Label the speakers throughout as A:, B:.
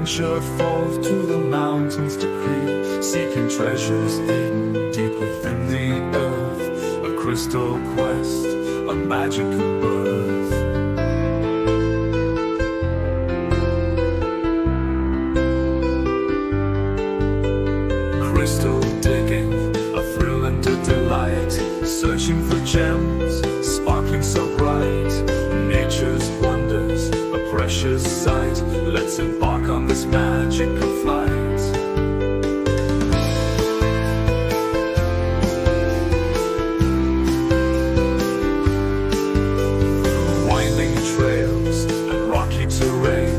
A: venture forth to the mountains to creep, seeking treasures hidden deep within the earth. A crystal quest, a magical birth. Crystal digging, a thrill and a delight, searching for gems, sparkling so bright. Nature's wonders, a precious sight. Let's embark on this magical flight. Winding trails and rocky terrain,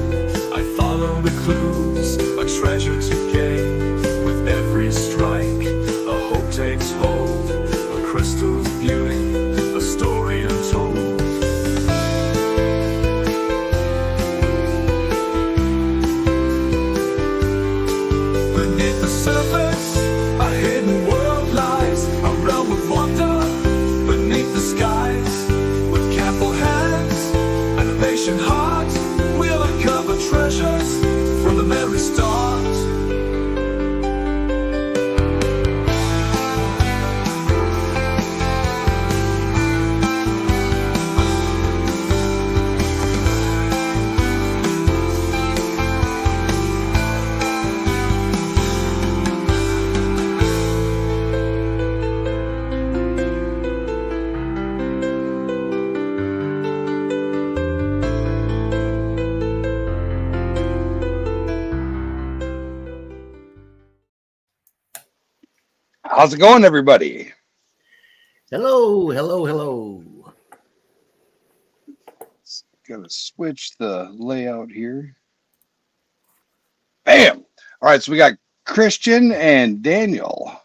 A: I follow the clues, a treasure to gain. With every strike, a hope takes hold, a crystal's beauty, a story untold. Beneath the surface, a hidden world lies, a realm of wonder beneath the skies. With careful hands and a patient heart, we'll uncover treasures from the very start.
B: How's it going, everybody?
C: Hello, hello, hello.
B: Gonna switch the layout here. Bam! All right, so we got Kristian and Daniel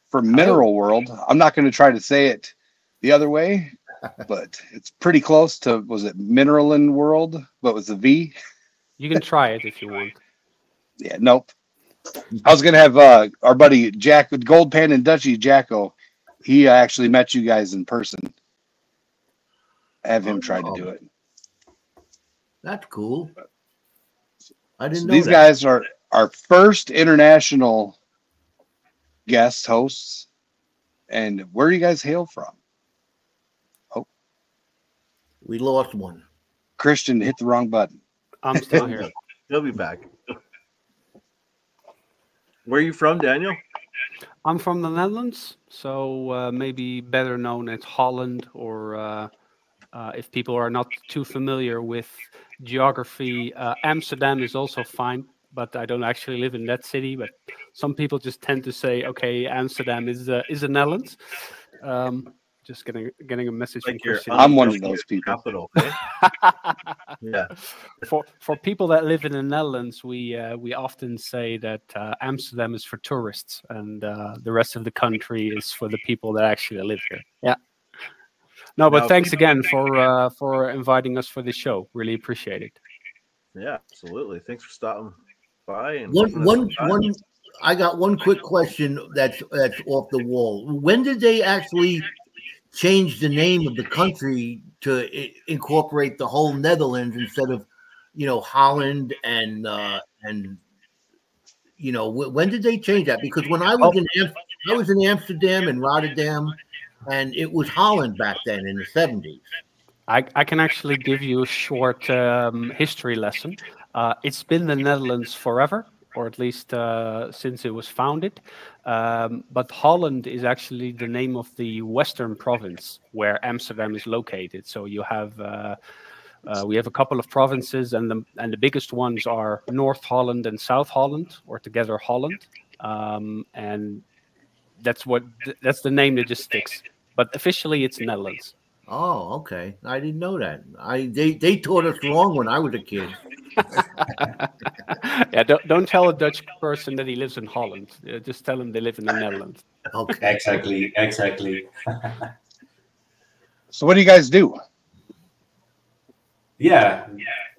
B: from Mineralwereld. I'm not going to try to say it the other way, but it's pretty close to, was it Mineralenwereld? What was the V?
D: You can try it if you want.
B: Yeah, nope. I was going to have our buddy Jack with Gold Pan and Dutchy Jacko. He actually met you guys in person. Have him try to do it.
C: That's cool. I didn't
B: So
C: know
B: these
C: that.
B: guys are our first international guest hosts. And where do you guys hail from? Oh,
C: We lost one.
B: Kristian hit the wrong button.
D: I'm still here.
E: He'll be back. Where are you from, Daniel?
D: I'm from the Netherlands, so maybe better known as Holland, or if people are not too familiar with geography, Amsterdam is also fine, but I don't actually live in that city. But some people just tend to say, okay, Amsterdam is the Netherlands. Just getting a message
E: Like
D: from
E: you're
D: Kristian.
B: I'm one of those people.
E: Capital, eh? Yeah.
D: For people that live in the Netherlands, we often say that Amsterdam is for tourists, and the rest of the country is for the people that actually live here. Yeah. No, but
E: Now,
D: thanks again for inviting us for this show. Really appreciate it.
E: Yeah, absolutely. Thanks for stopping by. And
C: One. I got one quick question that's off the wall. When did they actually change the name of the country to incorporate the whole Netherlands instead of, Holland and when did they change that? Because when I was in Amsterdam and Rotterdam, and it was Holland back then in the 70s.
D: I can actually give you a short history lesson. It's been the Netherlands forever, or at least since it was founded. But Holland is actually the name of the western province where Amsterdam is located. So you have we have a couple of provinces, and the biggest ones are North Holland and South Holland, or together Holland. And that's the name that just sticks. But officially, it's Netherlands.
C: Oh, okay. I didn't know that. They taught us wrong when I was a kid.
D: Yeah, don't tell a Dutch person that he lives in Holland. Just tell him they live in the Netherlands.
C: Okay.
F: Exactly.
B: So what do you guys do?
F: Yeah.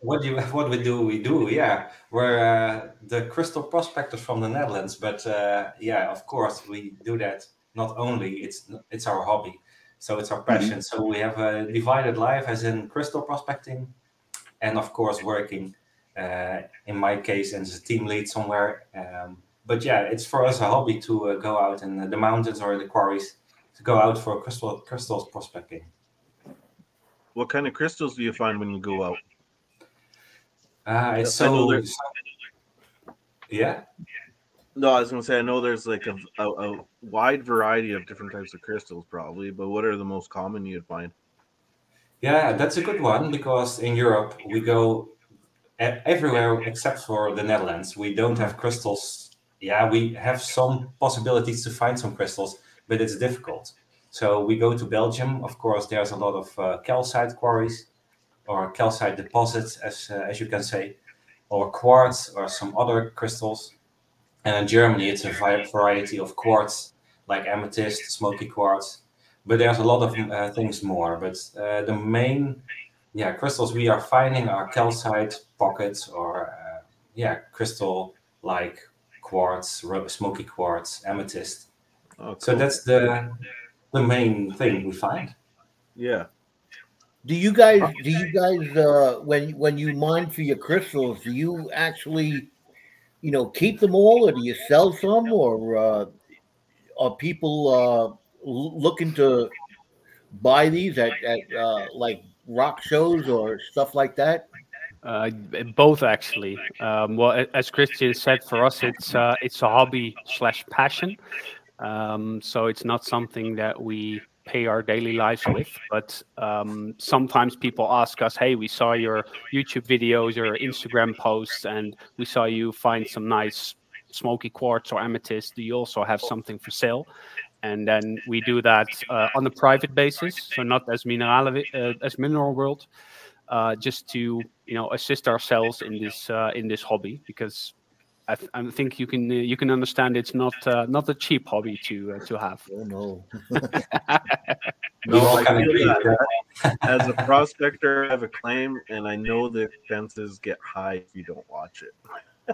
F: What we do. Yeah, we're the crystal prospectors from the Netherlands. But yeah, of course, we do that. Not only it's our hobby, so it's our passion. So we have a divided life, as in crystal prospecting, and of course working in my case, and as a team lead somewhere. But yeah, it's for us a hobby to go out in the mountains or the quarries to go out for crystals prospecting.
E: What kind of crystals do you find when you go out?
F: It's
E: I know
F: so
E: there's-
F: yeah.
E: No, I was going to say I know there's like a wide variety of different types of crystals, probably. But what are the most common you'd find?
F: Yeah, that's a good one because in Europe we go everywhere except for the Netherlands. We don't have crystals. Yeah, we have some possibilities to find some crystals, but it's difficult. So we go to Belgium. Of course, there's a lot of calcite quarries or calcite deposits, as you can say, or quartz or some other crystals. And in Germany, it's a variety of quartz, like amethyst, smoky quartz. But there's a lot of things more. But the main, crystals we are finding are calcite pockets or, crystal like quartz, smoky quartz, amethyst.
E: Oh,
F: So
E: cool.
F: that's the main thing we find.
E: Yeah.
C: Do you guys when you mine for your crystals, do you actually keep them all, or do you sell some, or are people looking to buy these at like rock shows or stuff like that?
D: Both actually. Well, as Kristian said, for us it's a hobby slash passion. So it's not something that we pay our daily lives with, but sometimes people ask us, hey, we saw your YouTube videos or Instagram posts and we saw you find some nice smoky quartz or amethyst. Do you also have something for sale? And then we do that on a private basis, so not as Mineralwereld, just to assist ourselves in this hobby, because I think you can understand it's not a cheap hobby to have.
C: Oh no.
F: We all
E: I
F: can
E: feel
F: agree with
E: that.
F: that.
E: As a prospector, I have a claim, and I know the expenses get high if you don't watch it.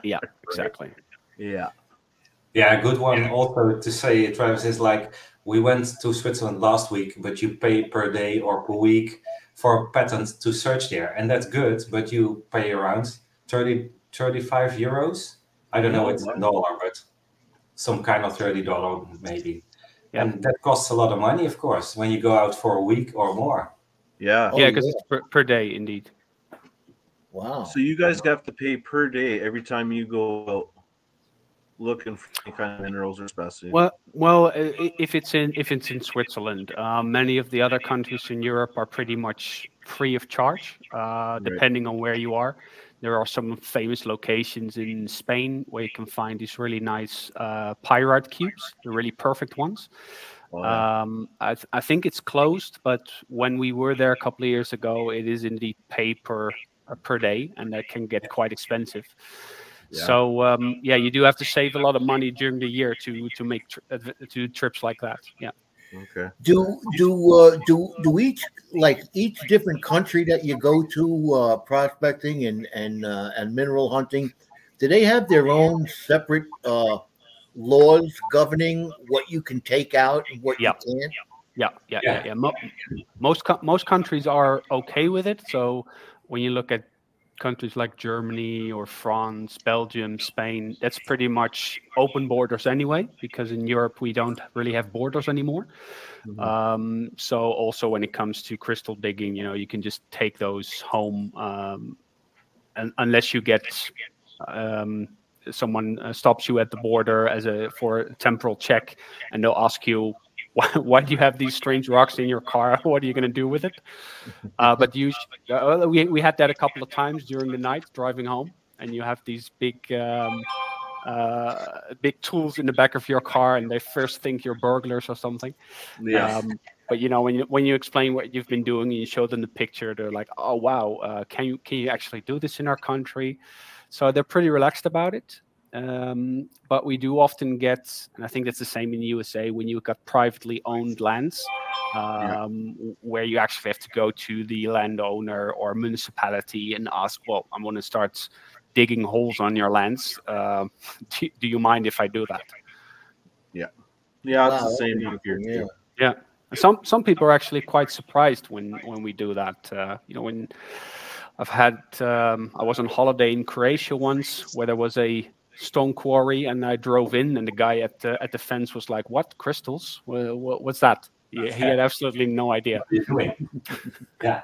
D: Yeah, exactly.
E: Yeah.
F: Yeah, a good one also to say, Travis, is like we went to Switzerland last week, but you pay per day or per week for a patent to search there. And that's good, but you pay around 35 euros. I don't know it's a dollar, but some kind of $30 maybe.
D: Yeah.
F: And that costs a lot of money, of course, when you go out for a week or more.
E: Yeah.
C: Oh,
D: Yeah, because
C: yeah.
D: it's per day indeed.
C: Wow.
E: So you guys have to pay per day every time you go out looking for any kind of minerals or specimens.
D: Well, if it's in Switzerland, many of the other countries in Europe are pretty much free of charge, depending on where you are. There are some famous locations in Spain where you can find these really nice pyrite cubes, the really perfect ones.
E: Oh, yeah.
D: I think it's closed, but when we were there a couple of years ago, it is indeed pay per day, and that can get quite expensive.
E: Yeah.
D: So you do have to save a lot of money during the year to make trips like that. Yeah.
E: Okay.
C: Do each different country that you go to prospecting and mineral hunting, do they have their own separate laws governing what you can take out and what you can't?
D: Yeah. Most countries are okay with it. So when you look at countries like Germany or France, Belgium, Spain, that's pretty much open borders anyway, because in Europe we don't really have borders anymore.
E: Mm-hmm.
D: So also when it comes to crystal digging, you can just take those home, and unless you get someone stops you at the border for a temporal check, and they'll ask you, why do you have these strange rocks in your car? What are you going to do with it? But we had that a couple of times during the night driving home, and you have these big tools in the back of your car, and they first think you're burglars or something.
E: Yeah.
D: But when you explain what you've been doing and you show them the picture, they're like, "Oh wow, can you actually do this in our country?" So they're pretty relaxed about it. But we do often get, and I think that's the same in the USA, when you got privately owned lands, where you actually have to go to the landowner or municipality and ask, well, I want to start digging holes on your lands. Do you mind if I do that?
E: Yeah. Yeah, it's
C: Wow,
E: the same
C: that's
E: here
C: interesting,
E: too.
D: Yeah. Some people are actually quite surprised when we do that. When I've had I was on holiday in Croatia once where there was a stone quarry, and I drove in, and the guy at the fence was like, "What, crystals? What's that?" He had absolutely no idea.
F: What are you doing? Yeah.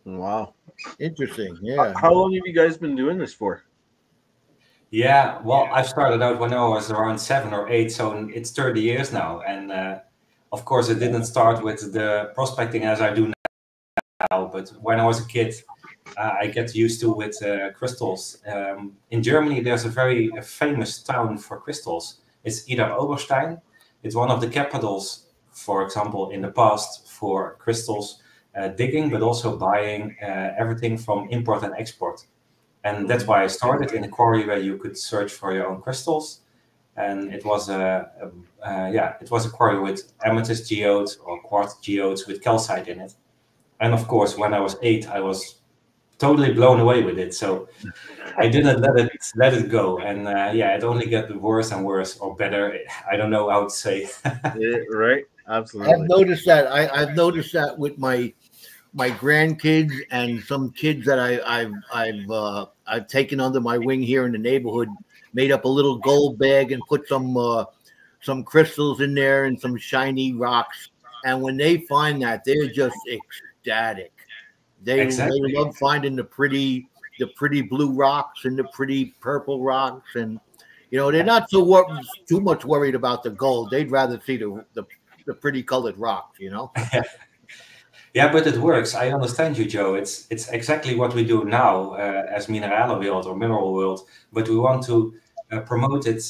E: Wow.
C: Interesting. Yeah.
E: How long have you guys been doing this for?
F: Yeah, well, I started out when I was around 7 or 8, so it's 30 years now. And of course, it didn't start with the prospecting as I do now, but when I was a kid, I get used to with crystals. In Germany, there's a very famous town for crystals. It's Ida Oberstein. It's one of the capitals, for example, in the past for crystals digging, but also buying everything from import and export. And that's why I started in a quarry where you could search for your own crystals. And it was it was a quarry with amethyst geodes or quartz geodes with calcite in it. And of course, when I was 8, I was totally blown away with it. So I didn't let it go. And it only got worse and worse, or better. I don't know how to say.
E: Yeah, right. Absolutely.
C: I've noticed that. I've noticed that with my grandkids and some kids that I've taken under my wing here in the neighborhood. Made up a little gold bag and put some crystals in there and some shiny rocks. And when they find that, they're just ecstatic. They love finding the pretty blue rocks and the pretty purple rocks, and they're not too much worried about the gold. They'd rather see the pretty colored rocks.
F: Yeah, but it works. I understand you, Joe. It's exactly what we do now as Mineralenwereld or Mineralwereld, but we want to promote it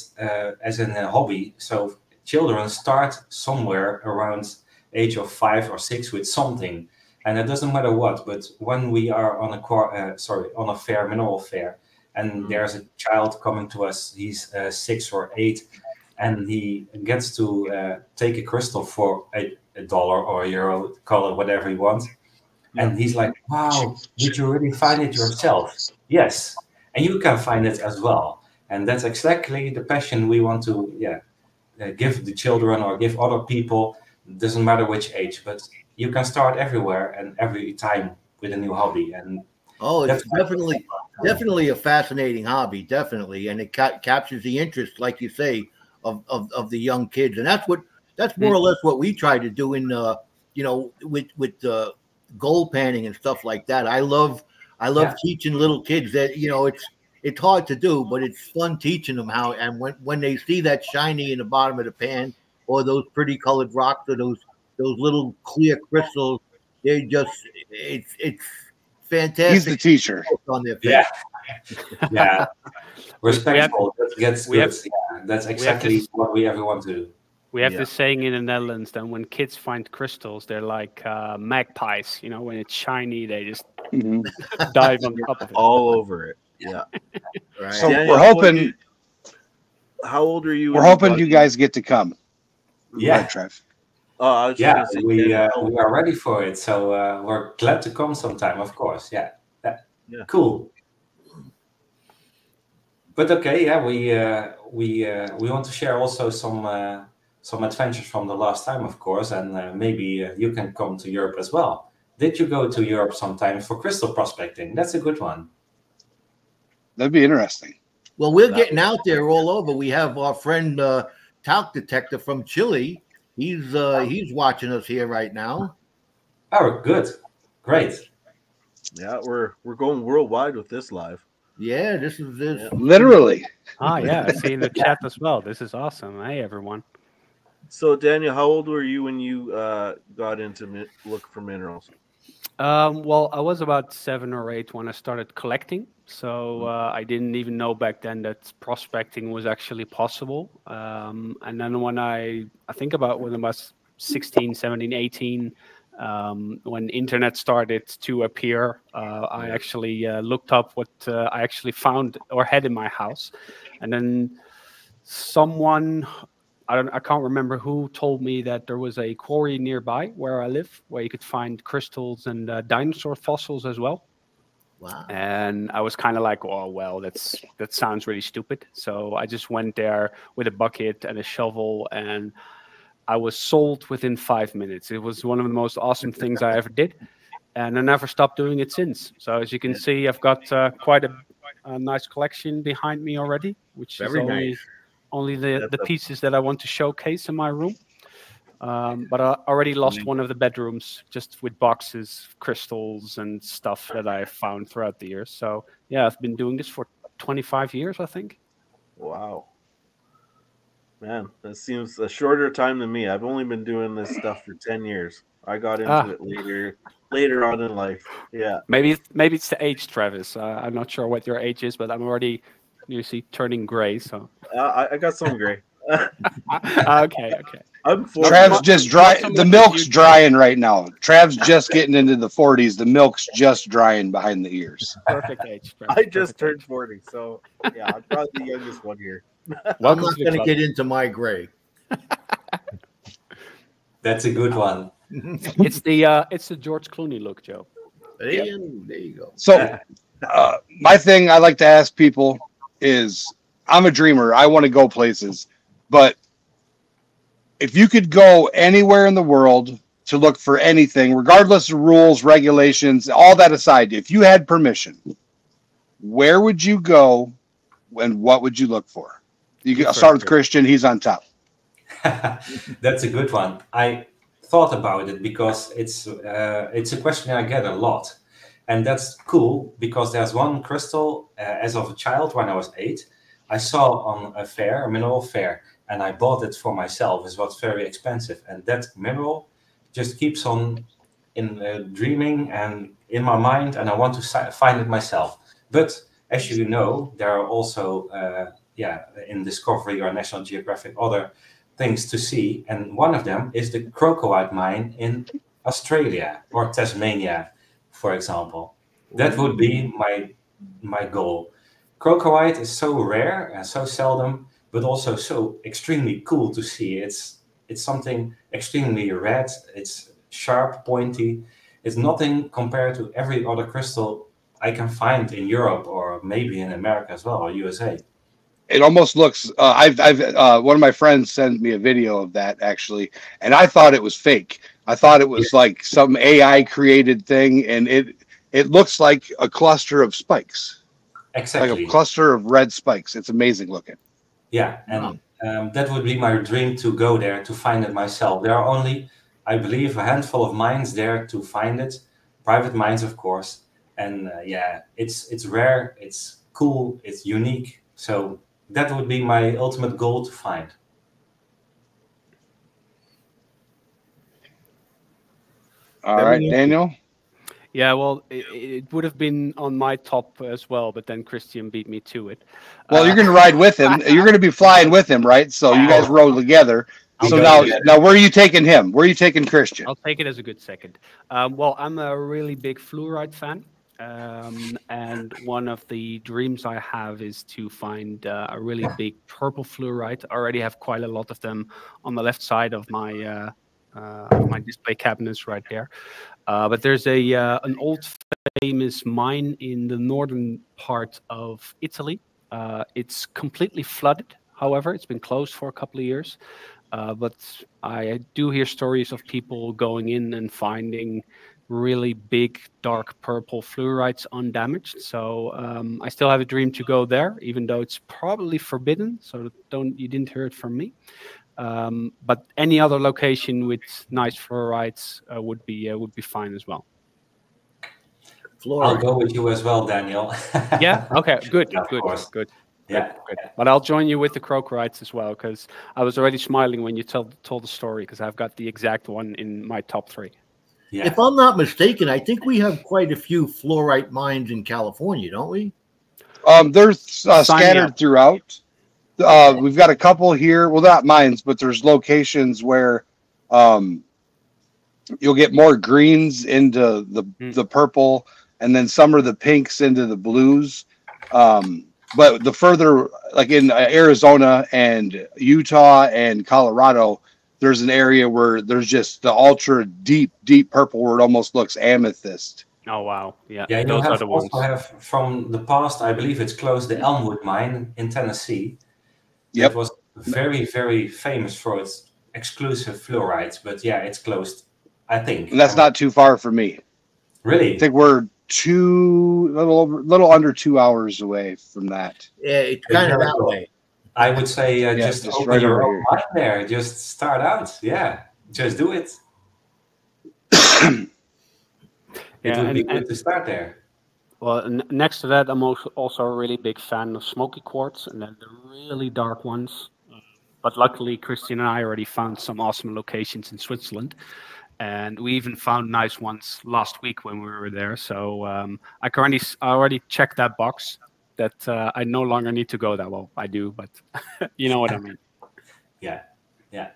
F: as a hobby. So children start somewhere around age of 5 or 6 with something, and it doesn't matter what. But when we are on a fair, mineral fair, and there's a child coming to us, he's 6 or 8, and he gets to take a crystal for $1 or €1, call it whatever you want. And he's like, wow, did you really find it yourself? Yes. And you can find it as well. And that's exactly the passion we want to give the children or give other people. It doesn't matter which age, but you can start everywhere and every time with a new hobby. And
C: it's definitely a fascinating hobby, definitely. And it captures the interest, like you say, of the young kids. And that's more or less what we try to do in with the gold panning and stuff like that. I love teaching little kids that it's hard to do, but it's fun teaching them how. And when they see that shiny in the bottom of the pan, or those pretty colored rocks, or those little clear crystals, they just it's fantastic.
B: He's the teacher
C: on their face.
F: Yeah. Respectful. That's exactly what we ever want to do.
D: We have this saying in the Netherlands that when kids find crystals, they're like magpies. When it's shiny, they just dive on top of it.
E: All over it. Yeah.
B: Right. So Daniel, we're hoping.
E: How old are you?
B: We're hoping you guys get to come.
F: Yeah.
B: Right, Trev.
E: Oh,
F: we are ready for it. So we're glad to come sometime, of course. Yeah. Cool. But okay, we want to share also some adventures from the last time, of course, and maybe you can come to Europe as well. Did you go to Europe sometime for crystal prospecting? That's a good one.
B: That'd be interesting.
C: Well, we're getting out there all over. We have our friend Talc Detector from Chile. He's watching us here right now.
F: Oh, good, great.
E: Yeah, we're going worldwide with this live.
C: Yeah, this is this.
B: Yeah. Literally.
D: Yeah, I see in the chat as well. This is awesome. Hey, everyone.
E: So, Daniel, how old were you when you got into look for minerals?
D: Well, I was about 7 or 8 when I started collecting. So I didn't even know back then that prospecting was actually possible. And then when I think about when I was 16, 17, 18, when internet started to appear, I actually looked up what I actually found or had in my house. And then someone, I can't remember who, told me that there was a quarry nearby where I live, where you could find crystals and dinosaur fossils as well.
C: Wow.
D: And I was kind of like, oh, well, that sounds really stupid. So I just went there with a bucket and a shovel, and I was sold within 5 minutes. It was one of the most awesome things I ever did. and I never stopped doing it since. So as you can see, I've got quite a nice collection behind me already, which
C: Very
D: is only the pieces that I want to showcase in my room. But I already lost one of the bedrooms just with boxes, crystals, and stuff that I found throughout the years. So yeah, I've been doing this for 25 years, I think.
E: Wow. Man, that seems a shorter time than me. I've only been doing this stuff for 10 years. I got into it later on in life. Yeah.
D: Maybe it's the age, Travis. I'm not sure what your age is, but I'm already, you see, turning gray. So
E: I got some gray.
D: okay.
E: I'm 40.
B: Trav's just dry. The milk's drying right now. Trav's just getting into the 40s. The milk's just drying behind the ears.
D: Perfect age.
E: I just turned 40, so yeah, I'm probably the youngest one here.
C: I'm not going to get into my gray.
F: That's a good one.
D: It's the George Clooney look, Joe.
C: There you go.
B: So, my thing I like to ask people is, I'm a dreamer. I want to go places, but if you could go anywhere in the world to look for anything, regardless of rules, regulations, all that aside, if you had permission, where would you go and what would you look for? I'll start with Kristian. He's on top.
F: That's a good one. I thought about it because it's a question I get a lot. And that's cool because there's one crystal, as of a child when I was 8, I saw on a fair, a mineral fair, and I bought it for myself. It was very expensive. And that mineral just keeps on dreaming and in my mind, and I want to find it myself. But as you know, there are also, in Discovery or National Geographic, other things to see. And one of them is the crocodile mine in Australia or Tasmania, for example. That would be my goal. Crocodile is so rare and so seldom, but also so extremely cool to see. It's something extremely red. It's sharp, pointy. It's nothing compared to every other crystal I can find in Europe or maybe in America as well, or USA.
B: It almost looks. I've one of my friends sent me a video of that actually, and I thought it was fake. I thought it was like some AI created thing, and it looks like a cluster of spikes.
F: Exactly.
B: Like a cluster of red spikes. It's amazing looking.
F: Yeah, and that would be my dream, to go there to find it myself. There are only, I believe, a handful of mines there to find it. Private mines, of course. And it's rare, it's cool, it's unique. So that would be my ultimate goal to find.
B: All right, Daniel.
D: Yeah, well, it would have been on my top as well, but then Kristian beat me to it.
B: Well, you're going to ride with him. You're going to be flying with him, right? So you guys rode together. So now where are you taking him? Where are you taking Kristian?
D: I'll take it as a good second. Well, I'm a really big fluorite fan. And one of the dreams I have is to find a really big purple fluorite. I already have quite a lot of them on the left side of my display cabinets right there. But there's an old famous mine in the northern part of Italy. It's completely flooded. However, it's been closed for a couple of years. But I do hear stories of people going in and finding really big, dark purple fluorites undamaged. So I still have a dream to go there, even though it's probably forbidden. So you didn't hear it from me. But any other location with nice fluorites would be fine as well.
F: I'll go with you as well, Daniel.
D: Yeah. Okay. Good.
F: Yeah,
D: Good.
F: Yeah.
D: Good. But I'll join you with the crocodiles as well, because I was already smiling when you told the story, because I've got the exact one in my top 3.
F: Yeah.
C: If I'm not mistaken, I think we have quite a few fluorite mines in California, don't we?
B: They're scattered throughout. We've got a couple here. Well, not mines, but there's locations where you'll get more greens into the purple, and then some are the pinks into the blues. But the further, like in Arizona and Utah and Colorado, there's an area where there's just the ultra deep purple where it almost looks amethyst.
D: Oh, wow. Yeah,
F: Yeah,
D: those are the ones.
F: Also have from the past, I believe it's closed, the Elmwood mine in Tennessee.
B: Yep.
F: It was very, very famous for its exclusive fluorides, but yeah, it's closed, I think.
B: And that's not too far from me.
F: Really?
B: I think we're little under 2 hours away from that.
C: Yeah, it's kind of that way.
F: I would say
B: Yeah,
F: just
B: just
F: open
B: right
F: your
B: over
F: own
B: here.
F: mind there. Just start out. Yeah, just do it. It would be good to start there.
D: Well, next to that, I'm also a really big fan of smoky quartz, and then the really dark ones. But luckily, Kristian and I already found some awesome locations in Switzerland, and we even found nice ones last week when we were there. So I already checked that box that I no longer need to go there. Well, I do, but you know what I mean.
F: Yeah, yeah.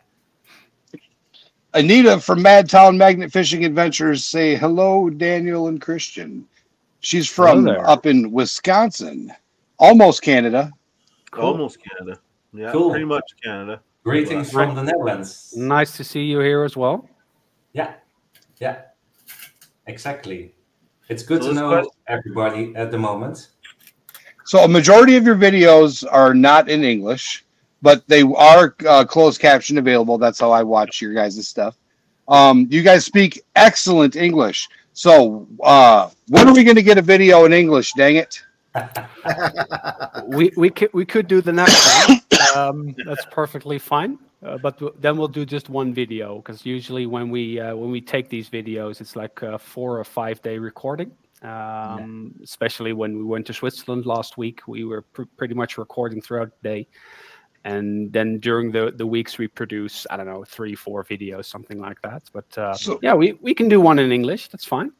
B: Anita from Madtown Magnet Fishing Adventures say hello, Daniel and Kristian. She's from up in Wisconsin, almost Canada.
E: Cool. Almost Canada. Yeah,
F: cool.
E: Pretty much Canada.
F: Greetings from the Netherlands.
D: Nice to see you here as well.
F: Yeah, yeah, exactly. It's good to know everybody at the moment.
B: So a majority of your videos are not in English, but they are closed caption available. That's how I watch your guys' stuff. You guys speak excellent English. So when are we going to get a video in English? Dang it!
D: we could do the next one. That's perfectly fine. But then we'll do just one video, because usually when we take these videos, it's like a 4 or 5 day recording. Especially when we went to Switzerland last week, we were pretty much recording throughout the day. And then during the weeks, we produce, I don't know, 3-4 videos, something like that. But yeah, we can do one in English. That's fine.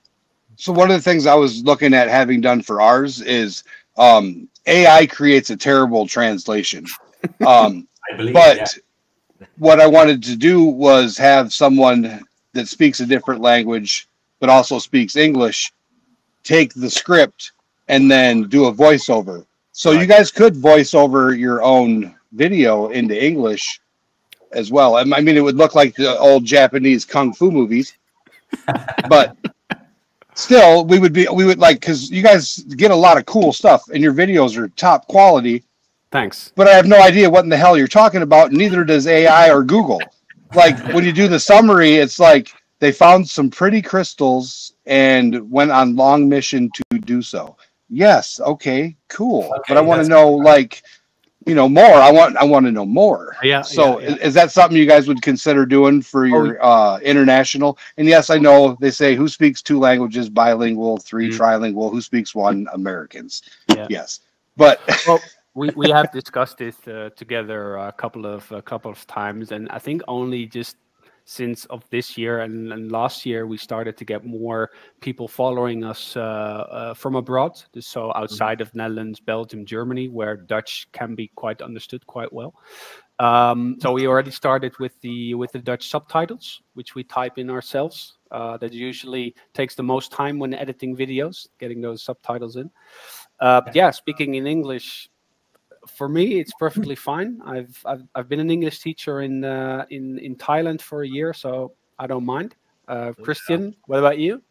B: So one of the things I was looking at having done for ours is AI creates a terrible translation.
F: I believe,
B: but what I wanted to do was have someone that speaks a different language, but also speaks English, take the script and then do a voiceover. So you guys could voice over your own video into English as well. I mean, it would look like the old Japanese kung fu movies, but still, we would like, because you guys get a lot of cool stuff and your videos are top quality.
D: Thanks.
B: But I have no idea what in the hell you're talking about. Neither does AI or Google. Like when you do the summary, it's like they found some pretty crystals and went on long mission to do so. Yes. Okay, cool. Okay, but I want to know, like, more. I want to know more.
D: Yeah.
B: So is that something you guys would consider doing for your international? And yes, I know they say who speaks 2 languages, bilingual, 3 trilingual, who speaks 1, Americans. Yeah. Yes. But
D: well, we have discussed this together a couple of times, and I think only just since of this year and last year we started to get more people following us from abroad, so outside of Netherlands, Belgium, Germany, where Dutch can be quite understood quite well. So we already started with the Dutch subtitles, which we type in ourselves. That usually takes the most time when editing videos, getting those subtitles in. Yeah, speaking in English, for me, it's perfectly fine. I've been an English teacher in Thailand for a year, so I don't mind. Kristian, what about you?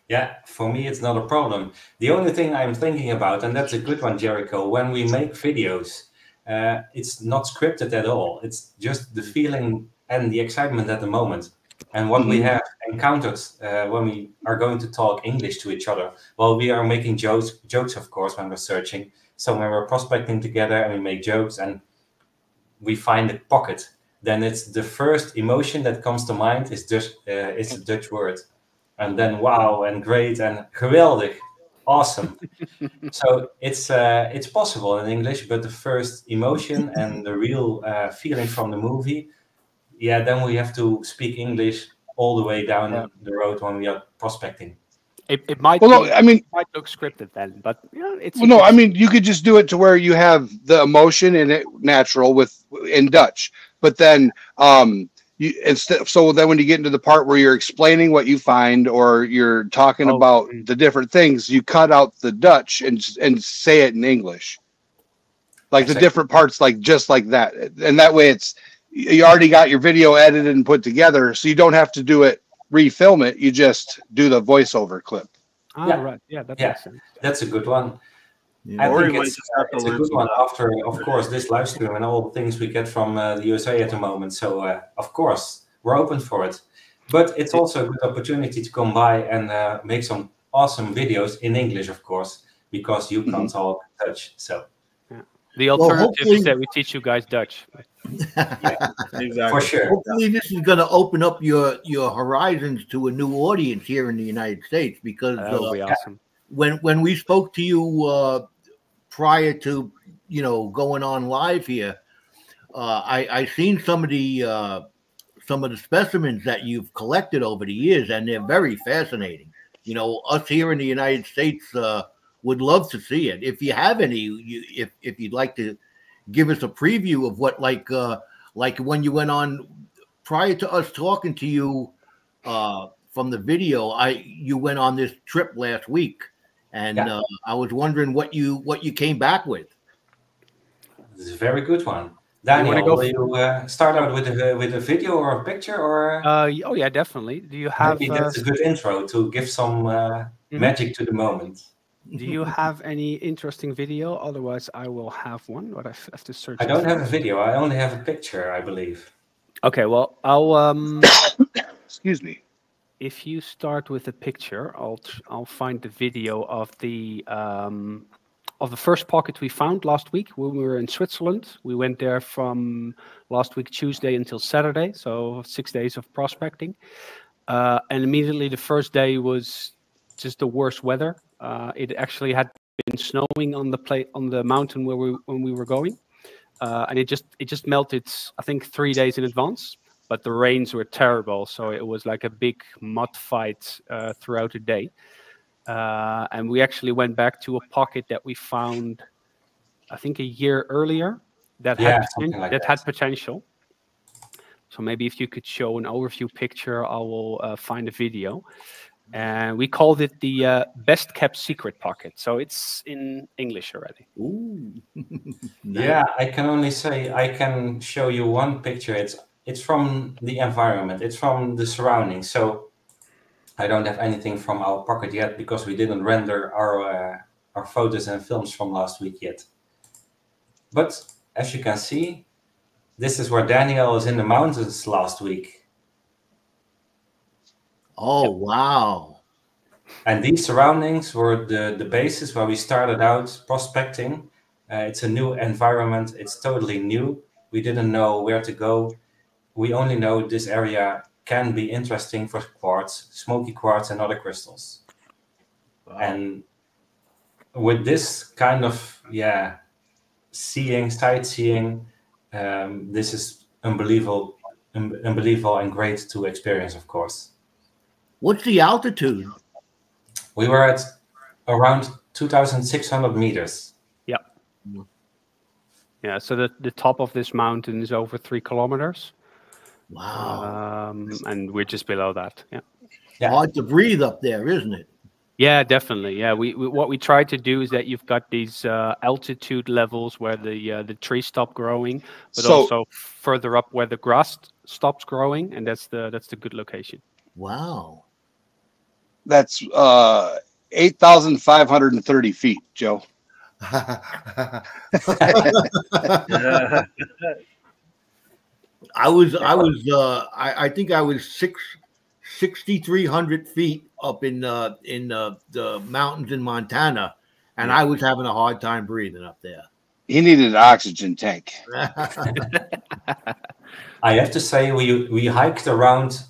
F: Yeah, for me, it's not a problem. The only thing I'm thinking about, and that's a good one, Jericho, when we make videos, it's not scripted at all. It's just the feeling and the excitement at the moment. And what we have encountered when we are going to talk English to each other, well, we are making jokes, of course, when we're searching. So when we're prospecting together and we make jokes and we find a pocket, then it's the first emotion that comes to mind is just it's a Dutch word. And then wow and great and geweldig, awesome. So it's possible in English, but the first emotion and the real feeling from the movie, yeah, then we have to speak English all the way down the road when we are prospecting.
D: It might.
B: Well, no, I mean,
D: it might look scripted then, but it's.
B: Well, no, I mean, you could just do it to where you have the emotion in it natural in Dutch, but then so then when you get into the part where you're explaining what you find or you're talking about the different things, you cut out the Dutch and say it in English, like the different parts, like just like that, and that way you already got your video edited and put together, so you don't have to do it. Refilm it, you just do the voiceover clip.
D: Right. Yeah, that makes sense.
F: That's a good one. I think it's a good one after, of course, this live stream and all the things we get from the USA at the moment. So, of course, we're open for it. But it's also a good opportunity to come by and make some awesome videos in English, of course, because you can't talk Dutch. So
D: the alternative is that we teach you guys Dutch.
F: yeah,
E: Exactly.
F: for sure.
C: Hopefully, this is going to open up your horizons to a new audience here in the United States, because
D: That would be awesome.
C: when we spoke to you prior to going on live here, I seen some of the specimens that you've collected over the years, and they're very fascinating. Us here in the United States would love to see it. If you have any, if you'd like to give us a preview of what, like when you went on prior to us talking to you from the video, you went on this trip last week, and I was wondering what you came back with.
F: This is a very good one. Daniel, will you start out with a video or a picture, or?
D: Oh yeah, definitely. Do you have?
F: Maybe that's a good intro to give some magic to the moment.
D: Do you have any interesting video? Otherwise, I will have one. But I have to search.
F: I don't have a video. I only have a picture, I believe.
D: Okay, well, I'll
B: Excuse me.
D: If you start with a picture, I'll find the video of the first pocket we found last week when we were in Switzerland. We went there from last week Tuesday until Saturday, so 6 days of prospecting. And immediately the first day was just the worst weather. It actually had been snowing on the mountain when we were going, and it just melted, I think, 3 days in advance. But the rains were terrible, so it was like a big mud fight throughout the day. And we actually went back to a pocket that we found, I think, a year earlier that had potential. So maybe if you could show an overview picture, I will find a video. And we called it the best kept secret pocket. So it's in English already.
C: Ooh.
F: Yeah, I can only say I can show you one picture. It's from the environment. It's from the surroundings. So I don't have anything from our pocket yet because we didn't render our photos and films from last week yet. But as you can see, this is where Daniel is in the mountains last week.
C: Oh, wow.
F: And these surroundings were the basis where we started out prospecting. It's a new environment. It's totally new. We didn't know where to go. We only know this area can be interesting for quartz, smoky quartz, and other crystals. Wow. And with this kind of sightseeing, this is unbelievable and great to experience, of course.
C: What's the altitude?
F: We were at around 2,600 meters.
D: Yeah. Yeah. So the top of this mountain is over 3 kilometers.
C: Wow.
D: And we're just below that. Yeah.
C: Hard to breathe up there, isn't it?
D: Yeah, definitely. Yeah, what we try to do is that you've got these altitude levels where the trees stop growing, but also further up where the grass stops growing, and that's the good location.
C: Wow.
B: That's 8,530 feet, Joe.
C: I think I was 6,300 feet up in the mountains in Montana, and I was having a hard time breathing up there.
B: He needed an oxygen tank.
F: I have to say, we hiked around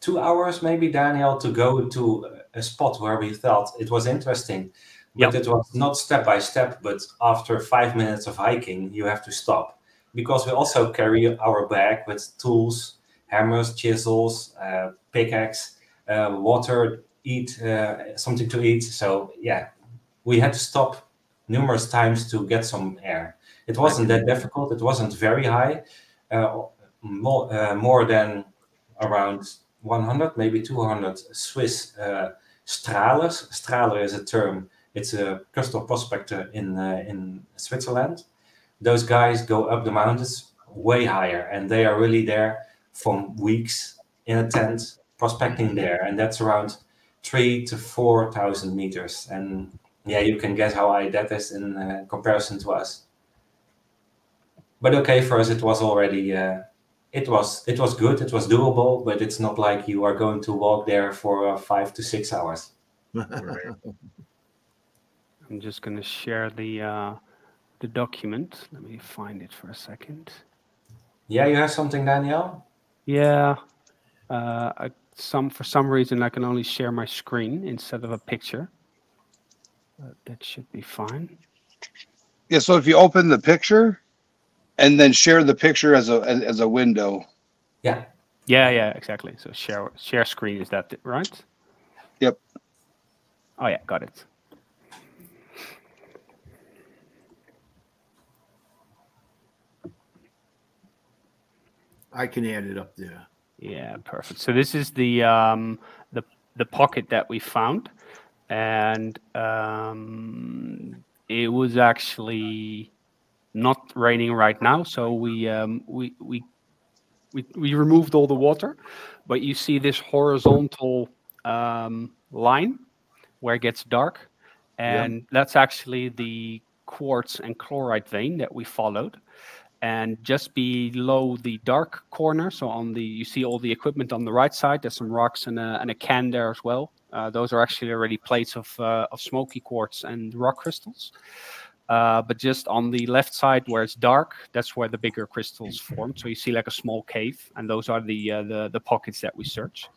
F: 2 hours, maybe, Daniel, to go to a spot where we felt it was interesting. But it was not step by step, but after 5 minutes of hiking, you have to stop. Because we also carry our bag with tools, hammers, chisels, pickaxe, water, something to eat. So we had to stop numerous times to get some air. It wasn't that difficult. It wasn't very high, more than around 100, maybe 200 Swiss stralers. Straler is a term. It's a crystal prospector in Switzerland. Those guys go up the mountains way higher, and they are really there for weeks in a tent prospecting there, and that's around 3,000 to 4,000 meters. And you can guess how high that is in comparison to us. But okay, for us it was already it was good. It was doable, but it's not like you are going to walk there for 5 to 6 hours.
E: Right.
D: I'm just going to share the document. Let me find it for a second.
F: Yeah, you have something, Daniel?
D: Yeah. For some reason, I can only share my screen instead of a picture. That should be fine.
B: Yeah, so if you open the picture and then share the picture as a window.
F: Yeah.
D: Yeah, exactly. So share screen, is that right?
B: Yep.
D: Oh yeah, got it.
C: I can add it up there.
D: Yeah, perfect. So this is the pocket that we found, and it was actually not raining right now, so we removed all the water, but you see this horizontal line where it gets dark, and that's actually the quartz and chloride vein that we followed. And just below the dark corner, so you see all the equipment on the right side. There's some rocks and a can there as well. Those are actually already plates of smoky quartz and rock crystals. But just on the left side where it's dark, that's where the bigger crystals form. So you see like a small cave, and those are the pockets that we search.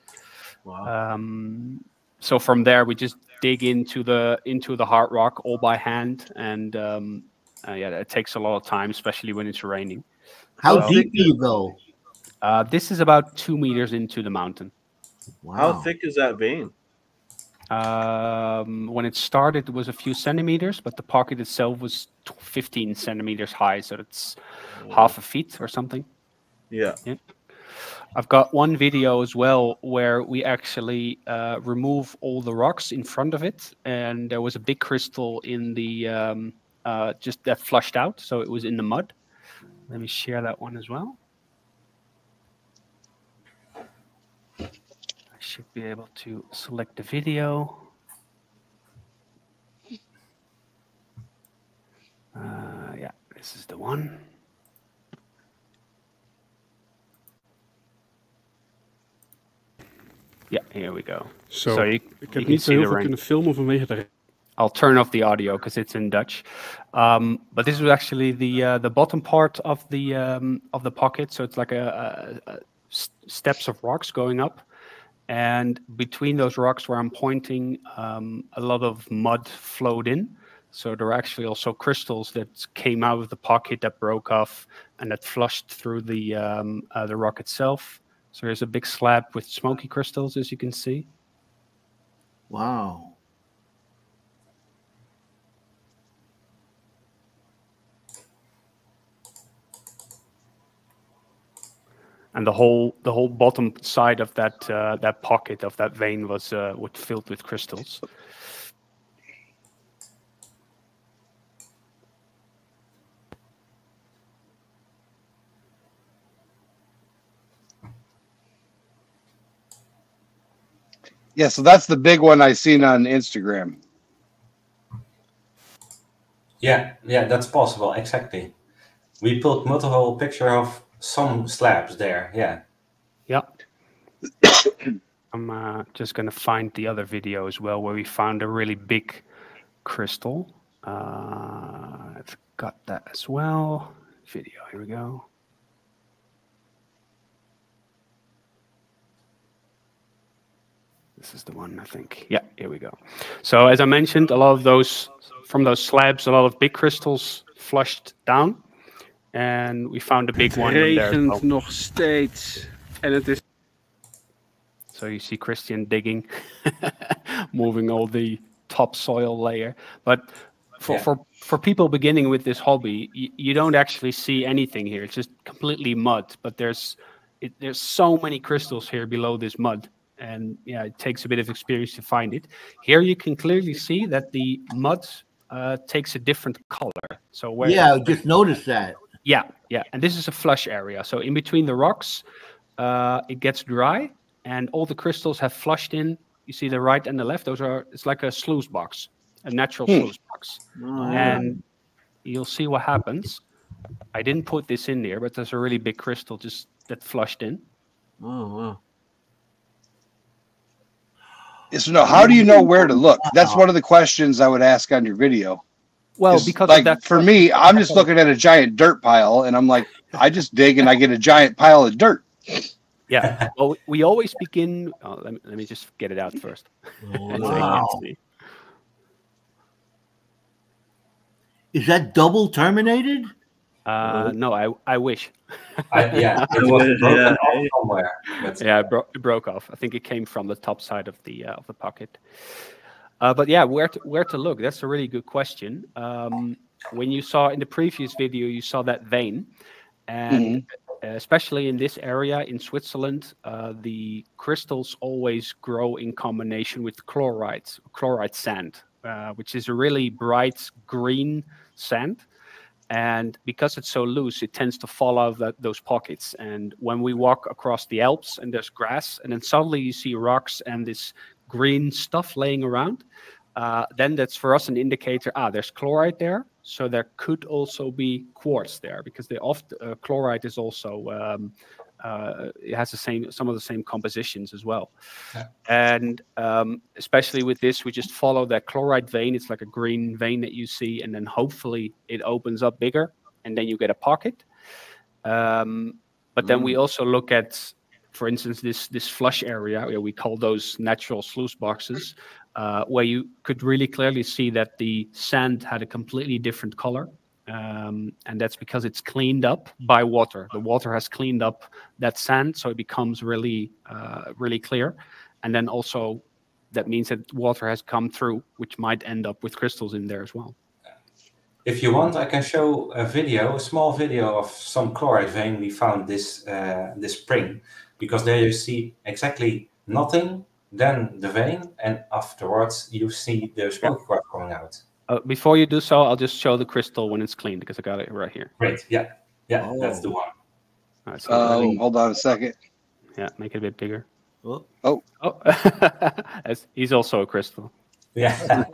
C: Wow.
D: So from there, we just dig into the hard rock all by hand, and yeah, it takes a lot of time, especially when it's raining.
C: How deep do you go?
D: This is about 2 meters into the mountain.
C: Wow.
E: How thick is that vein?
D: When it started, it was a few centimeters, but the pocket itself was 15 centimeters high, so it's half a feet or something.
E: Yeah.
D: I've got one video as well where we actually remove all the rocks in front of it, and there was a big crystal in the just that flushed out, so it was in the mud. Let me share that one as well. I should be able to select the video. Yeah, this is the one. Yeah, here we go.
G: Zo,
D: you
G: ik heb
D: can
G: niet zo
D: see
G: heel
D: the
G: veel
D: rain.
G: kunnen filmen vanwege de...
D: I'll turn off the audio because it's in Dutch. But this was actually the bottom part of the pocket. So it's like steps of rocks going up, and between those rocks where I'm pointing, a lot of mud flowed in. So there are actually also crystals that came out of the pocket that broke off and that flushed through the rock itself. So there's a big slab with smoky crystals, as you can see.
C: Wow.
D: And the whole bottom side of that pocket of that vein was filled with crystals.
B: Yeah, so that's the big one I seen on Instagram.
F: Yeah, that's possible. Exactly. We put multiple picture of some slabs there. Yeah.
D: Yeah. I'm just going to find the other video as well where we found a really big crystal. I've got that as well. Video, here we go. This is the one, I think. Yeah, here we go. So as I mentioned, a lot of those, from those slabs, a lot of big crystals flushed down. And we found a big one there.
G: Het regent nog steeds. En het is...
D: So you see Kristian digging, moving all the topsoil layer. But for people beginning with this hobby, you don't actually see anything here. It's just completely mud. But there's so many crystals here below this mud. And yeah, it takes a bit of experience to find it. Here you can clearly see that the mud takes a different color. So where
C: I just noticed that.
D: Yeah. And this is a flush area. So in between the rocks, it gets dry and all the crystals have flushed in. You see the right and the left. It's like a sluice box, a natural sluice box. And you'll see what happens. I didn't put this in there, but there's a really big crystal just that flushed in.
E: Oh, wow.
B: So now, how do you know where to look? That's one of the questions I would ask on your video.
D: Well,
B: Is,
D: because
B: like
D: of that
B: for me, I'm just looking at a giant dirt pile, and I'm like, I just dig and I get a giant pile of dirt.
D: Yeah. Well, we always begin. Oh, let me just get it out first.
E: Oh,
D: So you can see.
C: Is that double terminated?
D: No, I wish.
F: Yeah, it was broken off somewhere. But
D: Yeah, it broke off. I think it came from the top side of the pocket. But yeah, where to look? That's a really good question. When you saw in the previous video, you saw that vein, and especially in this area in Switzerland, the crystals always grow in combination with chloride sand, which is a really bright green sand. And because it's so loose, it tends to follow those pockets. And when we walk across the Alps and there's grass, and then suddenly you see rocks and this green stuff laying around, then that's for us an indicator, there's chloride there. So there could also be quartz there, because chloride is also, it has some of the same compositions as well.
F: Yeah.
D: And especially with this, we just follow that chloride vein. It's like a green vein that you see, and then hopefully it opens up bigger, and then you get a pocket. But then we also look at, for instance, this flush area. We call those natural sluice boxes, where you could really clearly see that the sand had a completely different color. And that's because it's cleaned up by water. The water has cleaned up that sand, so it becomes really, really clear. And then also that means that water has come through, which might end up with crystals in there as well.
F: if you want, I can show a small video of some chloride vein we found this spring, because there you see exactly nothing, then the vein, and afterwards you see the smoky quartz coming out.
D: Before you do so, I'll just show the crystal when it's clean, because I got it right here.
F: Great, yeah, that's the one.
B: Hold on a second.
D: Yeah, make it a bit bigger.
B: Oh.
D: He's also a crystal.
F: Yeah.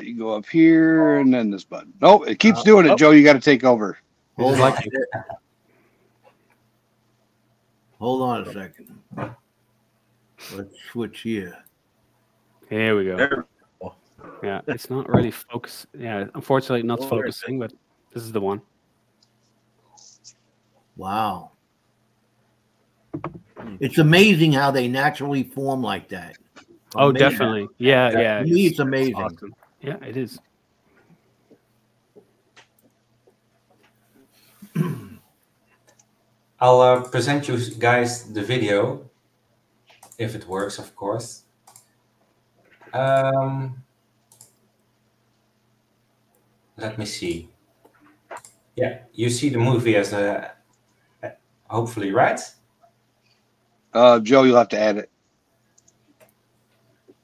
B: You go up here and then this button. No, it keeps doing it, Joe. You got to take over.
C: Hold on a second. Let's switch here.
D: Here we go. Yeah, it's not really focused. Yeah, unfortunately not focusing, but this is the one.
C: Wow. It's amazing how they naturally form like that.
D: Oh,
C: Amazing.
D: definitely. Yeah.
C: To me, it's amazing.
D: Awesome. Yeah, it is.
F: I'll present you guys the video, if it works, of course. Let me see. Yeah, you see the movie as hopefully, right?
B: Joe, you'll have to add it.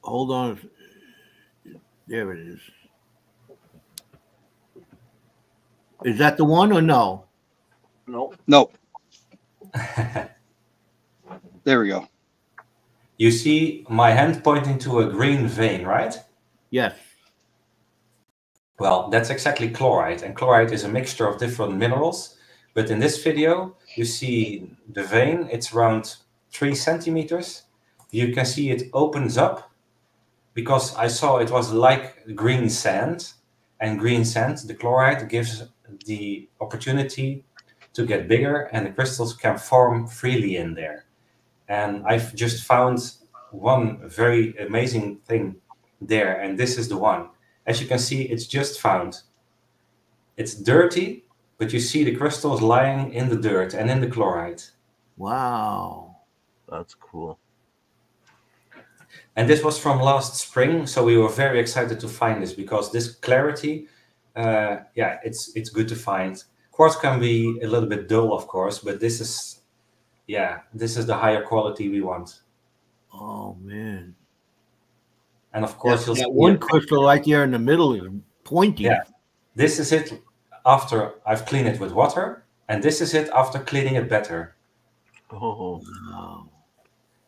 C: Hold on. There it is. Is that the one or no?
B: Nope. There we go.
F: You see my hand pointing to a green vein, right?
C: Yes.
F: Well, that's exactly chloride, and chloride is a mixture of different minerals. But in this video, you see the vein, it's around 3 centimeters. You can see it opens up, because I saw it was like green sand, and green sand, the chloride, gives the opportunity to get bigger, and the crystals can form freely in there. And I've just found one very amazing thing there, and this is the one. As you can see, it's just found. It's dirty, but you see the crystals lying in the dirt and in the chloride.
C: Wow.
E: That's cool.
F: And this was from last spring, so we were very excited to find this, because this clarity, it's good to find. Quartz can be a little bit dull, of course, but this is the higher quality we want.
C: Oh, man.
F: And of course, you'll see
C: one crystal right there in the middle is pointy.
F: Yeah, this is it after I've cleaned it with water, and this is it after cleaning it better.
E: Oh,
C: wow.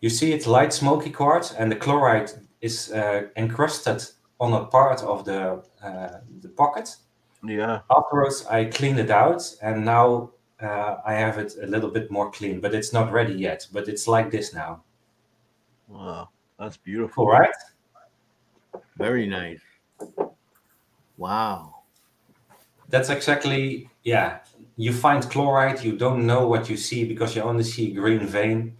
F: You see it's light smoky quartz, and the chloride is encrusted on a part of the pocket.
E: yeah.
F: Afterwards, I cleaned it out, and now I have it a little bit more clean, but it's not ready yet. But it's like this now.
E: Wow, that's beautiful.
F: All right.
C: Very nice. Wow.
F: That's exactly, yeah. You find chloride, you don't know what you see because you only see a green vein,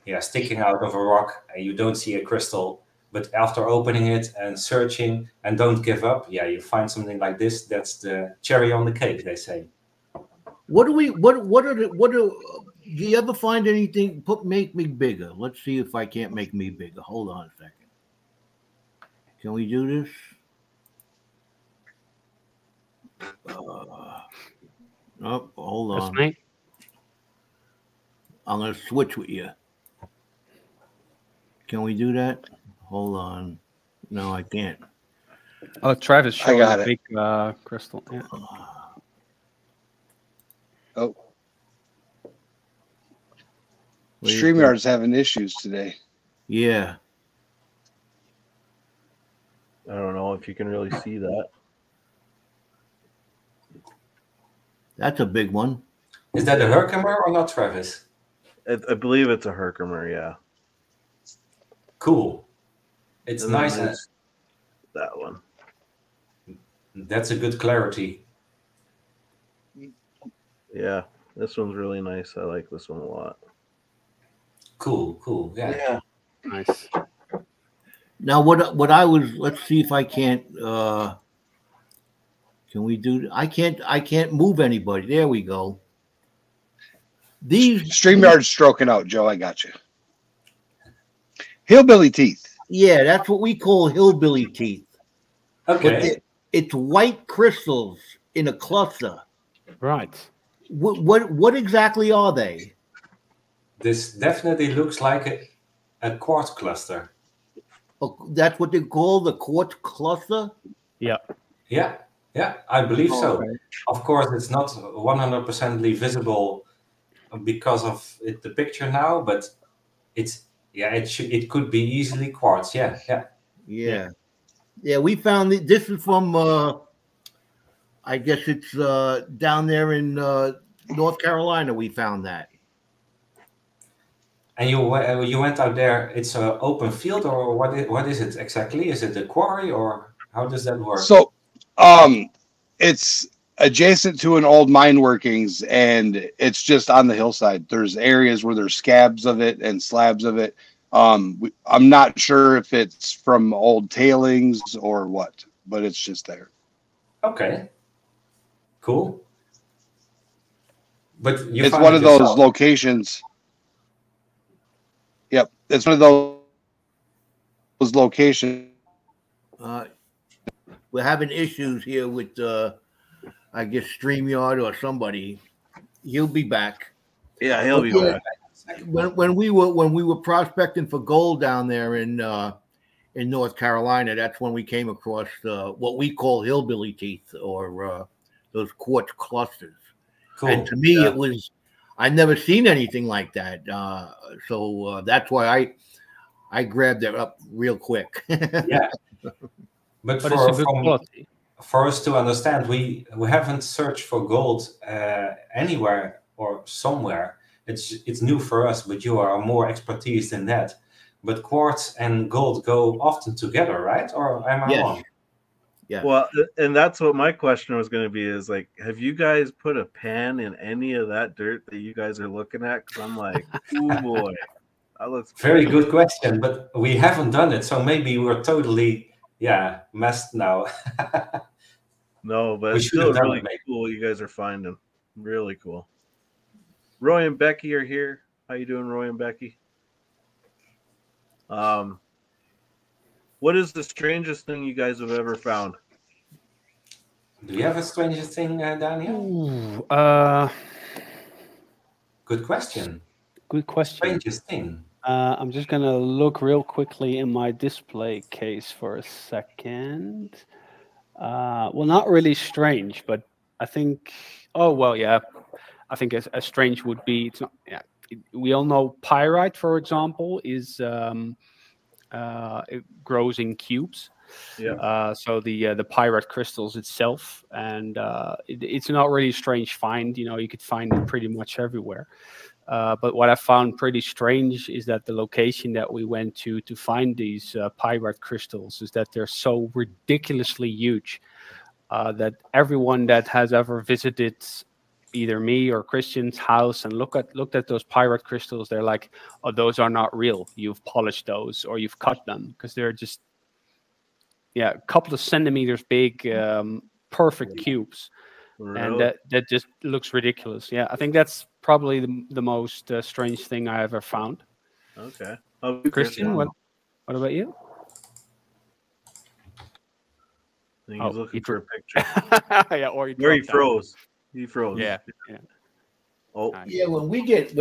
F: yeah, sticking out of a rock, and you don't see a crystal. But after opening it and searching and don't give up, yeah, you find something like this. That's the cherry on the cake, they say.
C: What do you ever find anything? Make me bigger. Let's see if I can't make me bigger. Hold on a second. Can we do this? Oh, hold on.
D: That's me.
C: I'm gonna switch with you. Can we do that? Hold on. No, I can't.
D: Oh, Travis showed
B: got
D: a
B: it.
D: big crystal. Yeah.
B: Oh,
C: Wait a
B: StreamYard's having issues today.
C: Yeah.
E: I don't know if you can really see that.
C: That's a big one.
F: Is that a Herkimer or not, Travis?
E: I believe it's a Herkimer, yeah.
F: Cool. It's
E: And then
F: nice.
E: there's that one.
F: That's a good clarity.
E: Yeah, this one's really nice. I like this one a lot.
F: Cool. Yeah.
D: Nice.
C: Now, what I was, let's see if I can't. Can we do? I can't move anybody. There we go. These
B: StreamYard's stroking out, Joe. I got you. Hillbilly teeth.
C: Yeah, that's what we call hillbilly teeth.
F: Okay.
C: It's white crystals in a cluster.
D: Right.
C: What exactly are they?
F: This definitely looks like a quartz cluster.
C: Oh, that's what they call the quartz cluster?
D: Yeah.
F: Yeah, I believe so.
C: Okay.
F: Of course, it's not 100% visible because of the picture now, but it could be easily quartz. Yeah.
C: We found this is from I guess it's down there in North Carolina. We found that.
F: And you went out there. It's an open field, or what is it exactly? Is it a quarry, or how does that work?
B: So, it's adjacent to an old mine workings, and it's just on the hillside. There's areas where there's scabs of it and slabs of it. I'm not sure if it's from old tailings or what, but it's just there.
F: Okay. Cool. But
B: it's one of those locations. Yep, it's one of those locations.
C: We're having issues here with, I guess, StreamYard or somebody. He'll be back.
E: Yeah, he'll be back.
C: When we were prospecting for gold down there in North Carolina, that's when we came across what we call hillbilly teeth, or those quartz clusters.
F: Cool.
C: And to me, it was, I never seen anything like that. So that's why I grabbed it up real quick.
F: Yeah. But
D: it's a good quality.
F: For us to understand, we haven't searched for gold anywhere or somewhere. It's new for us, but you are more expertise than that. But quartz and gold go often together, right? Or am I wrong?
C: Yeah.
E: Well, and that's what my question was going to be, is like, have you guys put a pan in any of that dirt that you guys are looking at? Because I'm like, oh boy, that looks
F: very good question, but we haven't done it, so maybe we're totally messed now.
E: No, but it's still really cool what you guys are finding. Really cool. Roy and Becky are here. How you doing, Roy and Becky? What is the strangest thing you guys have ever found?
F: Do you have a strangest thing, Daniel? Good question.
D: Good question.
F: Strangest thing.
D: I'm just gonna look real quickly in my display case for a second. Well, not really strange, but I think. Oh well, yeah. I think a strange would be. It's not. Yeah, we all know pyrite, for example, is it grows in cubes. So the pyrite crystals itself, and it's not really a strange find. You know, you could find it pretty much everywhere. But what I found pretty strange is that the location that we went to find these pyrite crystals is that they're so ridiculously huge that everyone that has ever visited either me or Kristian's house and looked at those pyrite crystals, they're like, oh, those are not real. You've polished those or you've cut them, because they're just a couple of centimeters big, perfect cubes.
E: Really?
D: And that just looks ridiculous. Yeah, I think that's probably the most strange thing I ever found.
E: Okay.
D: Kristian, what about you?
E: I think he's looking for a picture.
D: Yeah, or
E: he froze. He froze.
D: Yeah.
E: Oh.
C: Yeah, when we get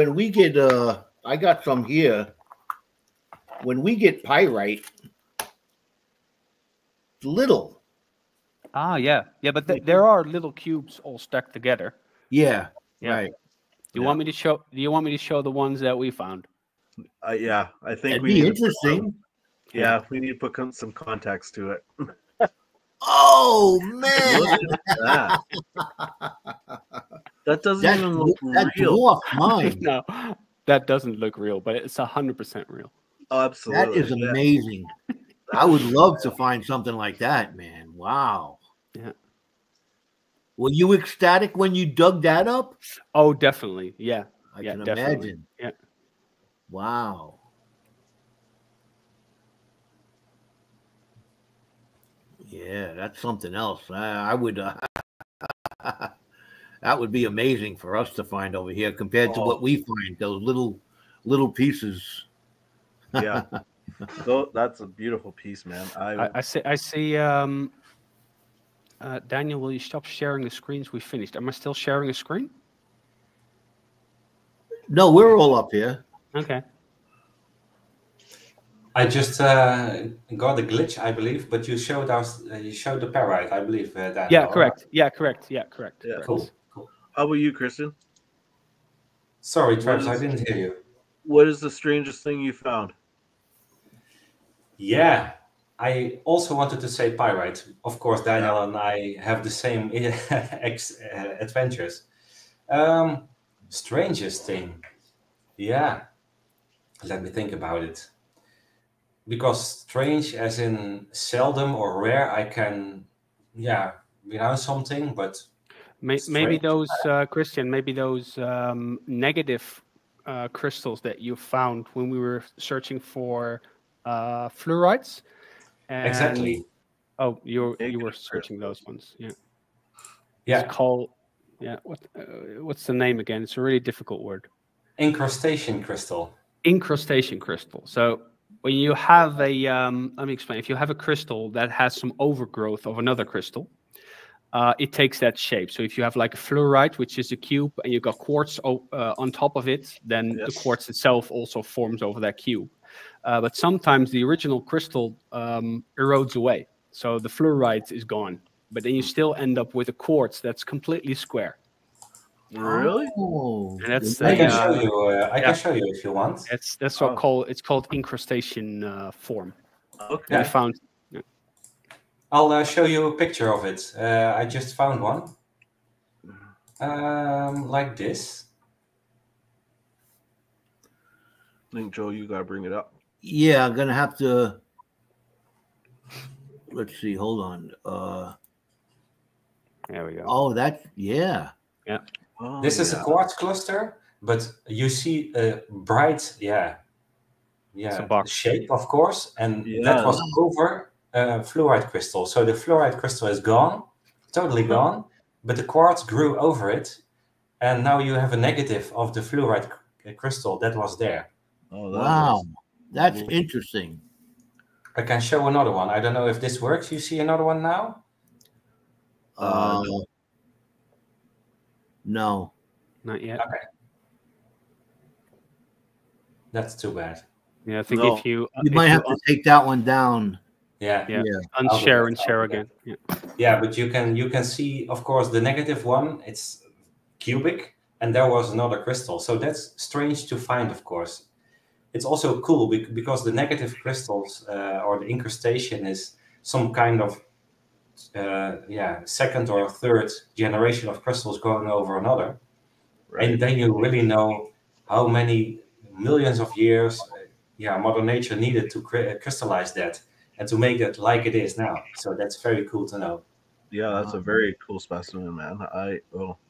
C: I got some here. When we get pyrite, it's little.
D: Yeah, but there are little cubes all stacked together.
C: Yeah. Right.
D: Do you want me to show? Do you want me to show the ones that we found?
E: Yeah, I think
C: that'd be interesting.
E: We need to put some context to it.
C: Oh man,
E: Look at that. That doesn't even look real.
C: Mine.
D: No, that doesn't look real, but it's 100% real.
E: Oh, absolutely.
C: That is amazing. I would love to find something like that, man. Wow.
D: Yeah.
C: Were you ecstatic when you dug that up?
D: Oh, definitely. Yeah.
C: I can imagine.
D: Yeah.
C: Wow. Yeah, that's something else. I would. That would be amazing for us to find over here compared to what we find. Those little pieces.
E: Yeah. So that's a beautiful piece, man.
D: I see. Daniel, will you stop sharing the screens? We finished. Am I still sharing a screen?
C: No, we're all up here.
D: Okay.
F: I just got a glitch, I believe, but you showed us. You showed the pyrite, I believe. Daniel.
D: Yeah, correct. Yeah, correct.
E: Yeah,
D: correct.
F: Cool.
E: How about you, Kristian?
F: Sorry, Travis, I didn't hear you.
E: What is the strangest thing you found?
F: Yeah, I also wanted to say pyrite. Of course, Daniel and I have the same adventures. Strangest thing. Yeah, let me think about it. Because strange as in seldom or rare, I can, renounce something, but
D: maybe those, Kristian, maybe those negative crystals that you found when we were searching for fluorides.
F: Exactly.
D: Oh, you were searching those ones. Yeah.
F: Yeah.
D: It's called, what's the name again? It's a really difficult word.
F: Incrustation crystal.
D: Incrustation crystal. So when you have a, let me explain. If you have a crystal that has some overgrowth of another crystal, it takes that shape. So if you have like a fluoride, which is a cube, and you've got quartz on top of it, then the quartz itself also forms over that cube. But sometimes the original crystal erodes away. So the fluoride is gone. But then you still end up with a quartz that's completely square.
E: Really?
C: Oh.
D: And that's
F: I can show you. I can show you if you want.
D: That's what it's called incrustation form.
E: Okay.
D: We found.
F: I'll show you a picture of it. I just found one. Like this.
E: I think, Joe, you got to bring it up.
C: Yeah, I'm going to have to. Let's see. Hold on.
D: There we go.
C: Oh, yeah.
D: Yeah.
E: Oh,
F: This is a quartz cluster, but you see a bright, shape, of course, and that was over fluoride crystal. So the fluoride crystal is gone, totally gone, but the quartz grew over it, and now you have a negative of the fluoride crystal that was there.
E: Oh,
C: wow, that's interesting.
F: I can show another one. I don't know if this works. You see another one now?
C: No.
D: Not yet.
F: Okay. That's too bad.
D: Yeah, I think if you
C: might have to take that one down.
F: Yeah.
D: Unshare and share again.
F: Yeah, but you can see, of course, the negative one. It's cubic, and there was another crystal. So that's strange to find, of course. It's also cool because the negative crystals or the incrustation is some kind of second or third generation of crystals going over another.
E: Right.
F: And then you really know how many millions of years Mother Nature needed to crystallize that and to make it like it is now. So that's very cool to know.
E: Yeah, that's a very cool specimen, man.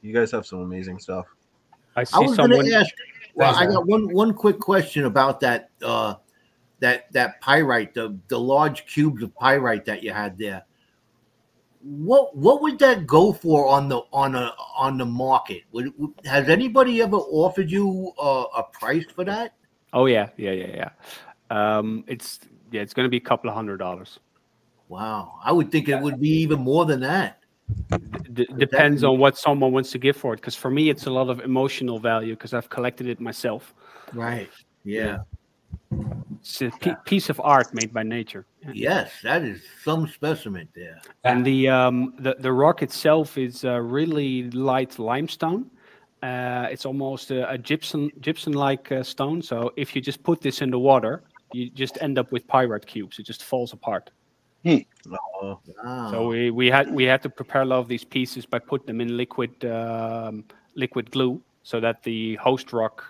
E: You guys have some amazing stuff.
D: I
C: I
D: see
C: was
D: someone.
C: going to ask. Well,
F: Thanks,
C: I got one quick question about that that pyrite, the large cubes of pyrite that you had there. What would that go for on the market? Has anybody ever offered you a price for that?
D: Oh yeah. It's going to be a couple of $100.
C: Wow, I would think it would be even more than that.
D: Depends on what someone wants to give for it. Because for me, it's a lot of emotional value because I've collected it myself.
C: Right. Yeah.
D: It's a piece of art made by nature.
C: Yes, that is some specimen there.
D: And the rock itself is really light limestone. It's almost a gypsum-like stone. So if you just put this in the water, you just end up with pyrite cubes. It just falls apart.
E: Oh,
C: Wow.
D: So we had to prepare a lot of these pieces by putting them in liquid glue, so that the host rock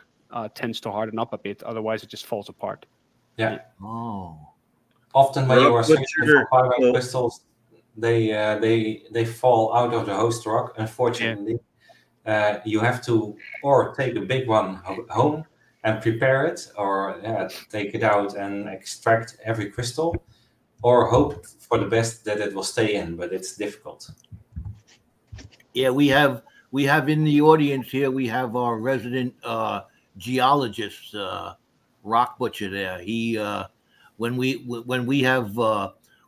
D: tends to harden up a bit. Otherwise, it just falls apart.
F: Yeah.
C: Oh.
F: Often when you are searching
E: sugar.
F: for pyrite crystals, they fall out of the host rock. Unfortunately, you have to or take a big one home and prepare it, or take it out and extract every crystal, or hope for the best that it will stay in, but it's difficult.
C: Yeah, we have in the audience here, we have our resident geologist, Rock Butcher there. He when we have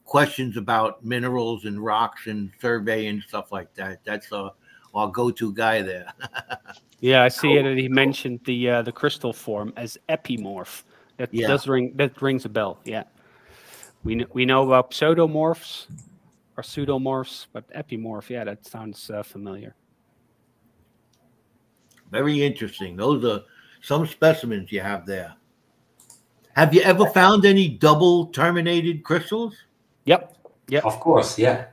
C: questions about minerals and rocks and survey and stuff like that, that's our go-to guy there.
D: Yeah, I see it. He mentioned the crystal form as epimorph. That rings a bell. Yeah. We know about pseudomorphs or pseudomorphs, but epimorph, that sounds familiar.
C: Very interesting. Those are some specimens you have there. Have you ever found any double terminated crystals?
D: Yep.
F: Of course, yeah.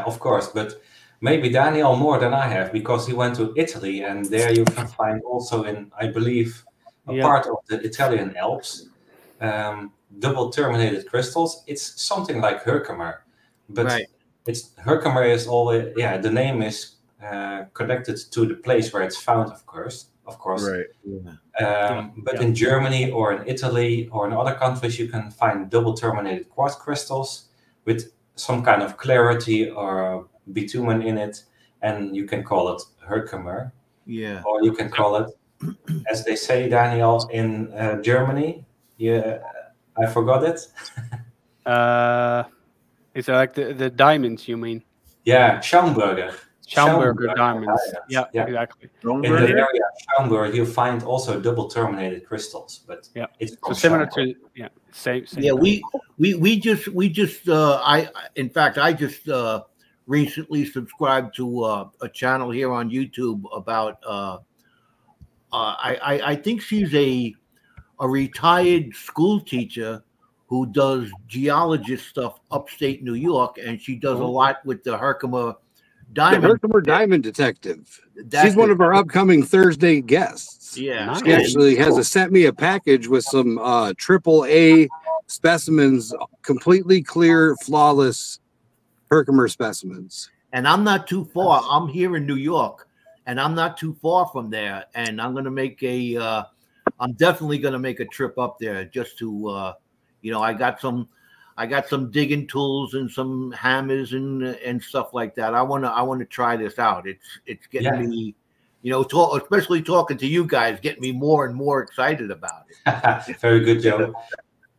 F: Of course, but maybe Daniel more than I have, because he went to Italy, and there you can find also in, I believe, a part of the Italian Alps, double terminated crystals. It's something like Herkimer, but Herkimer is always the name is connected to the place where it's found, of course.
E: Right.
F: But in Germany or in Italy or in other countries, you can find double terminated quartz crystals with some kind of clarity or bitumen in it, and you can call it Herkimer.
C: Yeah.
F: Or you can call it, as they say, Daniel, in Germany. Yeah, I forgot it.
D: It's like the diamonds, you mean?
F: Yeah, Schaumburger
D: diamonds. Yeah, exactly.
F: In the area of Schaumburg, you find also double terminated crystals, but it's
D: so similar to same.
C: Yeah, we just I just recently subscribed to a channel here on YouTube about I think she's a retired school teacher who does geologist stuff upstate New York, and she does a lot with the Herkimer diamond.
B: The Herkimer diamond detective. She's one of our upcoming Thursday guests.
C: Yeah,
B: she actually has sent me a package with some AAA specimens, completely clear, flawless Herkimer specimens.
C: And I'm not too far. I'm here in New York, and I'm not too far from there. And I'm going to make I'm definitely going to make a trip up there just to, I got some digging tools and some hammers and stuff like that. I want to try this out. It's getting me, especially talking to you guys, getting me more and more excited about it.
F: Very good, Joe.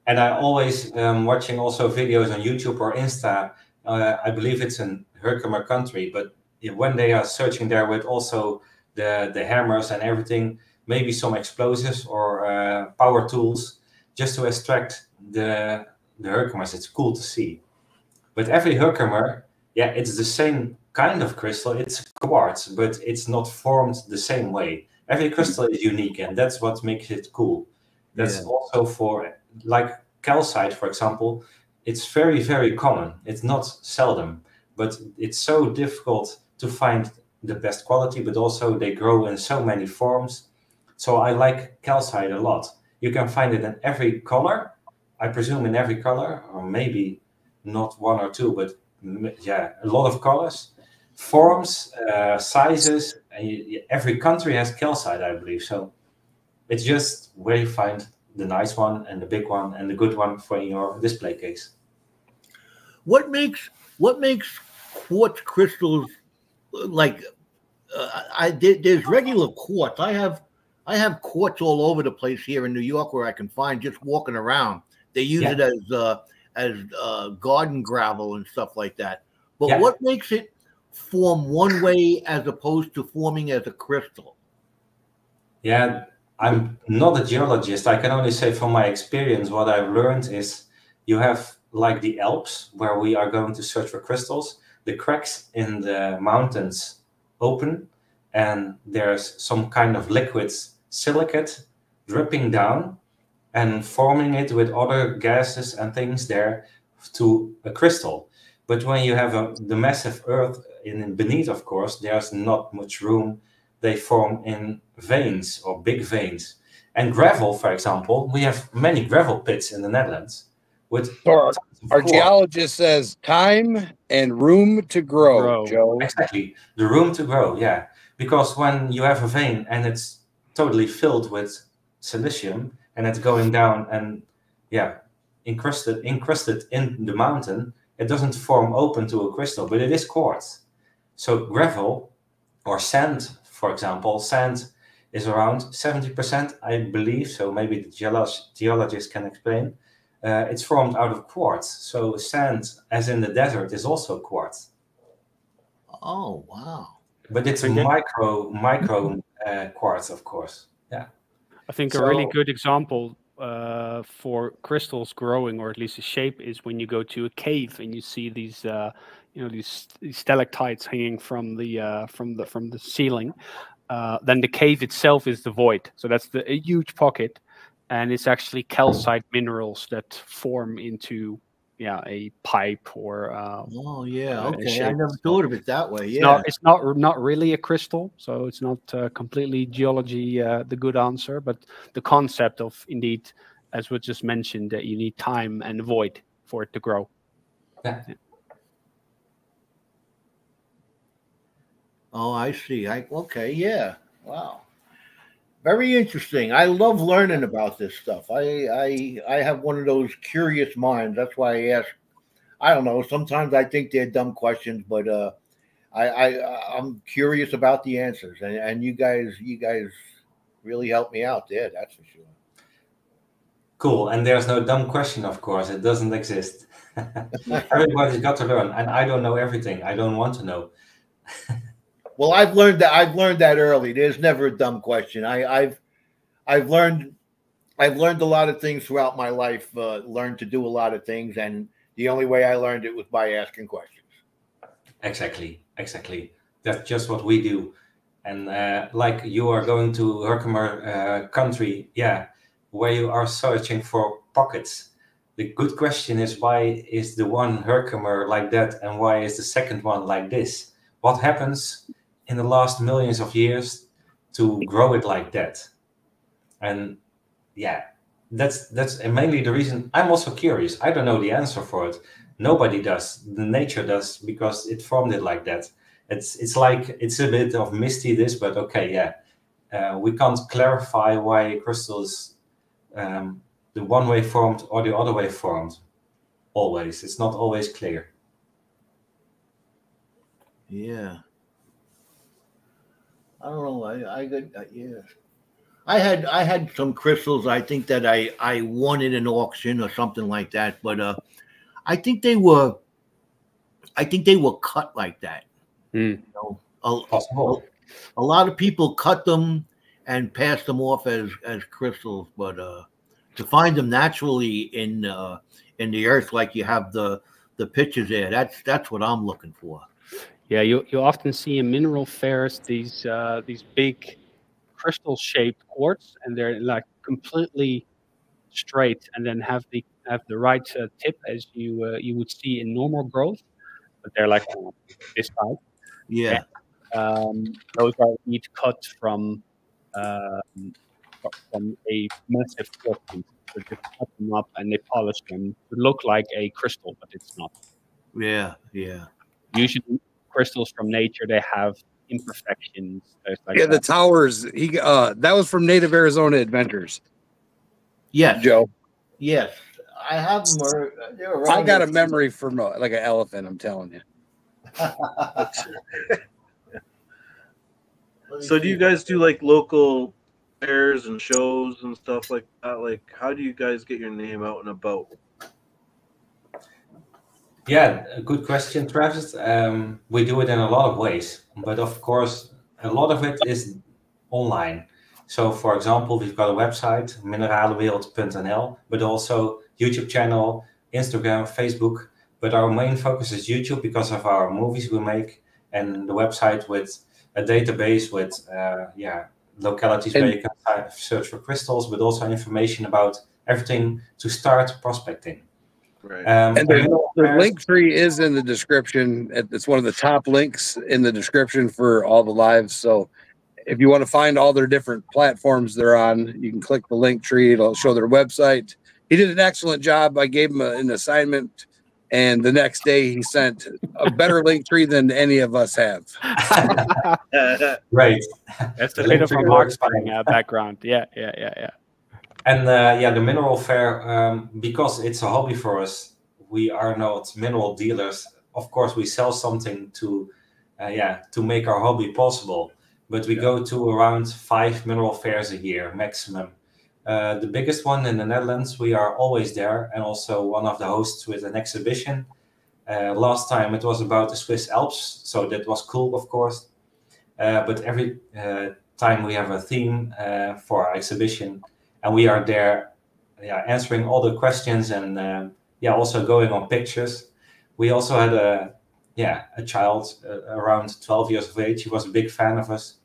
F: And I always watching also videos on YouTube or Insta. I believe it's in Herkimer country, but when they are searching there with also the hammers and everything, maybe some explosives or power tools, just to extract the Herkimers, it's cool to see. But every Herkimer, it's the same kind of crystal. It's quartz, but it's not formed the same way. Every crystal is unique, and that's what makes it cool. That's also for, like calcite, for example. it's very, very common. It's not seldom, but it's so difficult to find the best quality, but also they grow in so many forms. So I like calcite a lot. You can find it in every color, I presume in every color, or maybe not one or two, but yeah, a lot of colors, forms, sizes, and every country has calcite, I believe. So it's just where you find the nice one and the big one and the good one for your display case.
C: What makes quartz crystals like? There's regular quartz. I have quartz all over the place here in New York where I can find just walking around. They use it as garden gravel and stuff like that. But what makes it form one way as opposed to forming as a crystal?
F: Yeah, I'm not a geologist. I can only say from my experience, what I've learned is you have like the Alps where we are going to search for crystals. The cracks in the mountains open and there's some kind of liquid silicate dripping down and forming it with other gases and things there to a crystal. But when you have the massive earth beneath, of course, there's not much room. They form in veins or big veins. And gravel, for example, we have many gravel pits in the Netherlands. With
B: our geologist says time and room to grow, Joe.
F: Exactly, the room to grow, yeah. Because when you have a vein and it's totally filled with silicium and it's going down and encrusted in the mountain, it doesn't form open to a crystal, but it is quartz. So gravel or sand, for example, sand is around 70%, I believe. So maybe the geologist can explain. It's formed out of quartz. So sand, as in the desert, is also quartz.
C: Oh, wow.
F: But it's micro quartz, of course. Yeah.
D: I think a really good example for crystals growing, or at least the shape, is when you go to a cave and you see these, these stalactites hanging from the ceiling. Then the cave itself is the void. So that's a huge pocket, and it's actually calcite minerals that form into a pipe or
C: okay. I never thought of it that way.
D: It's not really a crystal, so it's not completely geology the good answer, but the concept of, indeed, as was just mentioned, that you need time and void for it to grow.
C: Oh, I see. Okay, yeah. Wow. Very interesting. I love learning about this stuff. I have one of those curious minds. That's why I ask. I don't know. Sometimes I think they're dumb questions, but I'm curious about the answers. And you guys really helped me out there. That's for sure.
F: Cool. And there's no dumb question, of course. It doesn't exist. Everybody's got to learn, and I don't know everything. I don't want to know.
C: Well, I've learned that early. There's never a dumb question. I've learned a lot of things throughout my life. Learned to do a lot of things, and the only way I learned it was by asking questions.
F: Exactly. That's just what we do. And like you are going to Herkimer country, where you are searching for pockets. The good question is, why is the one Herkimer like that, and why is the second one like this? What happens in the last millions of years to grow it like that? And that's mainly the reason. I'm also curious. I don't know the answer for it. Nobody does. The nature does, because it formed it like that. It's like, it's a bit of misty this, but okay, we can't clarify why crystals the one way formed or the other way formed. Always, it's not always clear.
C: Yeah. I don't know. I had some crystals. I think that I won in an auction or something like that. But I think they were cut like that. You know, a lot of people cut them and pass them off as crystals, but to find them naturally in the earth, like you have the pictures there, that's what I'm looking for.
D: Yeah, you often see in mineral fairs these big crystal-shaped quartz, and they're like completely straight and then have the right tip as you would see in normal growth, but they're like this type.
C: Yeah.
D: Those are each cut from a massive quartz. So just cut them up and they polish them to look like a crystal, but it's not.
C: Yeah. Yeah.
D: Usually, crystals from nature, they have imperfections. Like
B: the towers. That was from Native Arizona Adventures.
C: Yes,
B: Joe.
C: Yes, I have them.
B: I got a memory from like an elephant. I'm telling you.
E: So do you guys do like local fairs and shows and stuff like that? Like, how do you guys get your name out and about?
F: Yeah, a good question, Travis. We do it in a lot of ways, but of course, a lot of it is online. So, for example, we've got a website, mineralenwereld.nl, but also YouTube channel, Instagram, Facebook. But our main focus is YouTube because of our movies we make, and the website with a database with localities where you can search for crystals, but also information about everything to start prospecting.
E: Right.
B: And the link tree is in the description. It's one of the top links in the description for all the lives. So if you want to find all their different platforms they're on, you can click the link tree. It'll show their website. He did an excellent job. I gave him an assignment, and the next day he sent a better link tree than any of us have.
F: Right.
D: That's a bit of a marketing background. Yeah.
F: And the mineral fair, because it's a hobby for us, we are not mineral dealers. Of course, we sell something to make our hobby possible. But we go to around 5 mineral fairs a year maximum. The biggest one in the Netherlands, we are always there, and also one of the hosts with an exhibition. Last time it was about the Swiss Alps, so that was cool, of course. But every time we have a theme for our exhibition, and we are there answering all the questions and also going on pictures. We also had a child around 12 years of age. He was a big fan of us.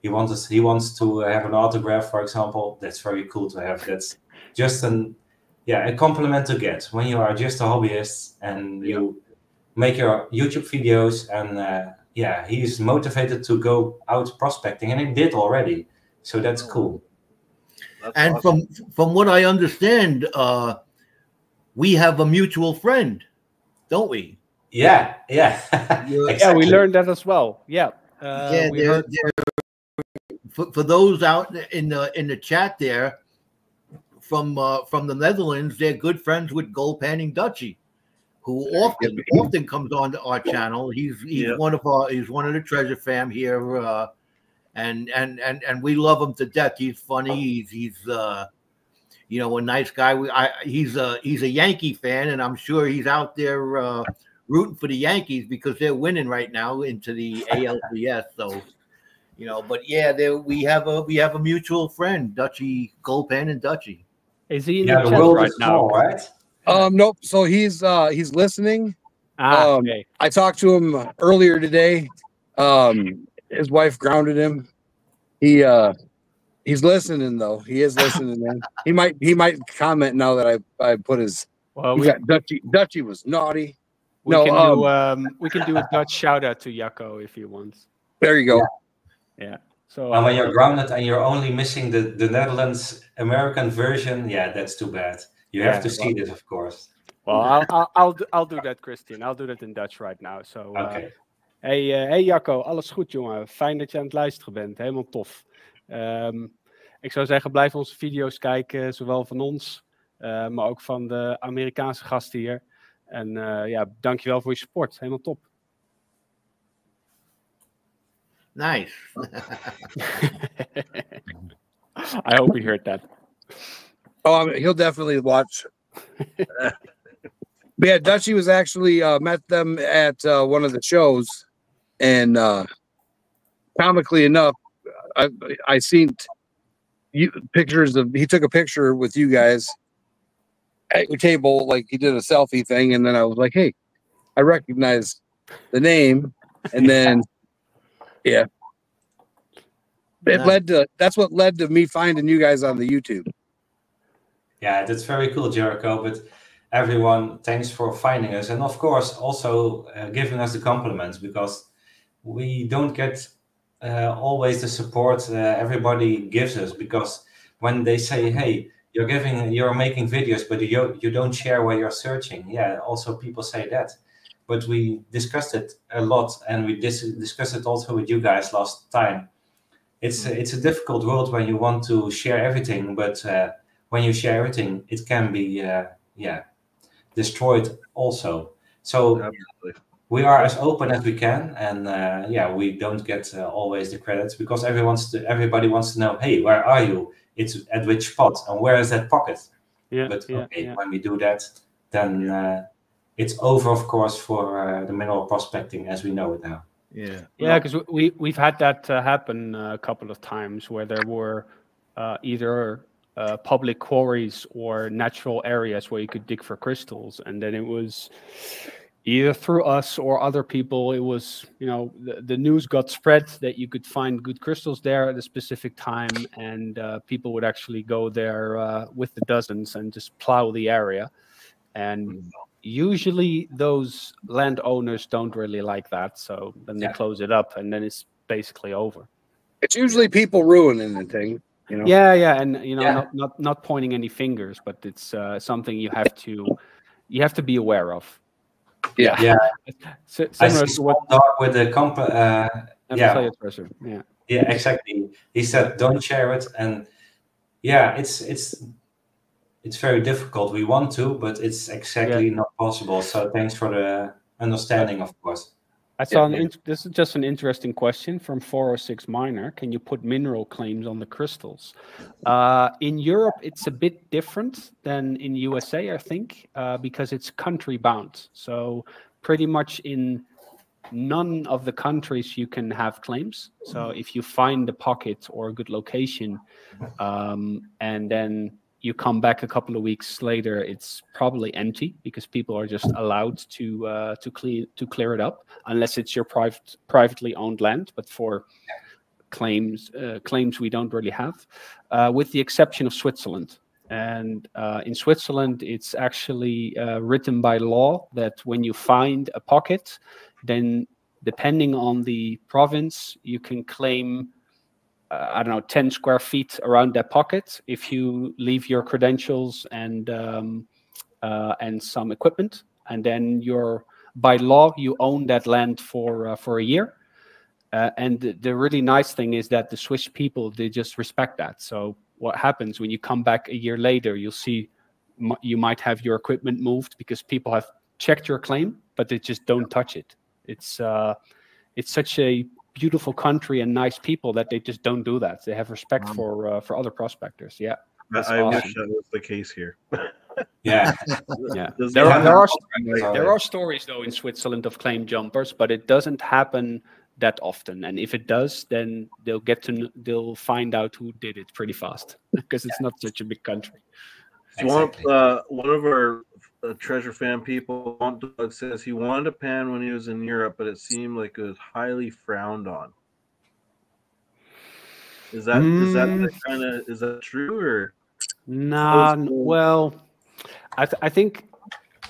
F: He wants to have an autograph, for example. That's very cool to have. That's just a compliment to get when you are just a hobbyist and you make your YouTube videos and he's motivated to go out prospecting, and he did already. So that's cool.
C: That's awesome. From what I understand, we have a mutual friend, don't we?
F: Yeah.
D: Yeah, we learned that as well. Yeah. We heard
C: for those out in the chat there from the Netherlands, they're good friends with Gold Panning Dutchie, who often comes on to our channel. He's one of the TreasureFam here, and we love him to death. He's funny. He's a nice guy. He's a Yankee fan, and I'm sure he's out there rooting for the Yankees because they're winning right now into the ALCS. So, but we have a mutual friend, Dutchie, Gold Panning Dutchie.
D: Is he in the chat right now?
F: Right?
B: Nope. So he's listening.
D: Okay.
B: I talked to him earlier today. His wife grounded him. He's listening though. He is listening, man. He might comment now that I put his. Well, Dutchie was naughty.
D: We can do a Dutch shout out to Jacco if he wants.
B: There you go.
D: Yeah. So
F: when you're grounded and you're only missing the Netherlands American version, that's too bad. You have to see this, of course.
D: Well, I'll do that, Kristian. I'll do that in Dutch right now. So.
F: Okay.
D: Hey Jacco, alles goed jongen. Fijn dat je aan het luisteren bent. Helemaal tof. Ik zou zeggen, blijf onze video's kijken, zowel van ons, maar ook van de Amerikaanse gasten hier. En dankjewel voor je support. Helemaal top.
C: Nice.
D: I hope he heard that.
B: Oh, he'll definitely watch. But yeah, Dutchie was actually met them at one of the shows, and comically enough, I seen pictures of. He took a picture with you guys at your table, like he did a selfie thing, and then I was like, "Hey, I recognize the name," and then it led to. That's what led to me finding you guys on the YouTube.
F: Yeah, that's very cool, Jericho. But everyone, thanks for finding us, and of course also giving us the compliments, because we don't get always the support everybody gives us. Because when they say, "Hey, you're making videos, but you don't share where you're searching," yeah, also people say that. But we discussed it a lot, and we discussed it also with you guys last time. It's a difficult world when you want to share everything, but when you share everything, it can be destroyed also. So
E: Absolutely.
F: we are as open as we can, and we don't get always the credits, because everybody wants to know, hey, where are you? It's at which spot, and where is that pocket?
D: Yeah,
F: But
D: yeah,
F: okay,
D: yeah.
F: when we do that, then it's over, of course, for the mineral prospecting as we know it now.
C: Yeah.
D: Yeah, because we've had that happen a couple of times where there were either public quarries or natural areas where you could dig for crystals, and then it was either through us or other people. It was, the news got spread that you could find good crystals there at a specific time, and people would actually go there with the dozens and just plow the area. And usually those landowners don't really like that, so then they close it up, and then it's basically over.
B: It's usually people ruining the thing,
D: Yeah, and not pointing any fingers, but it's something you have to be aware of.
F: Yeah.
D: So,
F: I
D: similar
F: see
D: to what
F: Dog with the
D: yeah,
F: exactly. He said, "Don't share it," and yeah, it's very difficult. We want to, but it's exactly not possible. So thanks for the understanding, of course.
D: I saw this is just an interesting question from 406 Miner. Can you put mineral claims on the crystals? In Europe, it's a bit different than in USA, I think, because it's country bound. So pretty much in none of the countries you can have claims. So if you find a pocket or a good location, and then you come back a couple of weeks later, it's probably empty, because people are just allowed to clear it up, unless it's your privately owned land. But for claims we don't really have, with the exception of Switzerland. And in Switzerland, it's actually written by law that when you find a pocket, then depending on the province, you can claim 10 square feet around that pocket if you leave your credentials and some equipment, and then by law you own that land for a year. And the really nice thing is that the Swiss people, they just respect that. So what happens when you come back a year later, you'll see you might have your equipment moved because people have checked your claim, but they just don't touch it. It's such a beautiful country and nice people that they just don't do that. They have respect for other prospectors. Yeah,
E: I wish that was the case here.
F: Yeah.
D: There are stories though in Switzerland of claim jumpers, but it doesn't happen that often. And if it does, then they'll find out who did it pretty fast, because it's not such a big country.
E: Swamp, one of our TreasureFam people, Swamp Dog, says he wanted a pan when he was in Europe, but it seemed like it was highly frowned on. Is that true, or?
D: Nah, well, I think,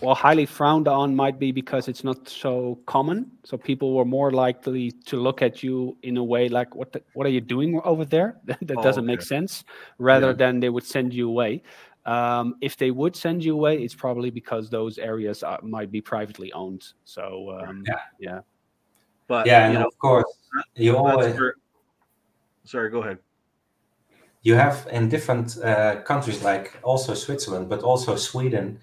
D: highly frowned on might be because it's not so common. So people were more likely to look at you in a way like, what are you doing over there? That doesn't make sense, rather than they would send you away. If they would send you away, it's probably because those areas might be privately owned. So
E: But
F: and of course, you always.
E: Sorry, go ahead.
F: You have in different countries, like also Switzerland, but also Sweden,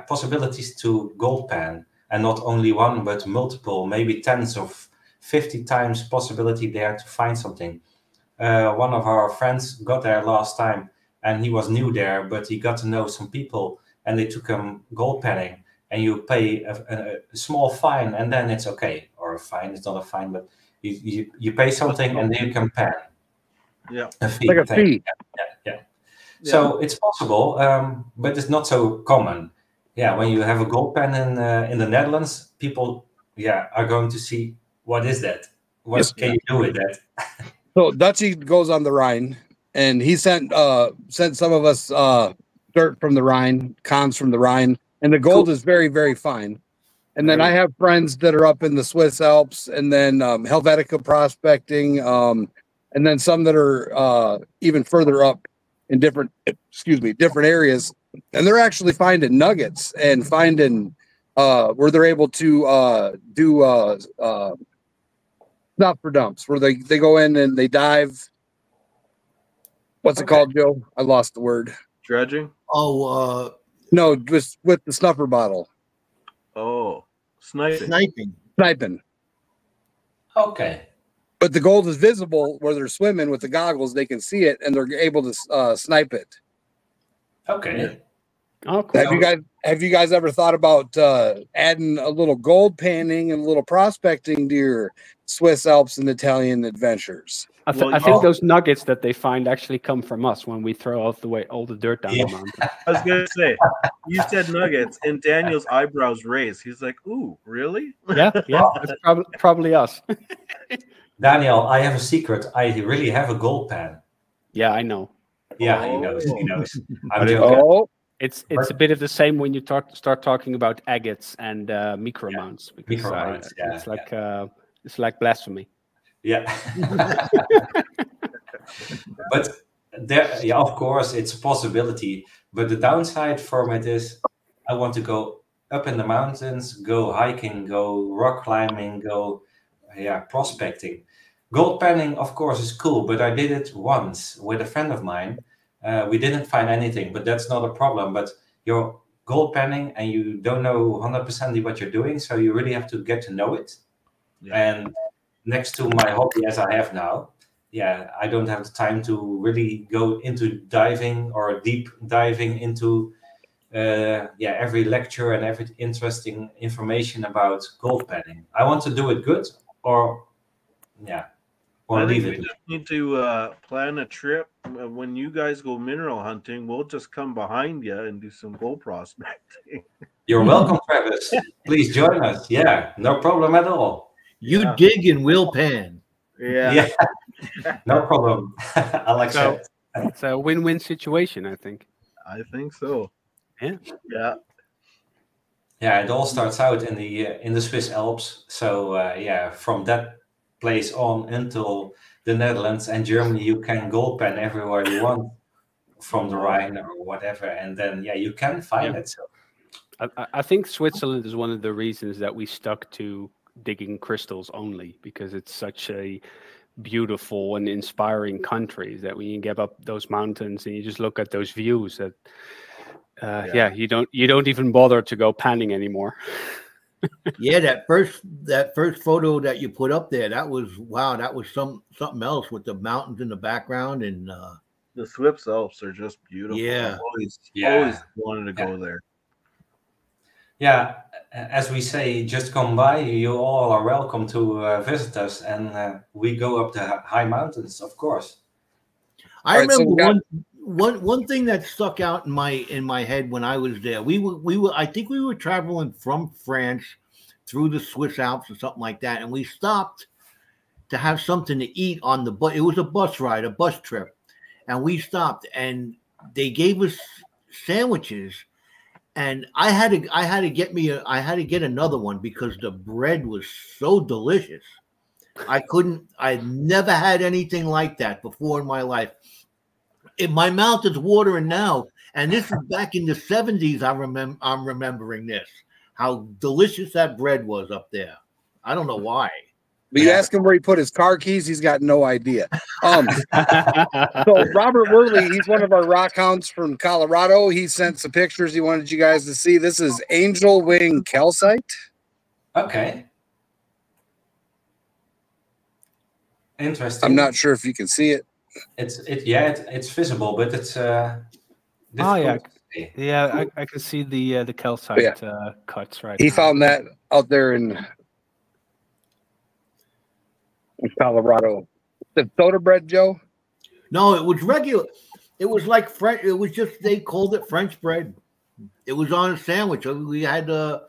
F: possibilities to gold pan, and not only one, but multiple, maybe tens of 50 times possibility there to find something. One of our friends got there last time, and he was new there, but he got to know some people, and they took him gold panning, and you pay a small fine, and then it's okay. Or a fine, it's not a fine, but you pay something, and then you can pan.
E: Yeah,
B: a fee. Like a fee.
F: Yeah. So it's possible, but it's not so common. Yeah, when you have a gold pan in the Netherlands, people are going to see, what is that? What can you do with that?
B: So Dutchie goes on the Rhine, and he sent some of us dirt from the Rhine, cons from the Rhine, and the gold is very, very fine. And then I have friends that are up in the Swiss Alps, and then Helvetica prospecting, and then some that are even further up in different areas, and they're actually finding nuggets and finding where they're able to do not for dumps, where they go in and they dive. What's it called, Joe? I lost the word.
E: Dredging?
C: Oh,
B: no, just with the snuffer bottle.
E: Oh, sniping.
C: Sniping.
F: Okay.
B: But the gold is visible where they're swimming with the goggles. They can see it, and they're able to snipe it.
F: Okay.
E: Yeah.
D: Oh, cool.
B: Have you guys ever thought about adding a little gold panning and a little prospecting to your Swiss Alps and Italian adventures?
D: I think those nuggets that they find actually come from us when we throw all the dirt down the mountain.
E: I was gonna say, you said nuggets, and Daniel's eyebrows raised. He's like, "Ooh, really?"
D: Yeah, it's probably us.
F: Daniel, I have a secret. I really have a gold pan.
D: Yeah, I know.
F: Yeah, he knows. He knows. I'm
B: joking.
F: joking.
D: It's a bit of the same when you start talking about agates and micromounts. Because it's like blasphemy.
F: Yeah. But there, of course, it's a possibility. But the downside from it is I want to go up in the mountains, go hiking, go rock climbing, go prospecting. Gold panning, of course, is cool, but I did it once with a friend of mine. We didn't find anything, but that's not a problem. But you're gold panning and you don't know 100% what you're doing, so you really have to get to know it. Yeah. And next to my hobby as I have now, I don't have the time to really go into diving or deep diving into every lecture and every interesting information about gold panning. I want to do it good or leave it.
E: We just need to plan a trip. When you guys go mineral hunting, we'll just come behind you and do some gold prospecting.
F: You're welcome, Travis. Please join us. Yeah, no problem at all.
C: You dig and we'll pan.
E: Yeah.
F: No problem. I'll accept.
D: It's a win-win situation, I think.
E: I think so.
D: Yeah.
E: Yeah.
F: Yeah, it all starts out in the Swiss Alps. So from that place on until the Netherlands and Germany, you can gold pan everywhere you want from the Rhine or whatever, and then you can find it. So
D: I think Switzerland is one of the reasons that we stuck to digging crystals only, because it's such a beautiful and inspiring country that when you get up those mountains and you just look at those views that you don't even bother to go panning anymore.
C: Yeah, that first photo that you put up there, that was something else with the mountains in the background, and
E: the Swiss Alps are just beautiful.
C: Yeah.
E: I've always wanted to go there.
F: Yeah, as we say, just come by. You all are welcome to visit us, and we go up the high mountains, of course.
C: I remember one thing that stuck out in my head when I was there. I think we were traveling from France through the Swiss Alps or something like that, and we stopped to have something to eat on the bus. It was a bus ride, a bus trip, and we stopped, and they gave us sandwiches. And I had to get another one because the bread was so delicious. I'd never had anything like that before in my life. My mouth is watering now, and this is back in the 70s. I'm remembering this, how delicious that bread was up there. I don't know why.
B: But you ask him where he put his car keys, he's got no idea. So Robert Worley, he's one of our rock hounds from Colorado. He sent some pictures he wanted you guys to see. This is angel wing calcite.
F: Okay. Interesting.
B: I'm not sure if you can see it.
F: It's visible, but it's
D: I can see the calcite cuts right.
B: He found that out there in Colorado. The soda bread, Joe?
C: No, it was regular. It was like French. It was just, they called it French bread. It was on a sandwich. We had a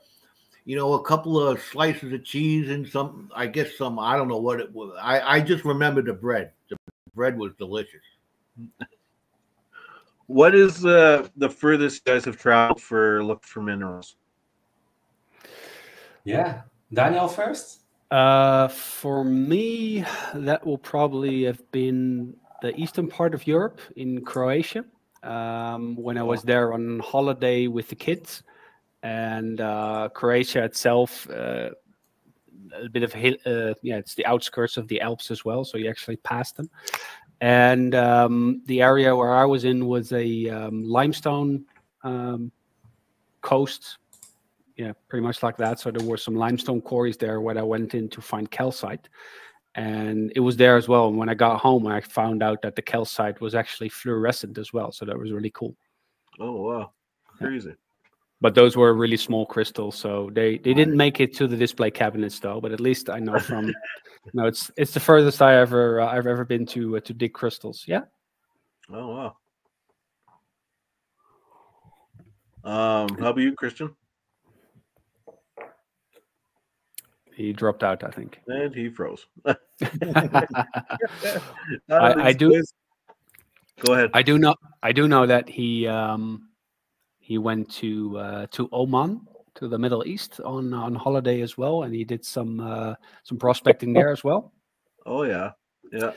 C: couple of slices of cheese and I don't know what it was. I just remember the bread. The bread was delicious.
E: What is the furthest you guys have traveled for look for minerals?
F: Yeah, Daniel first.
D: For me, that will probably have been the eastern part of Europe in Croatia. When I was there on holiday with the kids, and Croatia itself, a bit of hill, yeah, it's the outskirts of the Alps as well, so you actually pass them. And the area where I was in was a limestone coast. Yeah, pretty much like that. So there were some limestone quarries there where I went in to find calcite. And it was there as well. And when I got home, I found out that the calcite was actually fluorescent as well. So that was really cool.
E: Oh, wow. Crazy.
D: Yeah. But those were really small crystals. So they didn't make it to the display cabinets though. But at least I know from, no, it's the furthest I've ever been to dig crystals. Yeah.
E: Oh, wow. How about you, Kristian?
D: He dropped out, I think.
E: And he froze.
D: I do.
E: Go ahead.
D: I do know that he went to Oman, to the Middle East on holiday as well, and he did some prospecting there as well.
E: Oh yeah, yeah.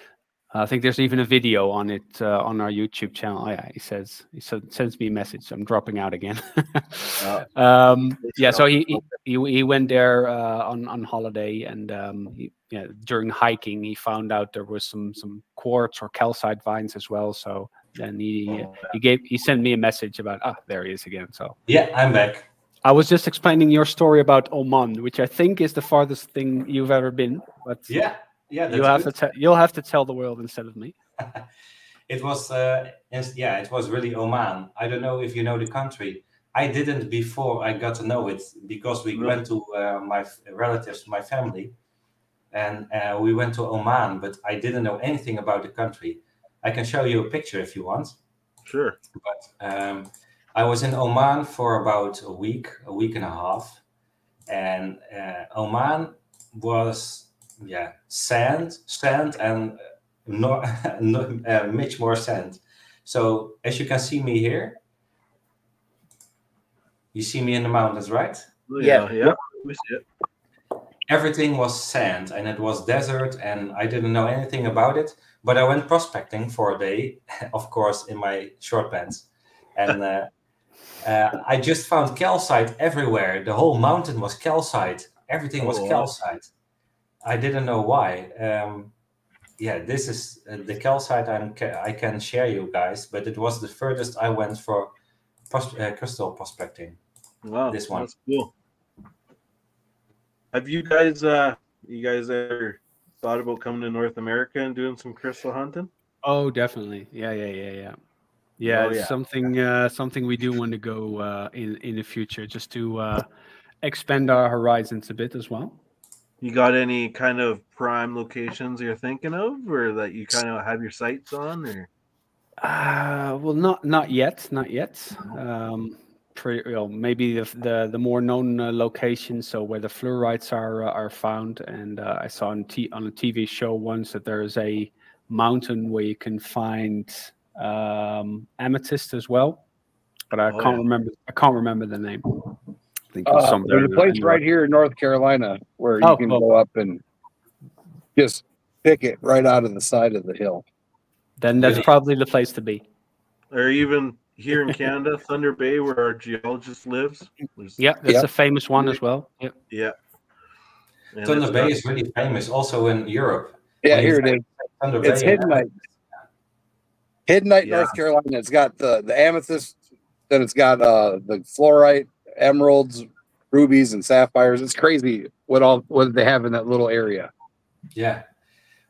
D: I think there's even a video on it on our YouTube channel. Oh, yeah, he sends me a message. I'm dropping out again. Yeah, so he went there on holiday, and during hiking he found out there was some quartz or calcite veins as well. So then he sent me a message about there he is again. So
F: yeah, I'm back.
D: I was just explaining your story about Oman, which I think is the farthest thing you've ever been. But
F: yeah.
D: You'll have to tell the world instead of me.
F: It was it was really Oman. I don't know if you know the country. I didn't before I got to know it, because we went to my relatives, my family, and we went to Oman, but I didn't know anything about the country. I can show you a picture if you want.
E: Sure.
F: But I was in Oman for about a week and a half, and Oman was sand and much more sand. So as you can see me here, you see me in the mountains, right?
E: Yeah. We see it.
F: Everything was sand and it was desert, and I didn't know anything about it. But I went prospecting for a day, of course, in my short pants, and I just found calcite everywhere. The whole mountain was calcite. Everything was calcite. I didn't know why. This is the calcite I can share you guys, but it was the furthest I went for crystal prospecting.
E: Wow,
F: this one.
E: That's cool. Have you guys ever thought about coming to North America and doing some crystal hunting?
D: Oh, definitely. Yeah. It's something we do want to go in the future, just to expand our horizons a bit as well.
E: You got any kind of prime locations you're thinking of, or that you kind of have your sights on, or?
D: Well, not yet. Maybe the more known locations, so where the fluorites are found. And I saw on a TV show once that there is a mountain where you can find amethyst as well, but I can't remember the name.
B: There's a place right here in North Carolina where you can go up and just pick it right out of the side of the hill.
D: Then that's probably the place to be.
E: Or even here in Canada, Thunder Bay, where our geologist lives.
D: That's a famous one as well. Yep.
E: Yeah.
F: Thunder Bay is really famous, also in Europe.
B: Yeah, here it is. It's Hiddenite. Hiddenite, North Carolina. It's got the amethyst, then it's got the fluorite, emeralds, rubies, and sapphires. It's crazy what they have in that little area.
F: Yeah.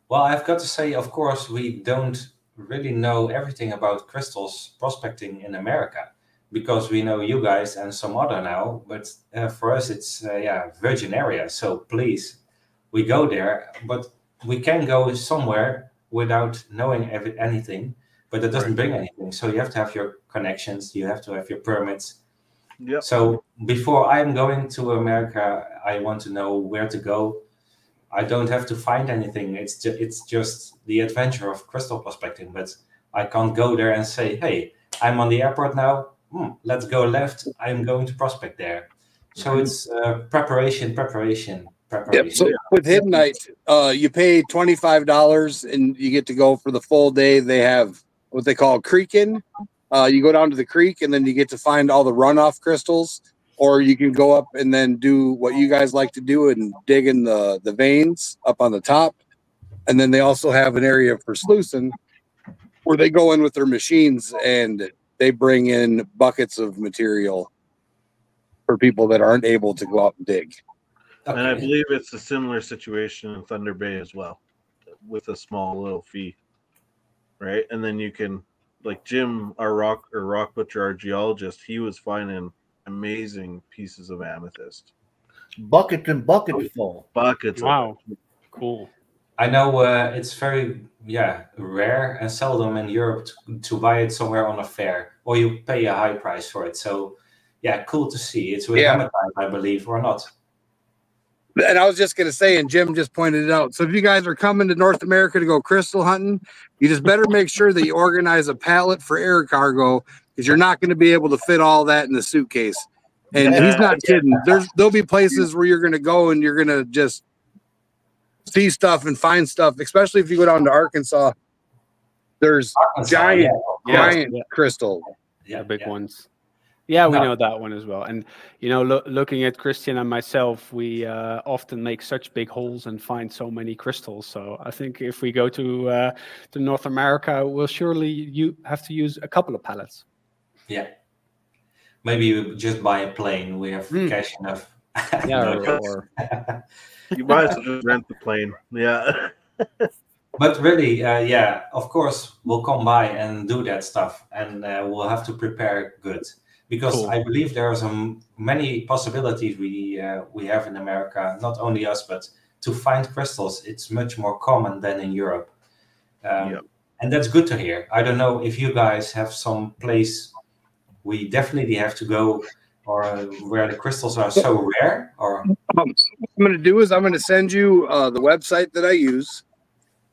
F: Well, I've got to say, of course, we don't really know everything about crystals prospecting in America, because we know you guys and some other now, but for us it's virgin area. So please, we go there, but we can go somewhere without knowing anything, but it doesn't bring anything. So you have to have your connections, you have to have your permits.
E: Yep.
F: So before I'm going to America, I want to know where to go. I don't have to find anything. It's just the adventure of crystal prospecting. But I can't go there and say, hey, I'm on the airport now. Let's go left. I'm going to prospect there. So it's preparation.
B: Yep. So with Hidden Night, you pay $25 and you get to go for the full day. They have what they call creeking. You go down to the creek and then you get to find all the runoff crystals, or you can go up and then do what you guys like to do and dig in the veins up on the top. And then they also have an area for sluicing where they go in with their machines and they bring in buckets of material for people that aren't able to go out and dig.
E: Okay. And I believe it's a similar situation in Thunder Bay as well, with a small little fee, right? And then you can, like Jim, our rock butcher, our geologist, he was finding amazing pieces of amethyst.
C: Buckets and buckets full.
E: Buckets.
D: Wow, cool.
F: I know it's very rare and seldom in Europe to buy it somewhere on a fair, or you pay a high price for it. So yeah, cool to see. It's with hematite, I believe, or not.
B: And I was just going to say, and Jim just pointed it out. So if you guys are coming to North America to go crystal hunting, you just better make sure that you organize a pallet for air cargo, because you're not going to be able to fit all that in the suitcase. And he's not kidding. There'll be places where you're going to go and you're going to just see stuff and find stuff, especially if you go down to Arkansas. There's giant crystal.
D: Yeah, big ones. Yeah, we know that one as well. And, you know, looking at Kristian and myself, we often make such big holes and find so many crystals. So I think if we go to North America, we'll surely have to use a couple of pallets.
F: Yeah. Maybe you just buy a plane. We have cash enough.
D: Yeah, or
E: you might as well just rent the plane. Yeah.
F: But really, of course, we'll come by and do that stuff. And we'll have to prepare good. Because I believe there are many possibilities we have in America, not only us, but to find crystals, it's much more common than in Europe. And that's good to hear. I don't know if you guys have some place we definitely have to go, or where the crystals are so rare. Or
B: what I'm going to do is I'm going to send you the website that I use,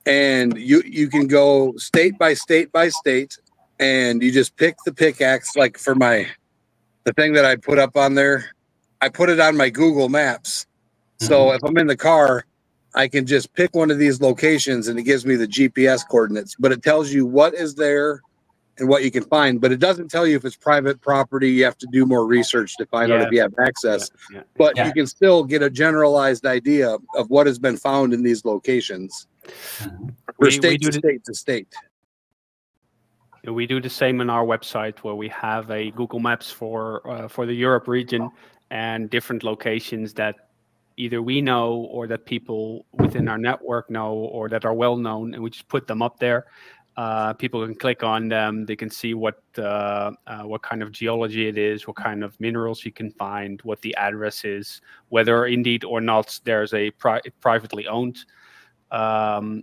B: and you can go state by state by state, and you just pick the pickaxe. Like for the thing that I put up on there, I put it on my Google Maps. So if I'm in the car, I can just pick one of these locations and it gives me the GPS coordinates, but it tells you what is there and what you can find, but it doesn't tell you if it's private property. You have to do more research to find out if you have access, but you can still get a generalized idea of what has been found in these locations for state to state.
D: We do the same on our website, where we have a Google Maps for the Europe region and different locations that either we know or that people within our network know or that are well known, and we just put them up there. People can click on them. They can see what kind of geology it is, what kind of minerals you can find, what the address is, whether indeed or not there's a privately owned. From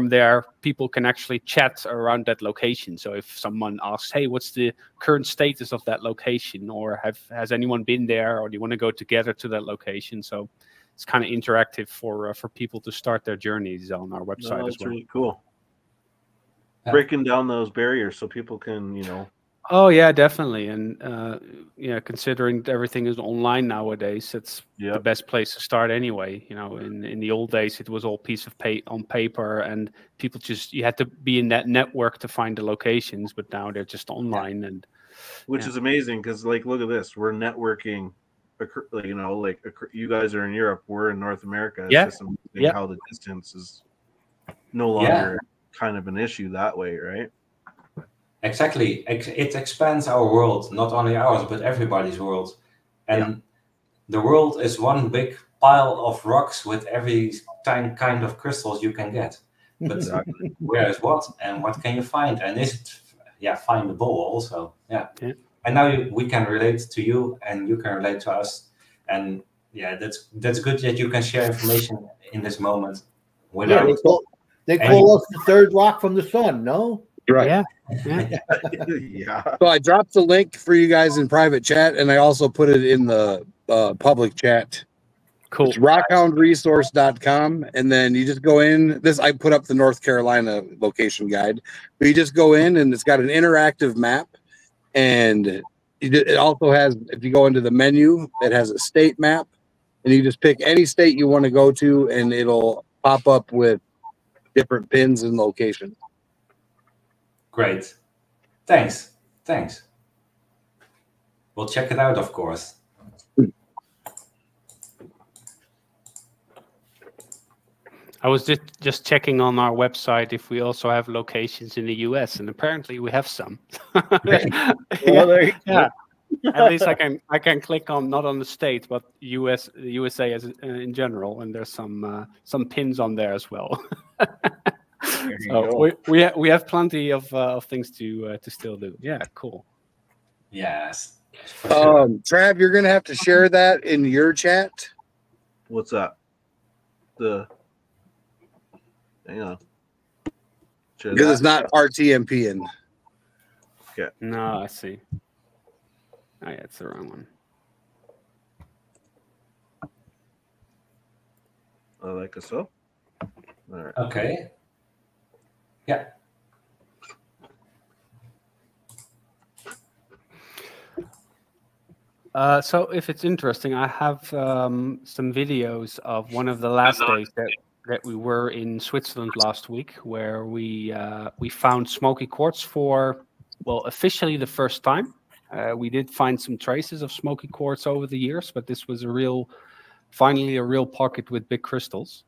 D: there, people can actually chat around that location. So if someone asks, hey, what's the current status of that location, or has anyone been there, or do you want to go together to that location? So it's kind of interactive for people to start their journeys on our website as well.
E: That's really cool. Breaking down those barriers so people can, you know.
D: Oh yeah, definitely. And considering everything is online nowadays, it's the best place to start anyway. You know, in the old days, it was all piece of on paper, and people you had to be in that network to find the locations. But now they're just online, and
E: which is amazing because, like, look at this, we're networking. You know, like you guys are in Europe, we're in North America. It's just amazing how the distance is no longer kind of an issue that way, right?
F: Exactly. It expands our world, not only ours, but everybody's world. And the world is one big pile of rocks with every kind of crystals you can get. But where is what, and what can you find? And is it findable also? Yeah. And now we can relate to you, and you can relate to us. And that's good that you can share information in this moment.
C: They call us the third rock from the sun, no?
B: Right. So I dropped the link for you guys in private chat, and I also put it in the public chat.
D: Cool.
B: It's rockhoundresource.com, and then you just go in. This I put up the North Carolina location guide, but you just go in, and it's got an interactive map, and it also has. If you go into the menu, it has a state map, and you just pick any state you want to go to, and it'll pop up with different pins and locations.
F: Great. Thanks. Thanks. We'll check it out, of course.
D: I was just checking on our website if we also have locations in the US, and apparently we have some. Yeah. At least I can click on not on the state, but USA as in general, and there's some pins on there as well. So we have plenty of things to still do. Yeah, cool.
F: Yes.
B: Trav, you're gonna have to share that in your chat.
E: What's that? Hang on.
B: Because it's not RTMP in.
E: Okay.
D: No, I see. Oh, yeah, it's the wrong one.
E: I like it so. All right.
F: Okay. Yeah.
D: So if it's interesting, I have some videos of one of the last days that we were in Switzerland last week, where we found smoky quartz for, well, officially the first time. We did find some traces of smoky quartz over the years, but this was finally a real pocket with big crystals.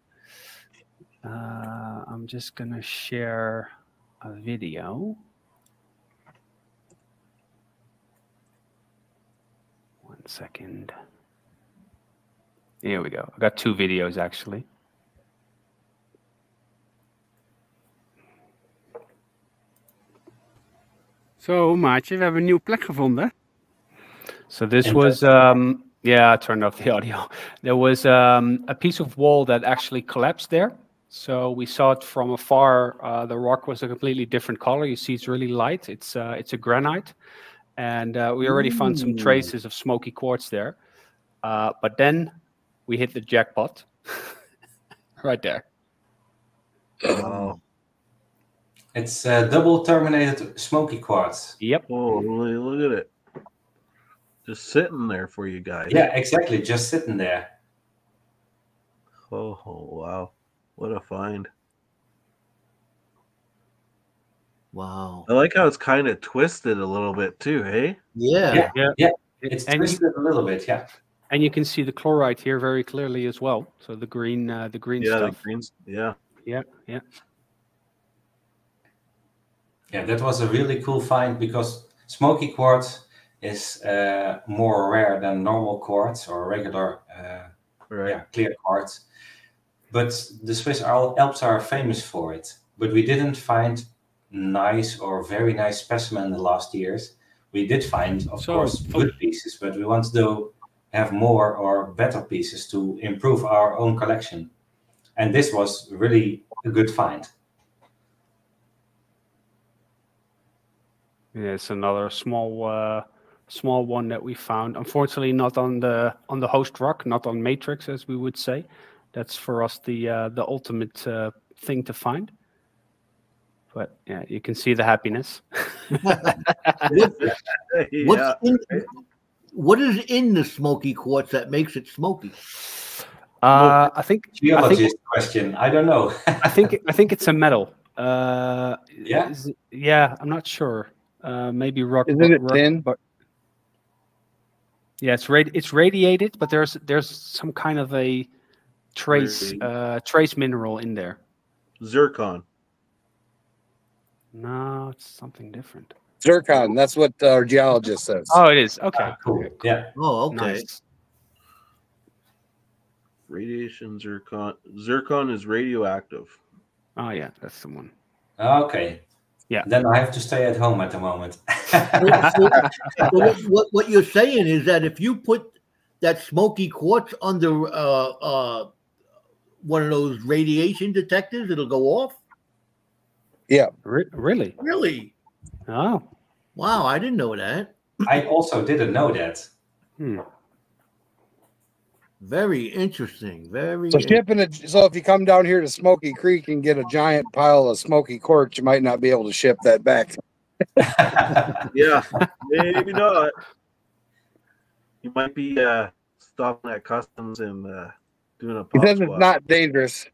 D: I'm just gonna share a video. One second. Here we go. I got 2 videos actually.
G: Zo, maatje, we hebben een nieuwe plek gevonden.
D: So this was, yeah, I turned off the audio. There was a piece of wall that actually collapsed there. So we saw it from afar. The rock was a completely different color. You see, it's really light. It's a granite, and we already found some traces of smoky quartz there. But then we hit the jackpot right there.
E: Oh.
F: It's double terminated smoky quartz.
D: Yep.
E: Oh, look at it. Just sitting there for you guys.
F: Yeah, exactly. Just sitting there.
E: Oh, wow. What a find.
C: Wow.
E: I like how it's kind of twisted a little bit too, hey?
C: Yeah.
F: It's twisted a little bit, yeah.
D: And you can see the chloride here very clearly as well. So the green
E: Yeah,
D: stuff.
E: the greens. Yeah.
D: Yeah.
F: Yeah, that was a really cool find because smoky quartz is more rare than normal quartz or regular clear quartz. But the Swiss Alps are famous for it. But we didn't find nice or very nice specimen in the last years. We did find, of course, good pieces, but we want to have more or better pieces to improve our own collection. And this was really a good find.
D: Yeah, it's another small one that we found. Unfortunately, not on the host rock, not on matrix, as we would say. That's for us the ultimate thing to find. But yeah, you can see the happiness.
C: What is in the smoky quartz that makes it smoky?
D: I think
F: geologist question. I don't know.
D: I think it's a metal.
F: Yeah.
D: Yeah, I'm not sure. Maybe rock.
B: Isn't it tin?
D: But yeah, it's radiated, but there's some kind of a trace mineral in there.
E: Zircon.
D: No, it's something different.
B: Zircon. That's what our geologist says.
D: Oh, it is. Okay.
F: Cool.
D: Okay, cool.
F: Yeah.
C: Oh, okay.
D: Nice.
E: Radiation zircon. Zircon is radioactive.
D: Oh yeah, that's the one.
F: Okay.
D: Yeah.
F: Then I have to stay at home at the moment.
C: What you're saying is that if you put that smoky quartz under one of those radiation detectors, it'll go off?
B: Yeah.
D: Really?
C: Really?
D: Oh.
C: Wow, I didn't know that.
F: I also didn't know that.
C: Very interesting. Very.
B: So shipping it. So if you come down here to Smoky Creek and get a giant pile of smoky quartz, you might not be able to ship that back.
E: Yeah, maybe not. You might be stopping at customs and doing a
B: He
E: pop
B: says it's
E: squat.
B: not dangerous.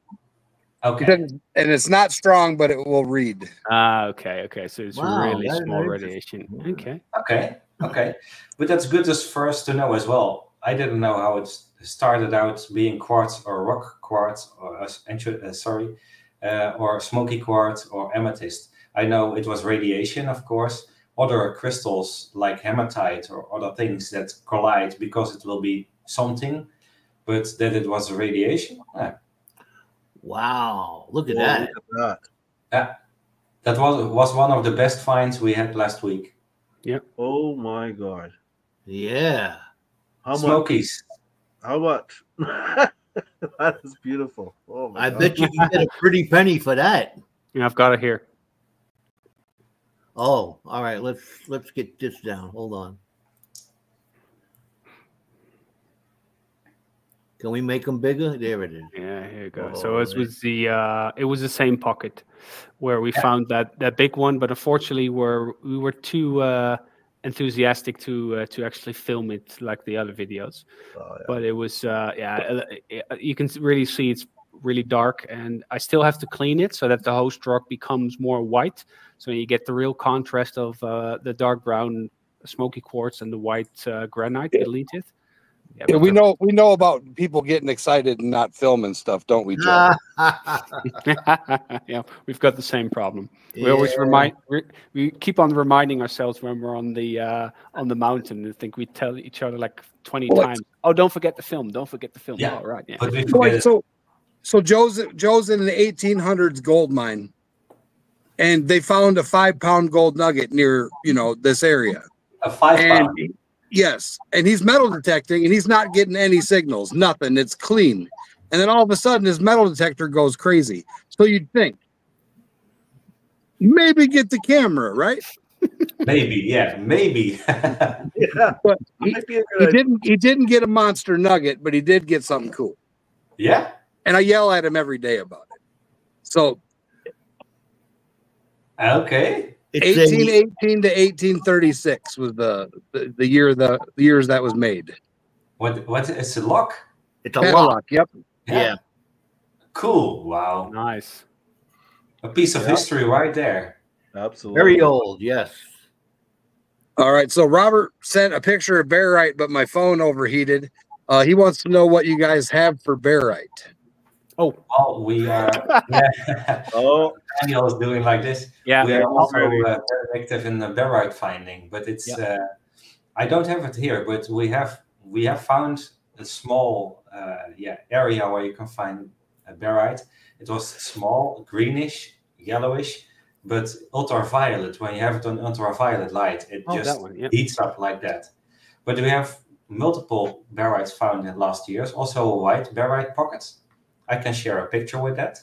F: Okay.
B: He says, and it's not strong, but it will read.
D: Ah, okay, okay. So it's
C: Wow,
D: really
C: that is
D: small
C: interesting.
D: radiation. Okay.
F: Okay. Okay. But that's good as for us to know as well. I didn't know how it started out being quartz or rock quartz or or smoky quartz or amethyst. I know it was radiation, of course. Other crystals like hematite or other things that collide because it will be something, but that it was radiation.
C: Wow! Look at
E: Whoa,
C: that.
E: look at that.
F: Yeah, that was one of the best finds we had last week.
E: Oh my god.
C: Yeah.
E: How
F: Smokies.
E: much? How much? That is beautiful. Oh my
C: I
E: god.
C: bet you can get a pretty penny for that.
D: Yeah, I've got it here.
C: Oh, all right. Let's get this down. Hold on. Can we make them bigger? There it is.
D: Yeah, here you go.
E: Oh,
D: So it was the same pocket where we found that big one, but unfortunately we were too enthusiastic to actually film it like the other videos.
E: Oh, yeah.
D: But it was you can really see it's really dark, and I still have to clean it so that the host rock becomes more white, so you get the real contrast of the dark brown smoky quartz and the white granite beneath it. Yeah,
B: Yeah,
D: but
B: we know about people getting excited and not filming stuff, don't we, Joe?
D: yeah, we've got the same problem. We always we keep on reminding ourselves when we're on the mountain. I think we tell each other like 20 times, "Oh, don't forget the film. Don't forget the film."
F: Yeah.
D: Oh, right. Yeah.
F: But we forget it.
B: So Joe's in the 1800s gold mine, and they found a 5-pound gold nugget near this area.
F: A 5-pound.
B: Yes, and he's metal detecting, and he's not getting any signals, nothing. It's clean. And then all of a sudden, his metal detector goes crazy. So you'd think, maybe get the camera, right?
F: Maybe, yeah, maybe.
E: Yeah.
B: But
E: Might be a good idea.
B: he didn't get a monster nugget, but he did get something cool.
F: Yeah.
B: And I yell at him every day about it. So
F: Okay.
B: 1818 to 1836 was the years that was made.
F: What is a lock?
C: It's a
B: Padlock,
C: lock.
B: yep.
C: Yeah.
F: Cool. Wow.
D: Nice.
F: A piece of history right there.
E: Absolutely.
C: Very old. Yes.
B: All right. So Robert sent a picture of barite, but my phone overheated. He wants to know what you guys have for barite.
D: Oh,
F: Well, we are. Yeah.
E: Oh,
F: Daniel's doing like this.
D: yeah.
F: We are also
E: Alrighty.
F: very active in the barite finding, but it's. I don't have it here, but we have found a small area where you can find a barite. It was small, greenish, yellowish, but ultraviolet. When you have it on ultraviolet light, it
D: Oh,
F: just
D: that one, yeah.
F: heats up like that. But we have multiple barites found in last years, also white barite pockets. I can share a picture with that.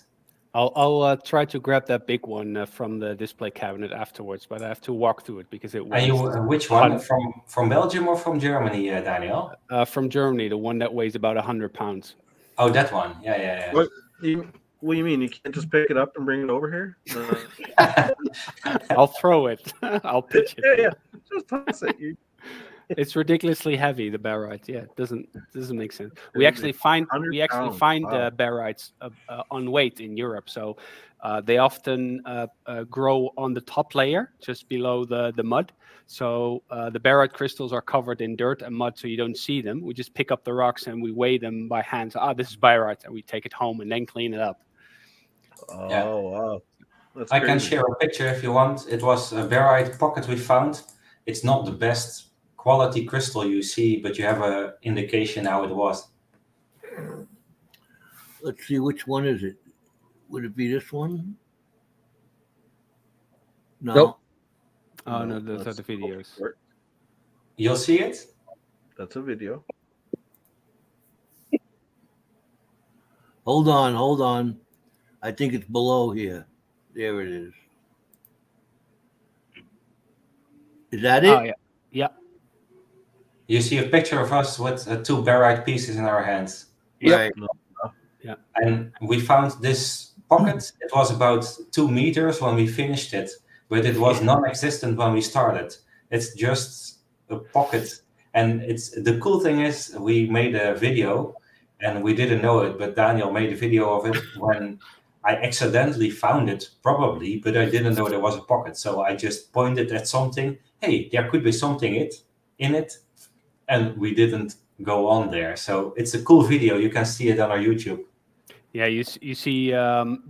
D: I'll try to grab that big one from the display cabinet afterwards, but I have to walk through it because it
F: Are you
D: weighs
F: which one from Belgium or from Germany, Daniel?
D: from Germany, the one that weighs about 100 pounds.
F: Oh, that one. Yeah.
E: what do you mean? You can't just pick it up and bring it over here?
D: I'll throw it. I'll pitch it.
E: Yeah. Just toss it.
D: It's ridiculously heavy, the barite. Yeah, it doesn't make sense. We actually find
E: 100 pounds. Wow.
D: barites on weight in Europe. So they often grow on the top layer, just below the mud. So the barite crystals are covered in dirt and mud, so you don't see them. We just pick up the rocks and we weigh them by hand. So, this is barite, and we take it home and then clean it up.
E: Oh,
F: Yeah.
E: wow. That's
F: I can
E: crazy.
F: share a picture if you want. It was a barite pocket we found. It's not the best quality crystal you see, but you have an indication how it was.
C: Let's see, which one is it? Would it be this one? No.
B: Nope.
D: Oh no, those are the
E: That's-
D: videos.
F: You'll see it?
E: That's a video.
C: Hold on. I think it's below here. There it is. Is that it?
D: Oh yeah, yeah.
F: You see a picture of us with two barite pieces in our hands.
B: Yep.
D: Yeah.
F: And we found this pocket. It was about 2 meters when we finished it, but it was non-existent when we started. It's just a pocket. And the cool thing is we made a video and we didn't know it, but Daniel made a video of it when I accidentally found it, probably, but I didn't know there was a pocket. So I just pointed at something. Hey, there could be something in it. And we didn't go on there. So it's a cool video. You can see it on our YouTube.
D: Yeah, you see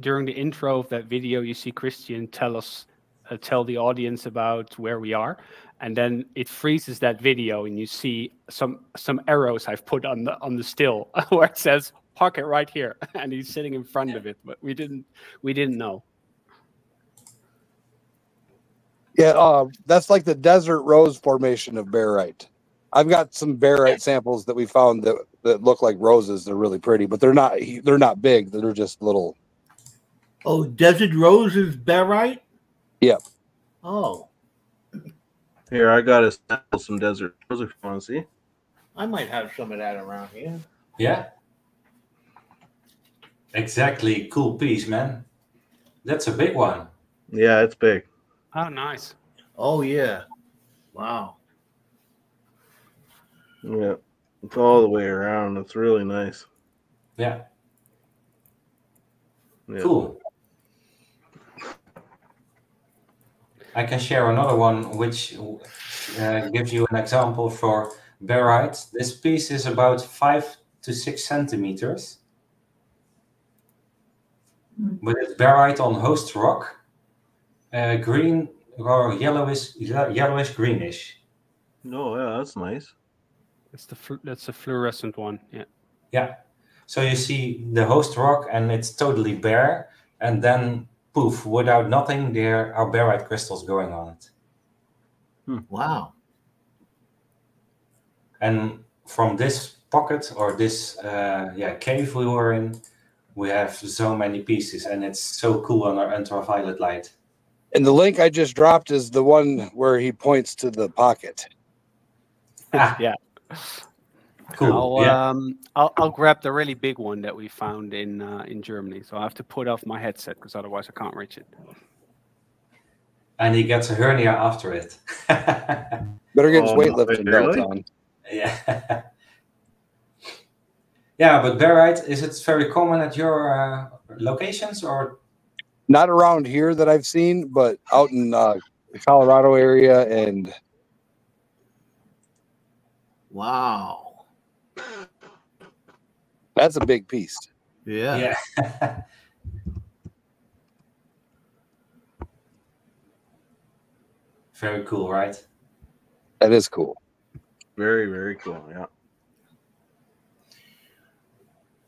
D: during the intro of that video, you see Kristian tell the audience about where we are, and then it freezes that video, and you see some arrows I've put on the still where it says pocket right here, and he's sitting in front of it, but we didn't know.
B: Yeah, that's like the desert rose formation of barite. I've got some barite samples that we found that look like roses. They're really pretty, but they're not big. They're just little.
C: Oh, desert rose is barite?
B: Yep.
C: Oh.
E: Here, I got to sample some desert rose if you want to see.
C: I might have some of that around here.
F: Yeah. Exactly. Cool piece, man. That's a big one.
E: Yeah, it's big.
D: Oh, nice.
C: Oh, yeah. Wow.
E: Yeah, it's all the way around. It's really nice.
F: Yeah.
E: Yeah.
F: Cool. I can share another one which gives you an example for barite. This piece is about 5 to 6 centimeters. But it's barite on host rock. Green or yellowish greenish.
E: Oh, yeah, that's nice.
D: That's a fluorescent one. Yeah.
F: Yeah. So you see the host rock and it's totally bare, and then poof, without nothing, there are barite crystals going on it.
C: Wow.
F: And from this pocket or this cave we were in, we have so many pieces, and it's so cool on our ultraviolet light.
B: And the link I just dropped is the one where he points to the pocket.
D: Yeah.
F: Cool.
D: I'll grab the really big one that we found in Germany. So I have to put off my headset because otherwise I can't reach it.
F: And he gets a hernia after it.
B: Better get his weightlifting belt on.
F: Yeah. Yeah, but barite, is it very common at your locations or?
B: Not around here that I've seen, but out in the Colorado area and.
C: Wow.
B: That's a big piece.
C: Yeah.
F: Yeah. Very cool, right?
B: That is cool.
E: Very, very cool. Yeah.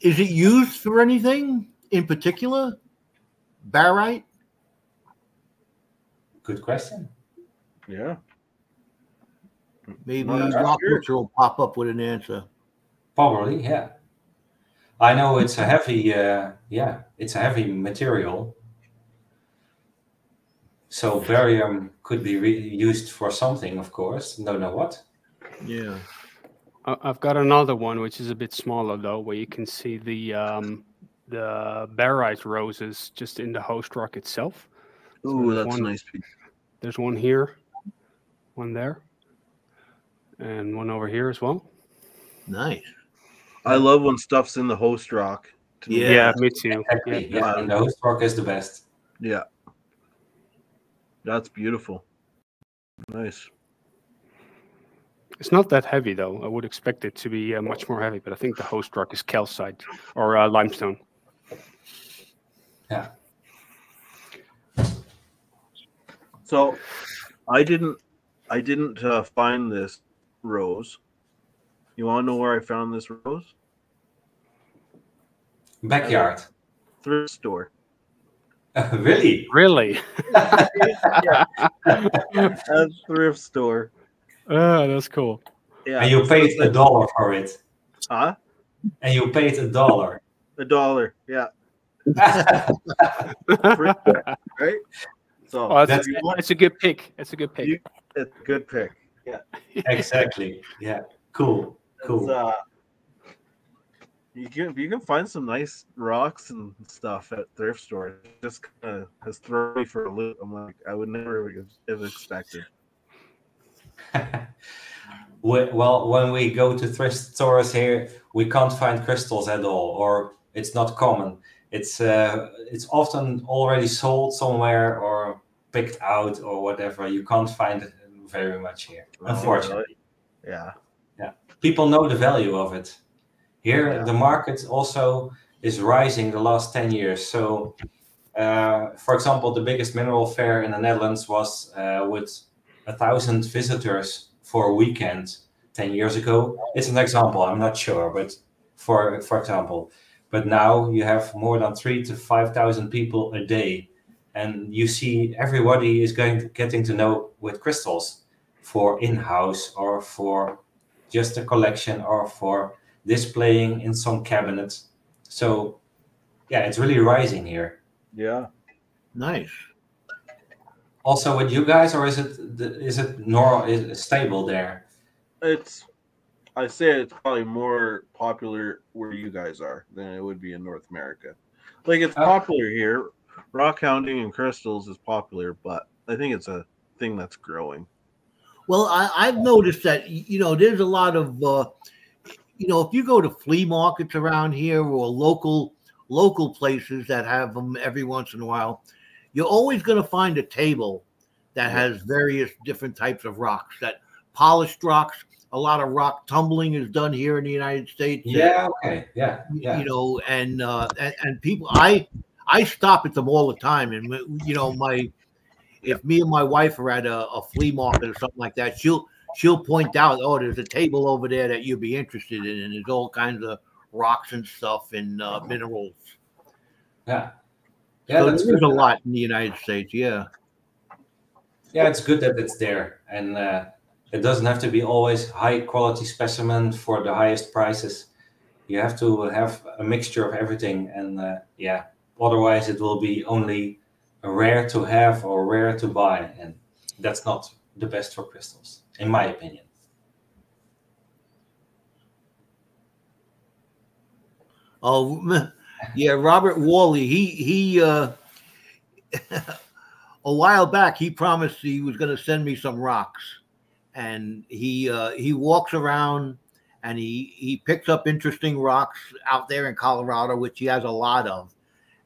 C: Is it used for anything in particular? Barite?
F: Good question.
E: Yeah.
C: Maybe
E: Well,
C: Rock
E: sure.
C: Butcher will pop up with an answer.
F: Probably, yeah. I know it's a heavy, it's a heavy material. So barium could be used for something, of course. Don't know what.
C: Yeah.
D: I've got another one which is a bit smaller though, where you can see the barite roses just in the host rock itself.
E: Ooh, that's a nice piece.
D: There's one here, one there, and one over here as well.
C: Nice.
E: I love when stuff's in the host rock.
C: Yeah.
D: Me too.
F: Exactly. Yeah, and the host rock is the best.
E: Yeah. That's beautiful. Nice.
D: It's not that heavy though. I would expect it to be much more heavy, but I think the host rock is calcite or limestone.
F: Yeah.
E: So, I didn't find this rose. You want to know where I found this rose?
F: Backyard.
E: Thrift store.
F: Really?
D: Really?
E: Yeah. A thrift store.
D: Oh, that's cool.
E: Yeah.
F: And you paid $1 for it.
E: Huh?
F: And you paid $1.
E: $1. Yeah. Right? So
D: Oh, that's a good pick. It's a good pick.
E: it's a good pick. Yeah.
F: Exactly. Yeah. Cool.
E: It's,
F: Cool.
E: you can find some nice rocks and stuff at thrift stores. It just kind of has thrown me for a loop. I'm like, I would never have expected.
F: Well, when we go to thrift stores here, we can't find crystals at all, or it's not common. It's often already sold somewhere or picked out or whatever. You can't find it very much here, unfortunately.
E: Yeah.
F: Yeah, people know the value of it. Here, the market also is rising the last 10 years. So, for example, the biggest mineral fair in the Netherlands was with 1,000 visitors for a weekend 10 years ago. It's an example, I'm not sure, but for example. But now you have more than 3,000 to 5,000 people a day. And you see everybody is getting to know with crystals for in-house or for just a collection or for displaying in some cabinets. So yeah, it's really rising here.
E: Yeah.
C: Nice.
F: Also with you guys, or is it normal, is it stable there?
E: I say it's probably more popular where you guys are than it would be in North America. Like, it's popular here. Rock hounding and crystals is popular, but I think it's a thing that's growing.
C: Well, I've noticed that, there's a lot of, if you go to flea markets around here or local places that have them every once in a while, you're always going to find a table that has various different types of rocks, that polished rocks. A lot of rock tumbling is done here in the United States.
F: Yeah. Okay. Yeah.
C: And people, I stop at them all the time. And, if me and my wife are at a flea market or something like that, she'll point out, oh, there's a table over there that you'd be interested in, and there's all kinds of rocks and stuff and minerals.
F: Yeah.
C: So there's a lot in the United States. Yeah.
F: Yeah, it's good that it's there, and it doesn't have to be always high quality specimen for the highest prices. You have to have a mixture of everything, and otherwise it will be only rare to have or rare to buy, and that's not the best for crystals, in my opinion.
C: Oh, yeah, Robert Worley, he a while back, he promised he was going to send me some rocks, and he walks around and he picks up interesting rocks out there in Colorado, which he has a lot of.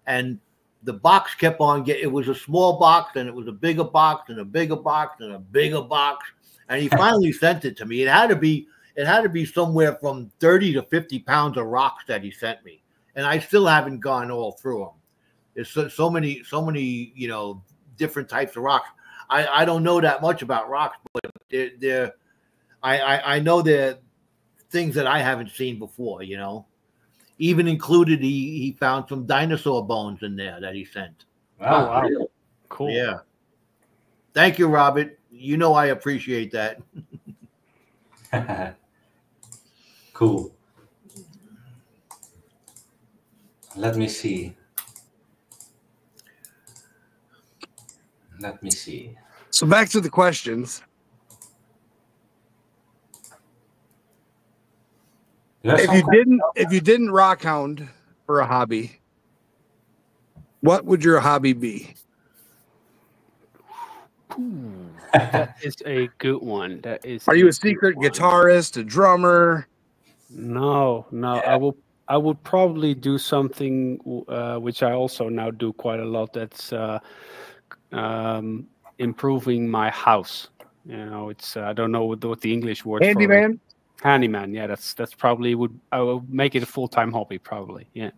C: And the box kept on it was a small box, and it was a bigger box, and a bigger box, and a bigger box. And he finally sent it to me. It had to be somewhere from 30 to 50 pounds of rocks that he sent me. And I still haven't gone all through them. There's so many, different types of rocks. I don't know that much about rocks, but I know they're things that I haven't seen before, Even included, he found some dinosaur bones in there that he sent.
F: Wow.
D: Wow. Cool.
C: Yeah. Thank you, Robert. I appreciate that.
F: Cool. Let me see.
B: So back to the questions. If you didn't rock hound for a hobby, what would your hobby be?
D: That is a good one.
B: Are you a secret guitarist, a drummer?
D: No. I would probably do something which I also now do quite a lot. That's improving my house. It's I don't know what the English word
B: handyman.
D: For it. Handyman, yeah, that's probably I would make it a full-time hobby, probably. Yeah.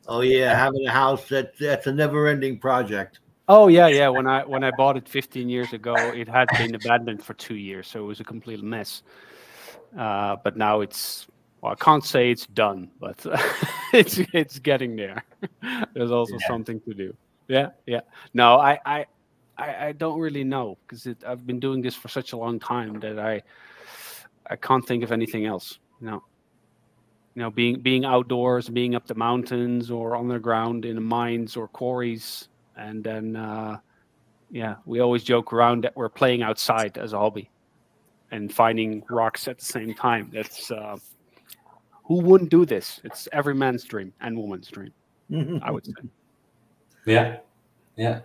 C: Oh yeah, having a house that's a never-ending project.
D: Oh yeah. When I bought it 15 years ago, it had been abandoned for 2 years, so it was a complete mess. But now I can't say it's done, but it's getting there. There's also something to do. Yeah. No, I don't really know, because I've been doing this for such a long time that I can't think of anything else. No. Being outdoors, being up the mountains or underground in the mines or quarries, and then we always joke around that we're playing outside as a hobby. and finding rocks at the same time. That's who wouldn't do this? It's every man's dream and woman's dream, I would say.
F: Yeah, yeah.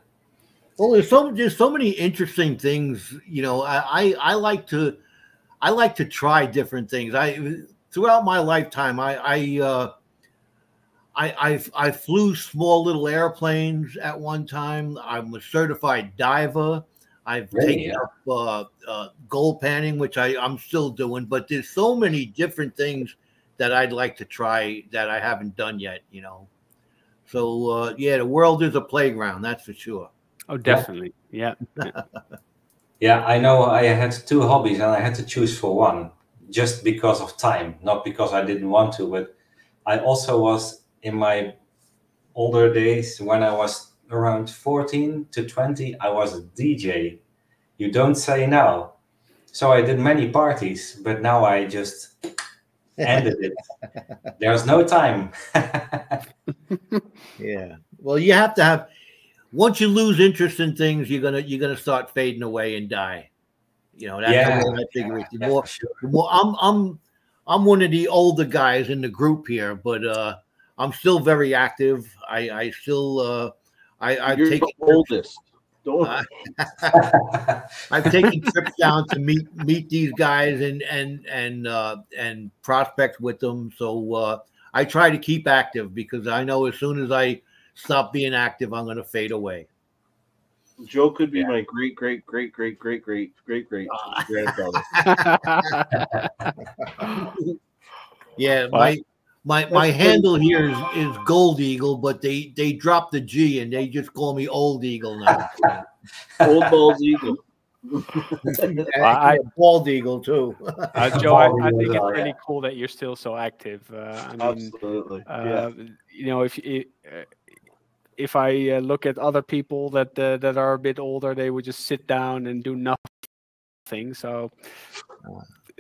C: Well, there's so many interesting things. You know, I like to try different things. Throughout my lifetime, I flew small little airplanes at one time. I'm a certified diver. I've taken up gold panning, which I'm still doing. But there's so many different things that I'd like to try that I haven't done yet. You know, so yeah, the world is a playground. That's for sure.
D: Oh, definitely. Yeah.
F: Yeah, I know I had two hobbies and I had to choose for one just because of time, not because I didn't want to. But I also was in my older days when I was around 14 to 20, I was a DJ. You don't say now. So I did many parties, but now I just ended it. There's no time.
C: Yeah. Well, you have to have. Once you lose interest in things, you're gonna start fading away and die. You know, that's the way I figure it. The more I'm one of the older guys in the group here, but I'm still very active. I still I've
E: You're
C: taken
E: the oldest.
C: I've taken trips down to meet these guys and prospect with them. So I try to keep active because I know as soon as I stop being active, I'm going to fade away.
E: Joe could be my great grandfather.
C: Yeah, my handle here is Gold Eagle, but they dropped the G and they just call me Old Eagle now.
E: Old Balls Eagle.
C: Bald Eagle too.
D: Joe, I think it's really cool that you're still so active. I mean,
E: absolutely.
D: You know, if I look at other people that are a bit older, they would just sit down and do nothing. So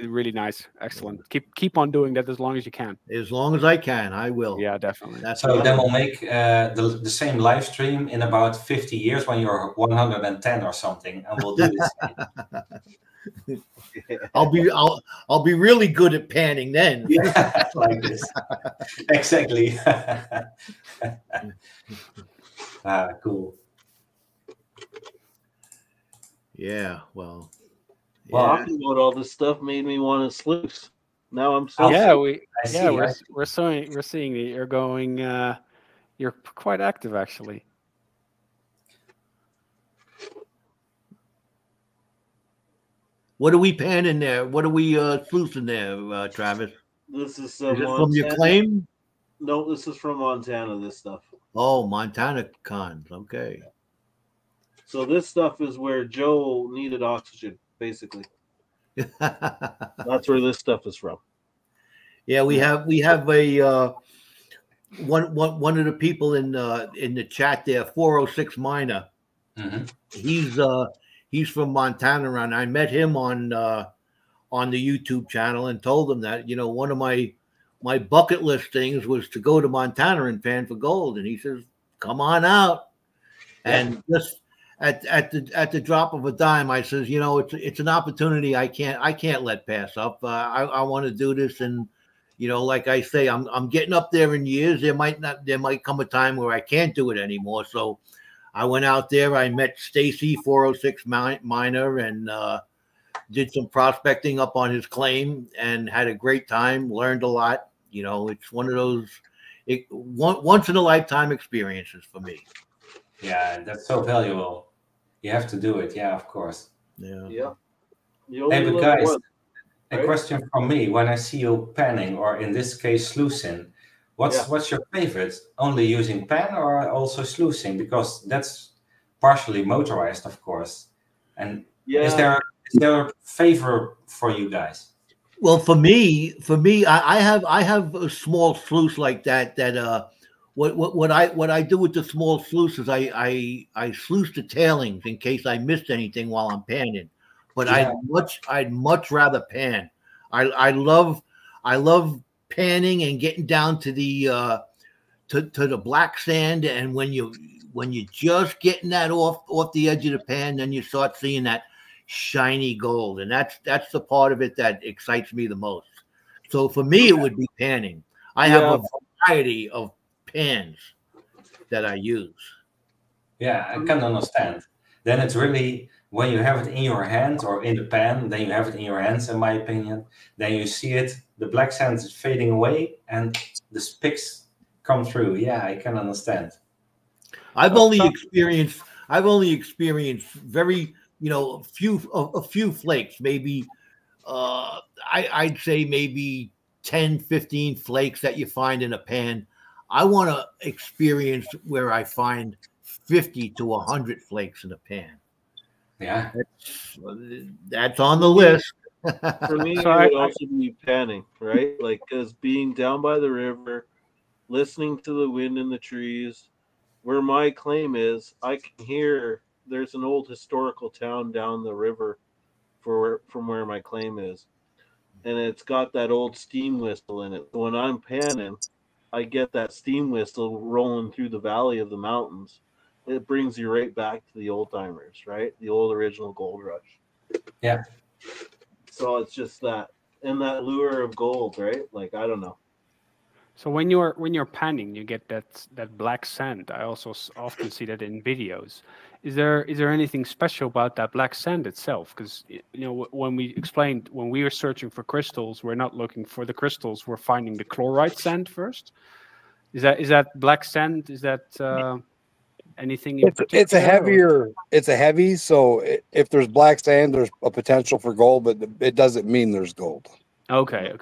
D: really nice, excellent. Keep on doing that as long as you can.
C: As long as I can, I will.
D: Yeah, definitely.
F: So then we'll make the same live stream in about 50 years when you're 110 or something, and we'll do this.
C: I'll be really good at panning then.
F: Yeah, like this. Exactly. Cool.
C: Yeah, well,
E: talking about all this stuff made me want to sluice. Now I'm so
D: we're seeing that you're going. You're quite active, actually.
C: What are we panning there? What are we sluicing there, Travis?
E: This is
C: from your claim?
E: No, this is from Montana. This stuff.
C: Oh, Montana cons. Okay.
E: So this stuff is where Joe needed oxygen, basically. That's where this stuff is from.
C: Yeah, we have a one of the people in the chat there, 406 Miner.
F: Mm-hmm.
C: He's from Montana, and I met him on the YouTube channel and told him that, you know, one of my bucket list things was to go to Montana and pan for gold, and he says, "Come on out." Yeah. And just at the drop of a dime, I says, you know, it's an opportunity I can't let pass up. I want to do this, and you know, like I say, I'm getting up there in years. There might come a time where I can't do it anymore. So I went out there. I met Stacy, 406 Miner, and did some prospecting up on his claim, and had a great time. Learned a lot. You know, it's one of those once in a lifetime experiences for me.
F: Yeah, that's so valuable. You have to do it. Yeah, of course.
C: Yeah.
F: Hey, but guys, a question from me. When I see you panning, or in this case, sluicing, what's your favorite? Only using pan or also sluicing? Because that's partially motorized, of course. And is there a favor for you guys?
C: Well, for me, I have a small sluice like that. What I do with the small sluice is I sluice the tailings in case I missed anything while I'm panning. But I'd much rather pan. I love panning and getting down to the to the black sand, and when you just getting that off the edge of the pan, then you start seeing that shiny gold, and that's the part of it that excites me the most. So for me, it would be panning. I have a variety of pans that I use.
F: Yeah, I can understand. Then it's really when you have it in your hand or in the pan, then you have it in your hands, in my opinion. Then you see it, the black sand is fading away, and the spicks come through. Yeah, I can understand.
C: I've only experienced very, a few flakes, maybe I'd say maybe 10, 15 flakes that you find in a pan. I want to experience where I find 50 to 100 flakes in a pan.
F: Yeah,
C: that's on the list.
E: For me, it would also be panning, right? Like, because being down by the river, listening to the wind in the trees, where my claim is, I can hear there's an old historical town down the river from where my claim is. And it's got that old steam whistle in it. When I'm panning, I get that steam whistle rolling through the valley of the mountains. It brings you right back to the old timers, right? The old original gold rush.
F: Yeah.
E: So it's just that, and that lure of gold, right? Like, I don't know.
D: So when you're panning, you get that black sand. I also often see that in videos. Is there anything special about that black sand itself? Because when we were searching for crystals, we're not looking for the crystals. We're finding the chloride sand first. Is that black sand? Is that anything?
B: It's a heavy. So if there's black sand, there's a potential for gold, but it doesn't mean there's gold.
D: Okay.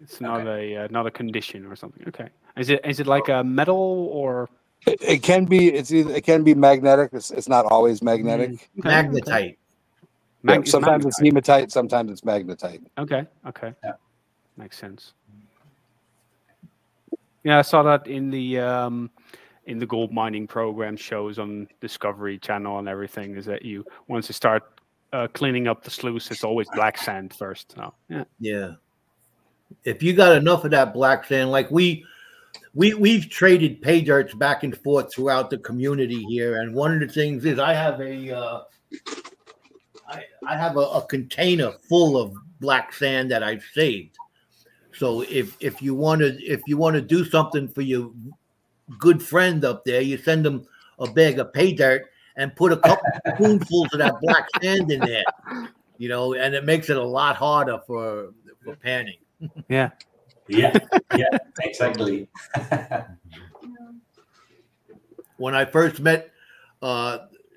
D: It's not a condition or something. Okay. Is it like a metal or?
B: It can be. It can be magnetic. It's not always magnetic.
C: Okay. Magnetite.
B: Yeah, sometimes it's hematite. Sometimes it's magnetite.
D: Okay. Yeah. Makes sense. Yeah, I saw that in the gold mining program shows on Discovery Channel and everything. Is that once you start cleaning up the sluice, it's always black sand first. So
C: yeah. If you got enough of that black sand, like we've traded pay dirts back and forth throughout the community here, and one of the things is I have a container full of black sand that I've saved. So if you want to do something for your good friend up there, you send them a bag of pay dirt and put a couple spoonfuls of that black sand in there, and it makes it a lot harder for panning.
D: Yeah,
F: exactly.
C: When I first met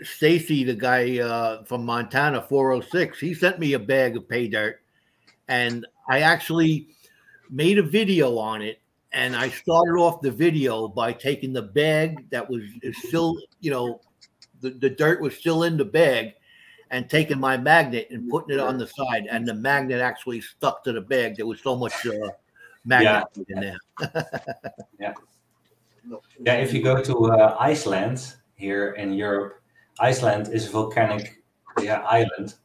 C: Stacy, the guy from Montana, 406, he sent me a bag of pay dirt, and I actually made a video on it. And I started off the video by taking the bag that was still, the dirt was still in the bag, and taking my magnet and putting it on the side, and the magnet actually stuck to the bag. There was so much magnet in there.
F: Yeah. If you go to Iceland here in Europe, Iceland is a volcanic island.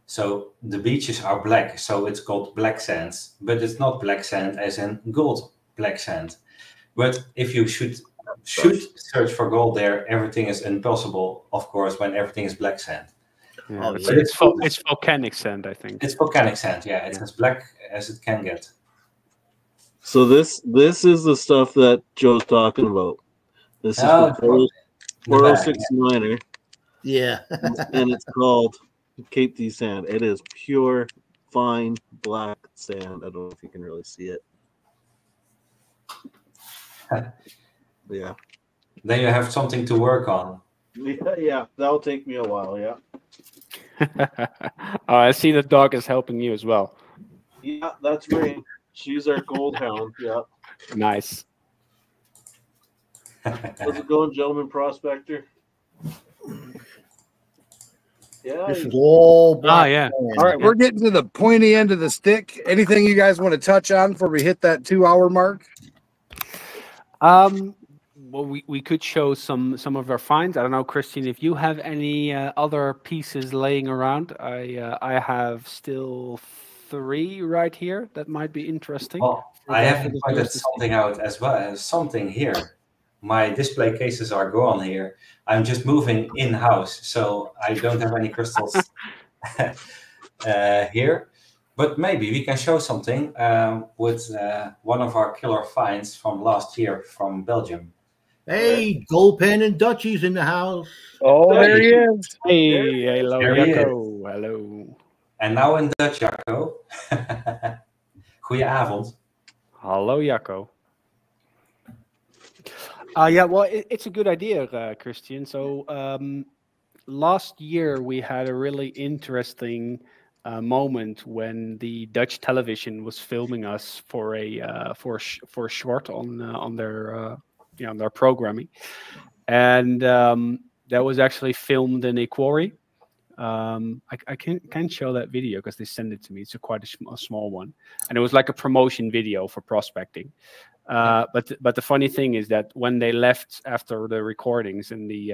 F: So the beaches are black, so it's called black sands, but it's not black sand as in gold black sand. But if you should search for gold there, everything is impossible, of course, when everything is black sand.
D: Yeah, but it's volcanic sand, I think.
F: It's volcanic sand, yeah. It's as black as it can get.
E: So this is the stuff that Joe's talking about. This is the 406 miner.
C: Yeah.
E: And it's called Cape D sand. It is pure, fine, black sand. I don't know if you can really see it. Yeah.
F: Then you have something to work on.
E: Yeah, that'll take me a while, yeah.
D: Oh, I see the dog is helping you as well.
E: Yeah, that's Ray. She's our gold hound, yeah.
D: Nice.
E: How's it going, gentleman prospector? Yeah.
C: This is all black.
D: Oh, yeah.
B: All right, we're getting to the pointy end of the stick. Anything you guys want to touch on before we hit that 2-hour mark?
D: Well, we could show some of our finds. I don't know, Kristian, if you have any other pieces laying around. I have still 3 right here that might be interesting.
F: Well, I have pointed something out as well. Something here. My display cases are gone here. I'm just moving in-house, so I don't have any crystals here. But maybe we can show something with one of our killer finds from last year from Belgium.
C: Hey, Gold Pen and Dutchie's in the house.
B: Oh, there he is.
G: Hey, hello,
F: There he
G: Jacco. Hello.
F: And now in Dutch, Jacco. Goedenavond.
G: Hello, Jacco. Yeah, well, it's a good idea, Kristian. So last year we had a really interesting moment when the Dutch television was filming us for a short on their programming, and that was actually filmed in a quarry. I can't show that video because they sent it to me. It's quite a small one, and it was like a promotion video for prospecting. But the funny thing is that when they left after the recordings in the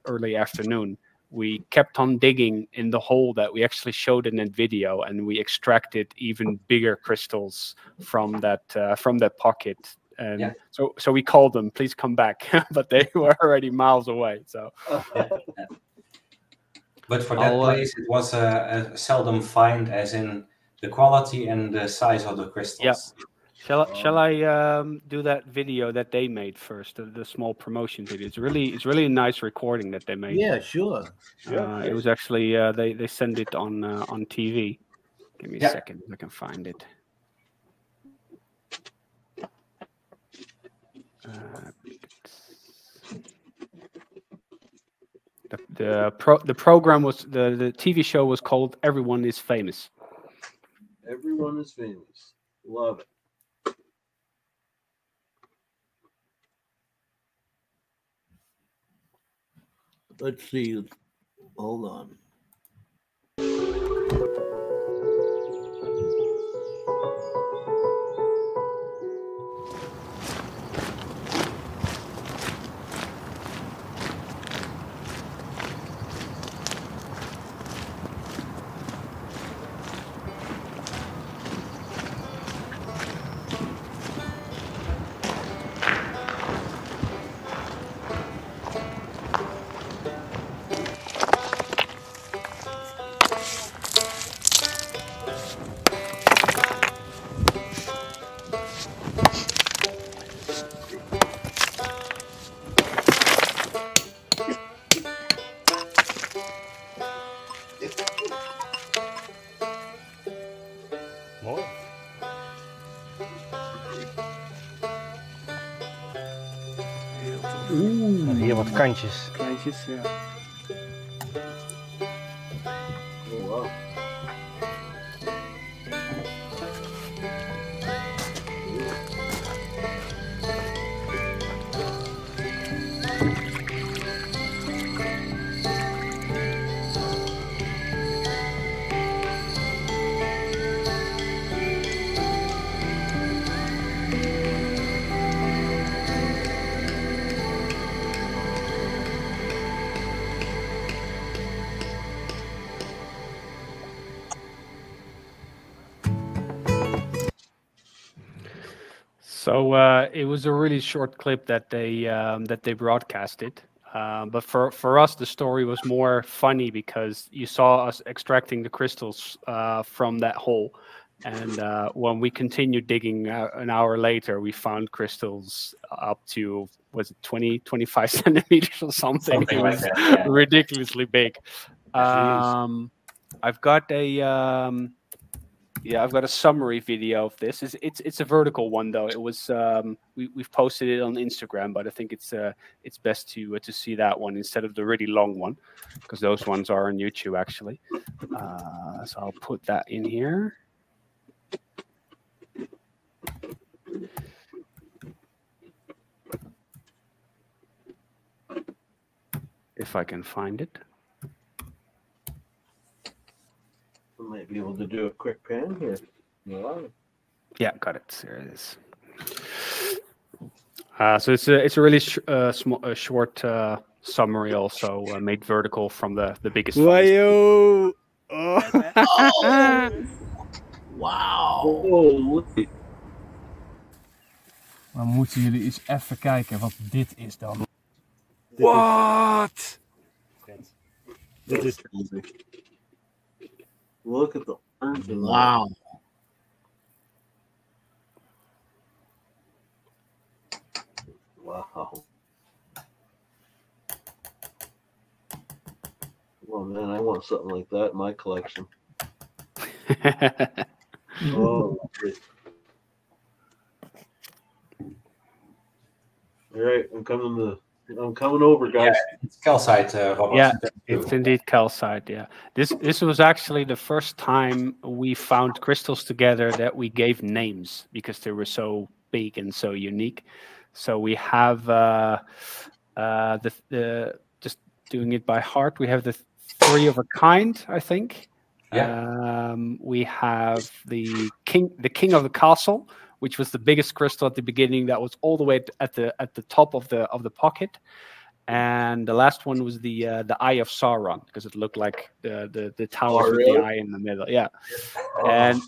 G: early afternoon, we kept on digging in the hole that we actually showed in that video, and we extracted even bigger crystals from that pocket. And so we called them, please come back, but they were already miles away. So.
F: But for that place, it was a seldom find, as in the quality and the size of the crystals.
G: Yeah. Shall I do that video that they made first, the small promotion video? It's really a nice recording that they made.
C: Yeah, sure.
G: It was actually they sent it on TV. Give me a second if I can find it. The program was the TV show was called Everyone is Famous.
E: Everyone is famous. Love it.
C: Let's see. Hold on.
H: Hier wat kantjes.
G: Kantjes, ja.
E: Oh, wow.
G: So it was a really short clip that they broadcasted. But for us, the story was more funny because you saw us extracting the crystals from that hole. And when we continued digging an hour later, we found crystals up to, was it 20, 25 centimeters or something? It was
F: like that, yeah.
G: ridiculously big. I've got a I've got a summary video of this. It's a vertical one though. It was we've posted it on Instagram, but I think it's best to see that one instead of the really long one, because those ones are on YouTube actually. So I'll put that in here. If I can find it.
E: We might be able to do a quick pan here. Wow.
G: Yeah, got it. There it is. So it's a really short summary, also made vertical from the biggest.
C: Wow! Oh. Wow!
E: Oh,
H: Maar moeten jullie eens even kijken wat dit is dan.
G: What?
E: dit is crazy. Look at the orange.
C: Wow.
E: Wow. Oh man, I want something like that in my collection. Oh. All right, I'm coming over, guys.
F: Yeah, it's calcite, Robert.
G: Yeah, it's indeed calcite. Yeah, this was actually the first time we found crystals together that we gave names because they were so big and so unique. So we have the just doing it by heart. We have the 3 of a kind, I think.
F: Yeah.
G: We have the king of the castle, which was the biggest crystal at the beginning. That was all the way at the top of the pocket. And the last one was the Eye of Sauron, because it looked like the tower with the eye in the middle. Yeah, and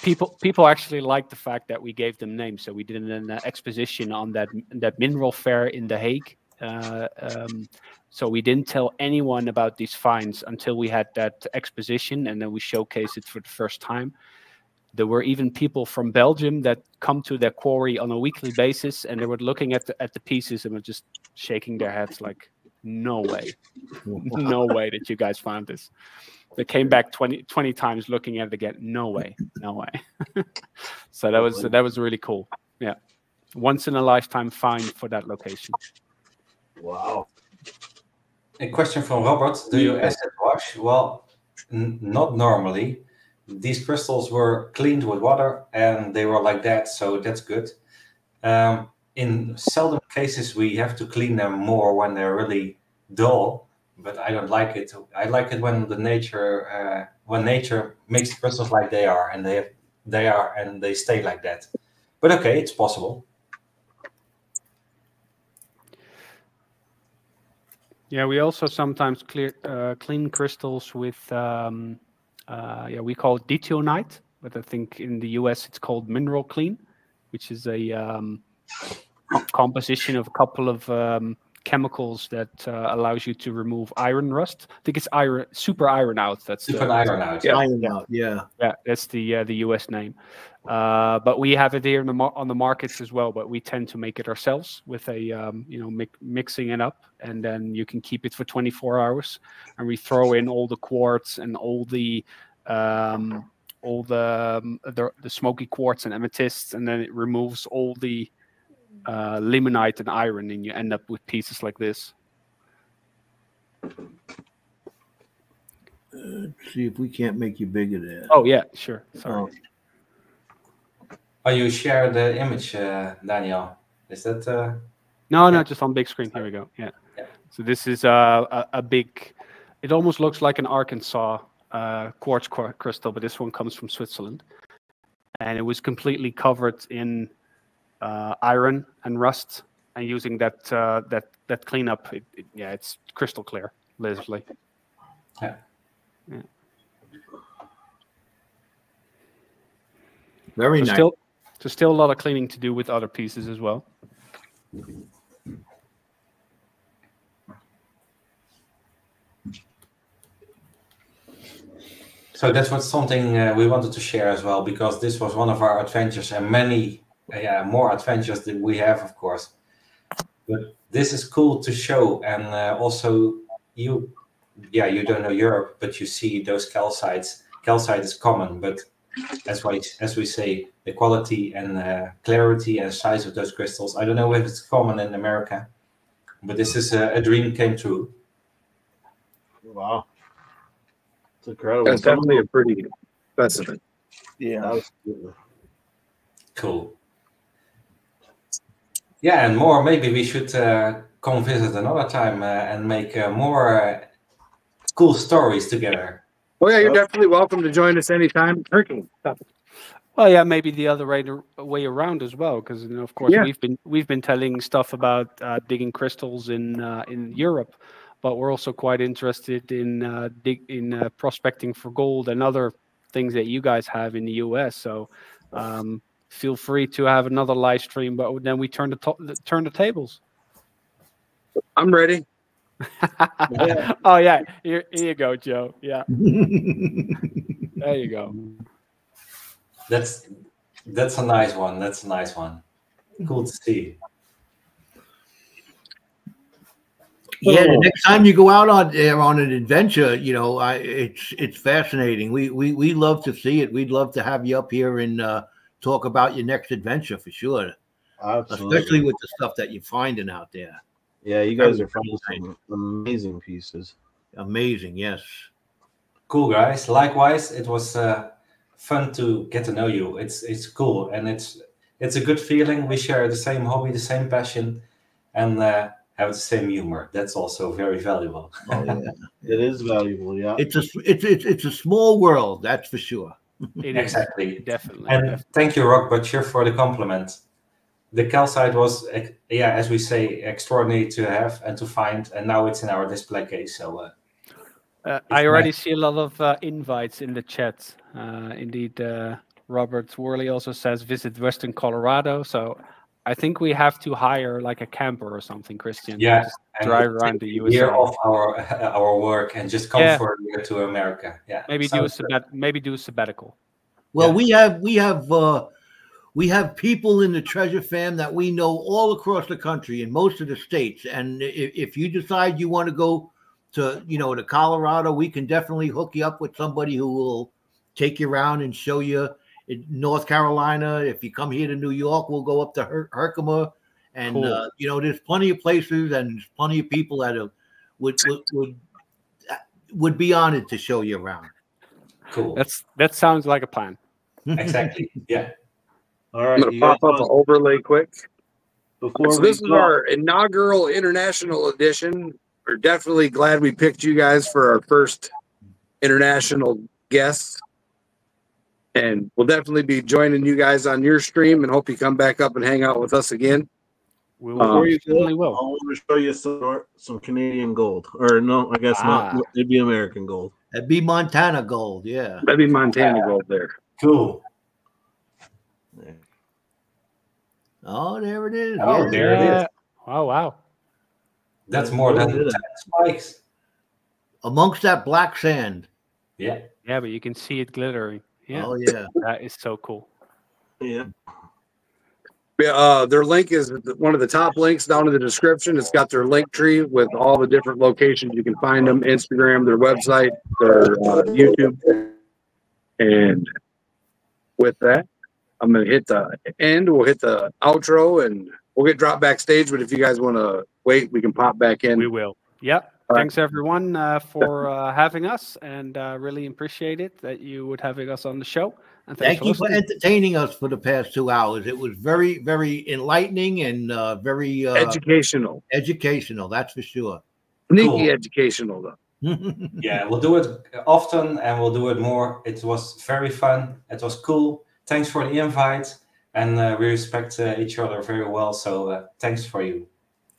G: people actually liked the fact that we gave them names. So we did an exposition on that mineral fair in The Hague. So we didn't tell anyone about these finds until we had that exposition, and then we showcased it for the first time. There were even people from Belgium that come to their quarry on a weekly basis, and they were looking at the pieces and were just shaking their heads like, no way, no way that you guys found this. They came back 20 times looking at it again. No way, no way. So that was really cool. Yeah, once in a lifetime find for that location.
E: Wow.
F: A question from Robert: do you acid wash? Well, not normally. These crystals were cleaned with water and they were like that, so that's good. In seldom cases we have to clean them more when they're really dull, but I don't like it. I like it when nature makes the crystals like they are, and they stay like that. But okay, it's possible.
G: Yeah, we also sometimes clean crystals with we call it detionite, but I think in the US it's called mineral clean, which is a composition of a couple of chemicals that allows you to remove iron rust. I think it's super iron out. That's
F: iron out.
C: Yeah. Iron out. Yeah.
G: Yeah, that's the US name. But we have it here on the markets as well. But we tend to make it ourselves with a mixing it up, and then you can keep it for 24 hours. And we throw in all the quartz and all the smoky quartz and amethysts, and then it removes all the limonite and iron, and you end up with pieces like this.
C: Let's see if we can't make you bigger there.
G: Oh yeah, sure. Sorry.
F: Oh, you share the image, Daniel? Is that?
G: No, just on big screen. Here we go. Yeah. So this is a big. It almost looks like an Arkansas quartz crystal, but this one comes from Switzerland, and it was completely covered in iron and rust, and using that cleanup, it's crystal clear, literally.
F: Yeah.
G: Yeah.
C: Very nice.
G: There's still a lot of cleaning to do with other pieces as well.
F: So that's something we wanted to share as well, because this was one of our adventures, and many more adventures that we have, of course. But this is cool to show, and also you don't know Europe, but you see those calcites. Calcite is common, but as we say, the quality and clarity and size of those crystals, I don't know if it's common in America, but this is a dream came true.
E: Wow. It's incredible.
I: That's definitely a pretty specimen.
C: Yeah.
F: Cool. Yeah, and more. Maybe we should come visit another time and make more cool stories together.
I: Oh yeah, you're definitely welcome to join us anytime.
G: Well, yeah, maybe the other way around as well, because of course we've been telling stuff about digging crystals in Europe, but we're also quite interested in prospecting for gold and other things that you guys have in the US. So feel free to have another live stream, but then we turn the tables.
I: I'm ready.
G: Yeah. Oh yeah, here you go, Joe. Yeah. There you go.
F: That's a nice one. That's a nice one. Cool to see.
C: Yeah, the next time you go out on an adventure, you know, it's fascinating. We love to see it. We'd love to have you up here and talk about your next adventure for sure.
E: Absolutely.
C: Especially with the stuff that you're finding out there.
E: Yeah, you guys are finding some amazing pieces.
C: Amazing, yes.
F: Cool, guys. Likewise, it was fun to get to know you. It's cool, and it's a good feeling. We share the same hobby, the same passion, and have the same humor. That's also very valuable.
C: Oh yeah,
E: It is valuable. Yeah,
C: it's a small world, that's for sure.
F: Exactly,
G: Definitely.
F: And thank you, Rock Butcher, for the compliment. The calcite was, yeah, as we say, extraordinary to have and to find, and now it's in our display case. So
G: I already see a lot of invites in the chat. Indeed, Robert Worley also says visit Western Colorado. So I think we have to hire like a camper or something, Kristian.
F: Yeah,
G: just drive around the USA.
F: Year off our work and just come for a year to America. Yeah,
G: maybe do a sabbatical.
C: Well, we have people in the Treasure Fam that we know all across the country in most of the states. And if you decide you want to go to Colorado, we can definitely hook you up with somebody who will take you around and show you in North Carolina. If you come here to New York, we'll go up to Herkimer. And,
G: cool.
C: There's plenty of places and there's plenty of people that would be honored to show you around.
F: Cool.
G: That sounds like a plan.
F: Exactly. Yeah.
E: All right.
I: I'm going to pop up an overlay quick.
E: So
I: this is our inaugural international edition. We're definitely glad we picked you guys for our first international guests. And we'll definitely be joining you guys on your stream and hope you come back up and hang out with us again.
E: Before you go, I want to show you some Canadian gold. Or no, I guess not. It'd be American gold.
C: That'd be Montana gold, yeah.
I: That'd be Montana gold there.
F: Cool.
C: Oh, there it is.
F: Oh, there it is.
G: Oh, wow.
F: That's more than 10 spikes.
C: Amongst that black sand.
F: Yeah.
G: Yeah, but you can see it glittering. Yeah.
C: Oh, yeah.
G: That is so cool.
E: Yeah.
I: Their link is one of the top links down in the description. It's got their link tree with all the different locations you can find them: Instagram, their website, their YouTube. And with that, I'm going to hit the end. We'll hit the outro and we'll get dropped backstage. But if you guys want to wait, we can pop back in.
G: We will. Yep. Thanks everyone for having us, and really appreciate it that you would having us on the show. And
C: thank you for entertaining us for the past 2 hours. It was very, very enlightening and very
I: educational.
C: Educational, that's for sure.
I: Sneaky educational, though.
F: Yeah, we'll do it often and we'll do it more. It was very fun. It was cool. Thanks for the invite, and we respect each other very well. So thanks for you.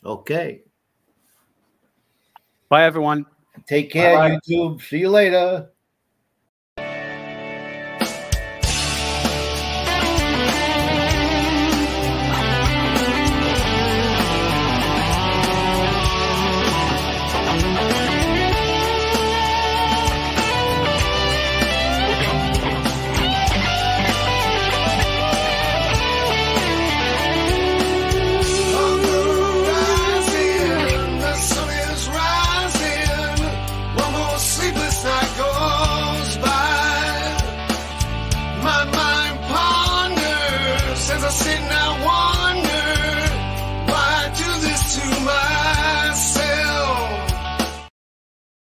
C: Okay.
G: Bye, everyone.
C: Take care,
F: Bye.
C: YouTube. See you later.